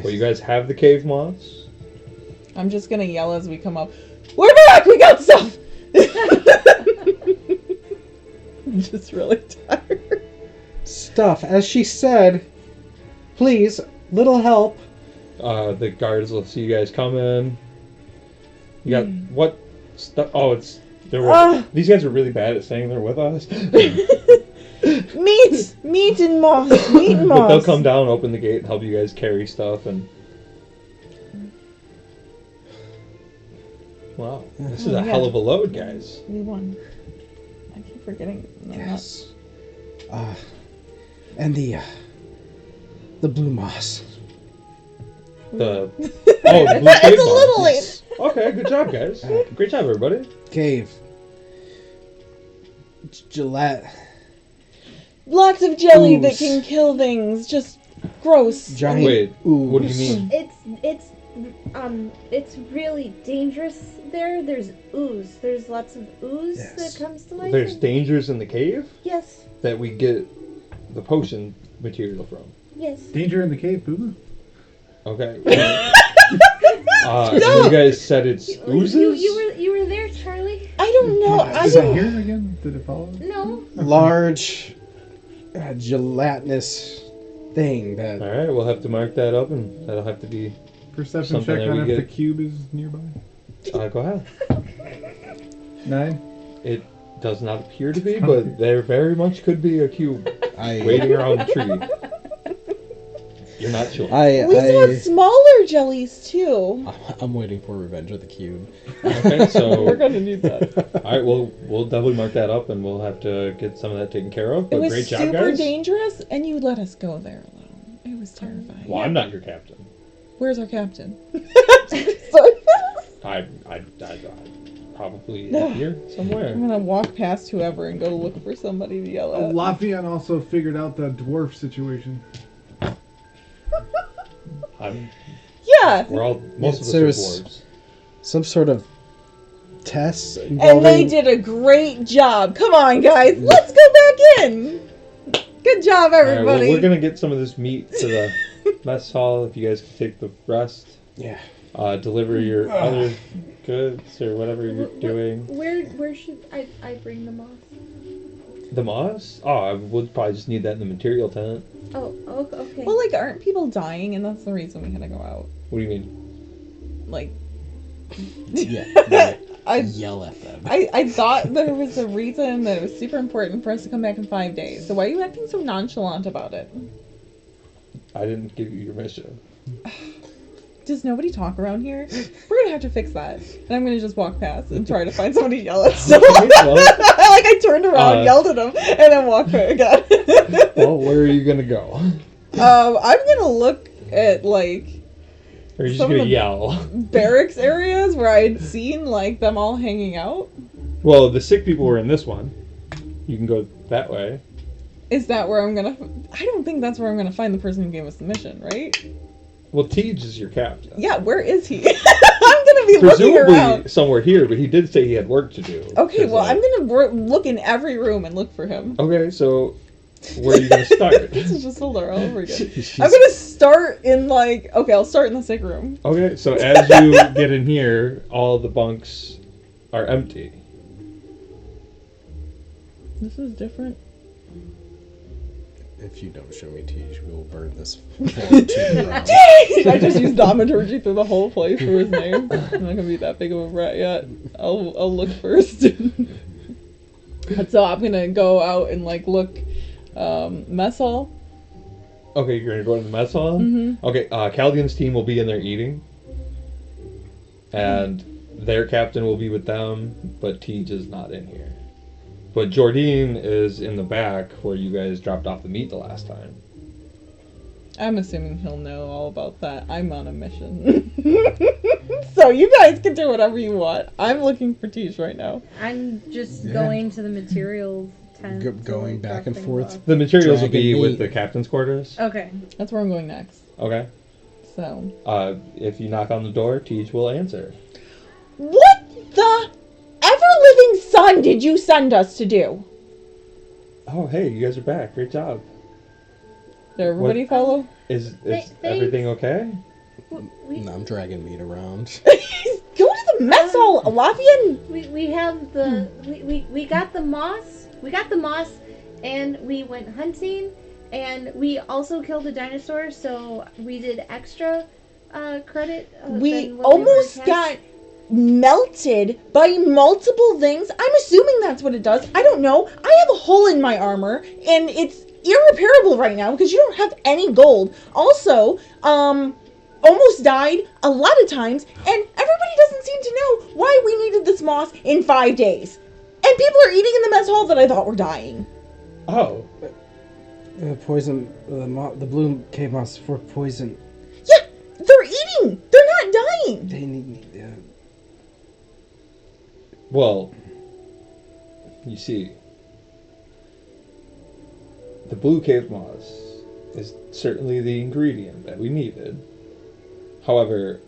But you guys have the cave moths. I'm just gonna yell as we come up. We're back! We got stuff! I'm just really tired. Stuff, as she said. Please, little help. The guards will see you guys come in. You got what stuff? Oh, it's these guys are really bad at saying they're with us. Meat and moss. Meat and moss. But they'll come down, open the gate, and help you guys carry stuff. And wow, this is a hell of a load, guys. We won. I keep forgetting. No, Yes. And the blue moss. The blue cave It's a moth. little late. Okay, good job, guys. Great job, everybody. Cave. Gillette. Lots of jelly that Ooze. can kill things. Just gross. Giant Wait, ooze. what do you mean? It's really dangerous there. There's ooze. There's lots of ooze Yes. that comes to life. There's dangers in the cave Yes, that we get the potion material from. yes. Danger in the cave, Boo. Okay. You guys said it's oozes? You were there, Charlie. I don't know. I Did I don't. hear it again? Did it follow? No. Large, gelatinous thing that. All right, we'll have to mark that up, and that'll have to be. Perception Something check that we on if the get. cube is nearby. Go ahead. 9. It does not appear to be, but there very much could be a cube I. waiting around the tree. You're not sure. We still have smaller jellies too. I'm waiting for Revenge of the Cube. Okay, so We're gonna need that. all right, we'll definitely mark that up, and we'll have to get some of that taken care of. It But was great job, super guys. dangerous, and you let us go there alone. It was terrifying. Well, I'm not your captain. Where's our captain? Sorry. I probably here somewhere. I'm gonna walk past whoever and go look for somebody to yell at. Lafayette also figured out the dwarf situation. Yeah, We're all most of us there are was- dwarves. Some sort of test and they involving. did a great job. Come on, guys, let's go back in. Good job, All right, everybody. well, we're gonna get some of this meat to the mess hall. If you guys can take the rest, Yeah. deliver your other goods or whatever you're doing. Where should I bring the moss? The moss? Oh, I would probably just need that in the material tent. Oh, okay. Well, like, aren't people dying, and that's the reason we had to go out? What do you mean? Like, Yeah. I Yell at them. I thought there was a reason that it was super important for us to come back in 5 days. So why are you acting so nonchalant about it? I didn't give you your mission. Does nobody talk around here? We're gonna have to fix that. And I'm gonna just walk past and try to find somebody to yell at someone. Well, Like I turned around, yelled at them, and then walked back again. well, where are you gonna go? I'm gonna look at like Or are you just Some of gonna the- yell? barracks areas where I'd seen like them all hanging out. Well, the sick people were in this one. You can go that way. Is that where I'm gonna? I don't think that's where I'm gonna find the person who gave us the mission, right? Well, Tej is your captain. Yeah, where is he? I'm gonna be looking around. Presumably somewhere here, but he did say he had work to do. Okay, 'Cause, well, like- I'm gonna look in every room and look for him. Okay, so Where are you gonna start? This is just a lure all over again. She's- I'm gonna start in like, okay, I'll start in the sick room. Okay, so as you get in here, all the bunks are empty. This is different. If you don't show me Tej, we will burn this floor to the ground. I just used Domaturgy through the whole place for his name. I'm not gonna be that big of a brat yet. I'll look first. So I'm gonna go out and like look mess hall. Okay, you're gonna go to the mess hall? Mm-hmm. Okay, Caldian's team will be in there eating. And their captain will be with them, but Tej is not in here. But Jordine is in the back where you guys dropped off the meat the last time. I'm assuming he'll know all about that. I'm on a mission. So you guys can do whatever you want. I'm looking for Tish right now. I'm just Yeah. going to the materials tent. to, Going like, back drop and things forth. off. The materials will be Dragon with meat. the captain's quarters. Okay. That's where I'm going next. Okay. So. If you knock on the door, Tej will answer. What the ever-living sun did you send us to do? Oh, hey, you guys are back. Great job. Did everybody follow? Is Thanks. everything okay? We, No, I'm dragging meat around. Go to the mess hall, Lavian. we have the we got the moss. We got the moss, and we went hunting, and we also killed a dinosaur. So we did extra credit. We than what almost were got melted by multiple things. I'm assuming that's what it does. I don't know. I have a hole in my armor, and it's irreparable right now because you don't have any gold. Also, almost died a lot of times, and everybody doesn't seem to know why we needed this moss in 5 days. And people are eating in the mess hall that I thought were dying. Oh, Poison, the blue cave moss for poison. Yeah, they're eating. They're not dying. They need. well, you see, the blue cave moss is certainly the ingredient that we needed. However,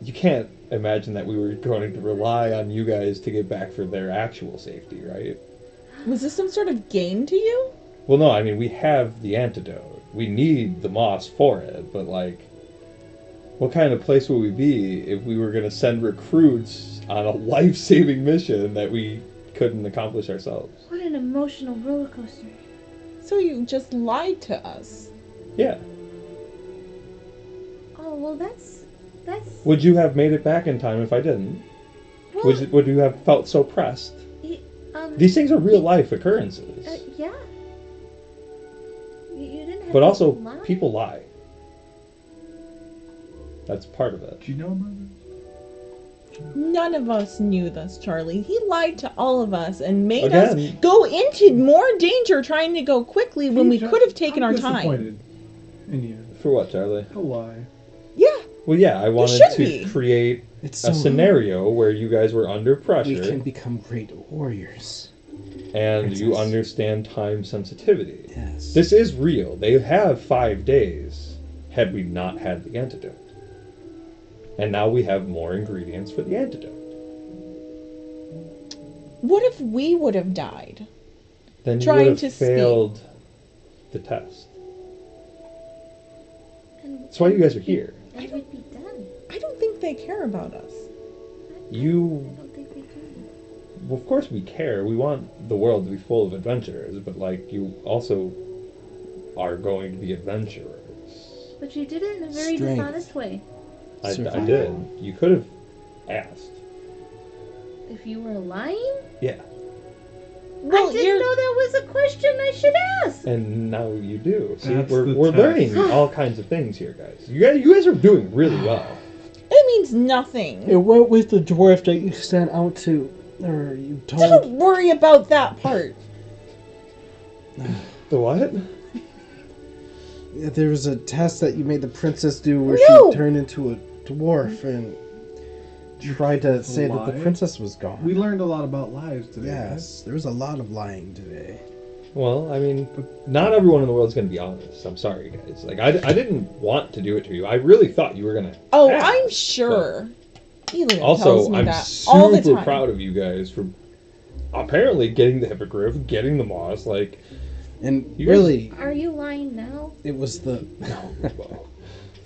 you can't imagine that we were going to rely on you guys to get back for their actual safety, right? Was this some sort of game to you? Well, no, I mean, we have the antidote. We need the moss for it, but, like, what kind of place would we be if we were going to send recruits on a life-saving mission that we couldn't accomplish ourselves? What an emotional roller coaster. So you just lied to us. Yeah. Oh well, that's. Would you have made it back in time if I didn't? Well, Would you have felt so pressed? These things are real-life occurrences. Yeah. You didn't have But to also, lie. people lie. That's part of it. Do you know about this? None of us knew this, Charlie. He lied to all of us and made Again. us go into more danger trying to go quickly when we could have taken I'm our time. disappointed in you. For what, Charlie? A lie. Yeah, Well, yeah, I wanted should to be. create It's a so scenario where you guys were under we pressure can become great warriors. and you Princess. understand time sensitivity. Yes. This is real. They have 5 days had we not had the antidote. And now we have more ingredients for the antidote. what if we would have died? Then you Trying would to have speak. failed the test. And, That's why you guys are here. and we'd be done. I don't think they care about us. I You, don't think we do. well, of course we care. We want the world to be full of adventurers, but, like, you also are going to be adventurers. But you did it in a very Strength. dishonest way. I Survival. did. You could have asked. If you were lying, Yeah. Well, I didn't know that was a question I should ask. And now you do. See, That's we're the test. learning all kinds of things here, guys. You guys are doing really well. It means nothing. It went with the dwarf that you sent out to, or you told. Don't worry about that part. The what? There was a test that you made the princess do where No! she turned into a dwarf and tried to say that the lie? princess was gone. We learned a lot about lies today. Yes, there was a lot of lying today. Well, I mean, not everyone in the world is going to be honest. I'm sorry, guys. Like, I didn't want to do it to you. I really thought you were going to. Oh, I'm sure. Helium tells Also, me I'm that all the super time. proud of you guys for apparently getting the hippogriff, getting the moss. Like, And You guys- really, Are you lying now? it was the.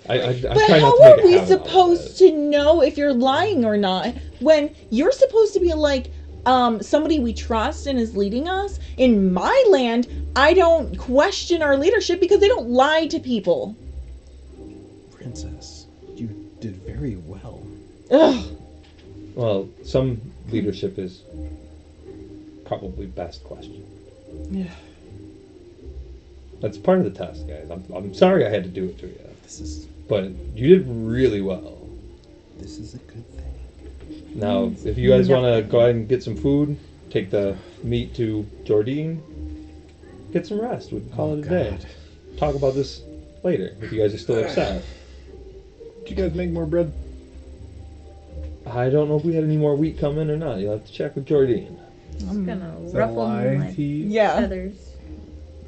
I But try not how to make are a we habit out of supposed that. to know if you're lying or not when you're supposed to be like somebody we trust and is leading us? In my land, I don't question our leadership because they don't lie to people. Princess, you did very well. Ugh. Well, some leadership is probably best question. Yeah. That's part of the test, guys. I'm sorry I had to do it to you, This is but you did really well. a good thing. Now, if you guys want to go ahead and get some food, take the meat to Jordine, get some rest. We can call it a day. God. Talk about this later if you guys are still upset. Did you guys make more bread? I don't know if we had any more wheat coming or not. You'll have to check with Jordine. I'm gonna Is that a ruffle lie, my T? Yeah. feathers.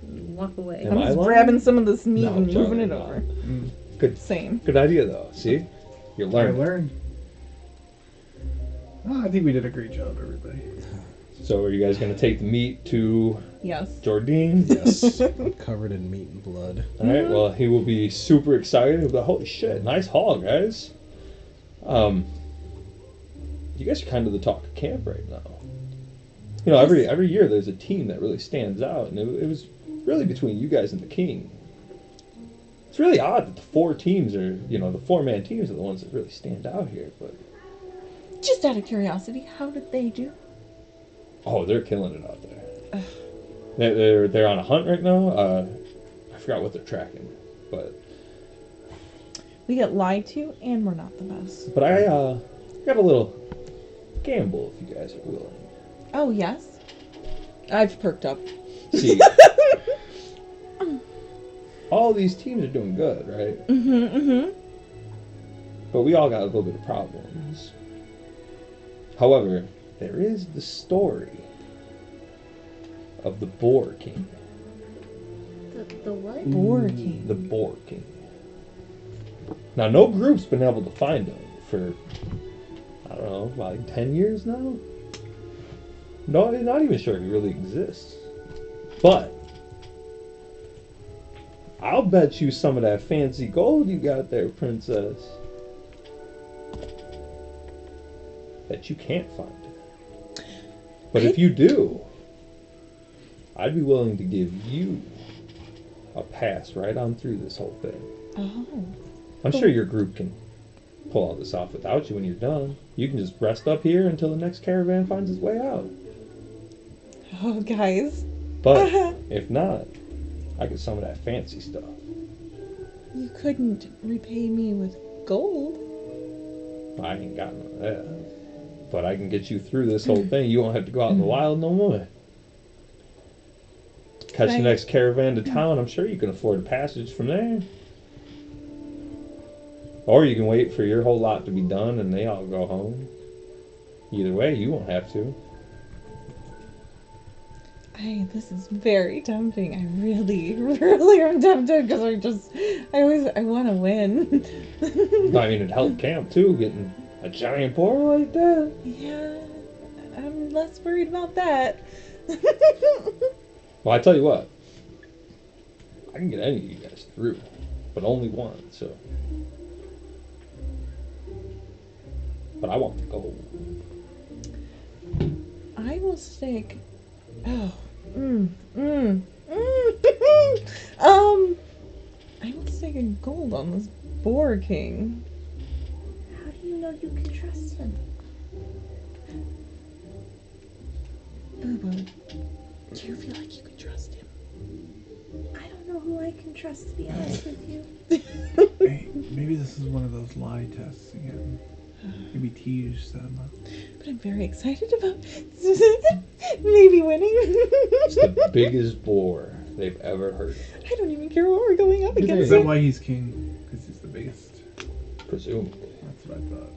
And walk away. Am I'm I just lying? grabbing some of this meat No, and moving Charlie, it no. over. Good, Same. good idea though. See, you're I learning. learned. Oh, I think we did a great job, everybody. So, are you guys gonna take the meat to Yes. Jordine? Yes. I'm covered in meat and blood. All right. Well, he will be super excited. He'll be like, "Holy shit, nice haul, guys!" You guys are kind of the talk of camp right now. You know, every year there's a team that really stands out, and it was really between you guys and the king. It's really odd that the four teams are, you know, the four-man teams are the ones that really stand out here. But Just out of curiosity, how did they do? oh, they're killing it out there. They're on a hunt right now. I forgot what they're tracking, but We get lied to, and we're not the best. I got a little gamble if you guys are willing. Oh, yes? I've perked up. See, all these teams are doing good, right? Mm-hmm, mm-hmm. But we all got a little bit of problems. However, there is the story of the Boar King. The what? Boar King. The Boar King. Now, no group's been able to find him for, I don't know, like 10 years now? No, I'm not even sure if he really exists. But I'll bet you some of that fancy gold you got there, Princess, that you can't find it. But if you do, I'd be willing to give you a pass right on through this whole thing. Oh. I'm sure your group can pull all this off without you when you're done. You can just rest up here until the next caravan finds its way out. Oh, guys. But if not, I get some of that fancy stuff. You couldn't repay me with gold. I ain't got none of that. But I can get you through this whole thing. You won't have to go out in the wild no more. Catch the Right. next caravan to town. I'm sure you can afford a passage from there. Or you can wait for your whole lot to be done and they all go home. Either way, you won't have to. This is very tempting. I really, really am tempted because I want to win. I mean, it helped camp too, getting a giant boar like that. Yeah, I'm less worried about that. Well, I tell you what, I can get any of you guys through, but only one, so. But I want the gold. I will stick. Oh, I will stick a gold on this Boar King. How do you know you can trust him? Boo Boo, do you feel like you can trust him? I don't know who I can trust, to be honest with you. Hey, maybe this is one of those lie tests again. Maybe tease them. But I'm very excited about maybe winning. It's the biggest boar they've ever heard of, I don't even care what we're going up Is against. that why he's king? Because he's the biggest. presumably. That's what I thought.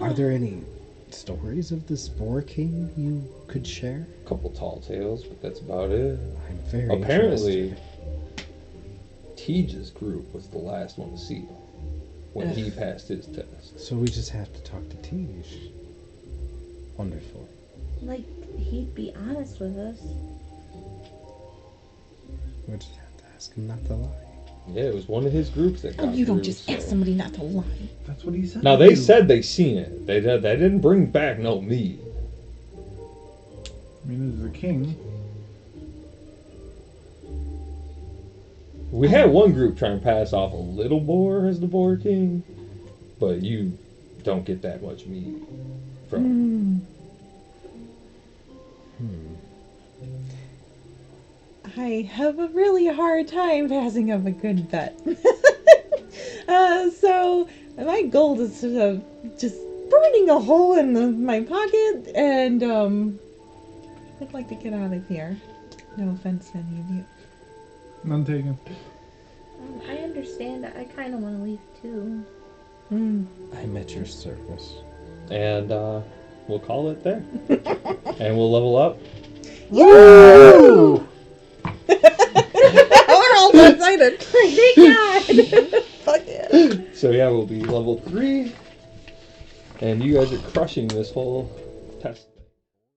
Are there any stories of this Boar King you could share? A couple tall tales, but that's about it. I'm very Apparently, interested. Tej's group was the last one to see him when he passed his test. So we just have to talk to Tej. Wonderful. Like, he'd be honest with us. We just have to ask him not to lie. Yeah, it was one of his groups that got Oh, you don't through, just so. ask somebody not to lie. That's what he said. Now, they said they seen it. They didn't bring back no meat. I mean, as a king. We had one group try and pass off a little boar as the boar king, but you don't get that much meat from I have a really hard time passing up a good bet. So my goal is just burning a hole in my pocket, and I'd like to get out of here. No offense to any of you. None taken. I understand. I kind of want to leave too. I'm at your service. And we'll call it there. And we'll level up. Woo! We're all excited. Thank God. Fuck yeah. So yeah, we'll be level 3. And you guys are crushing this whole test.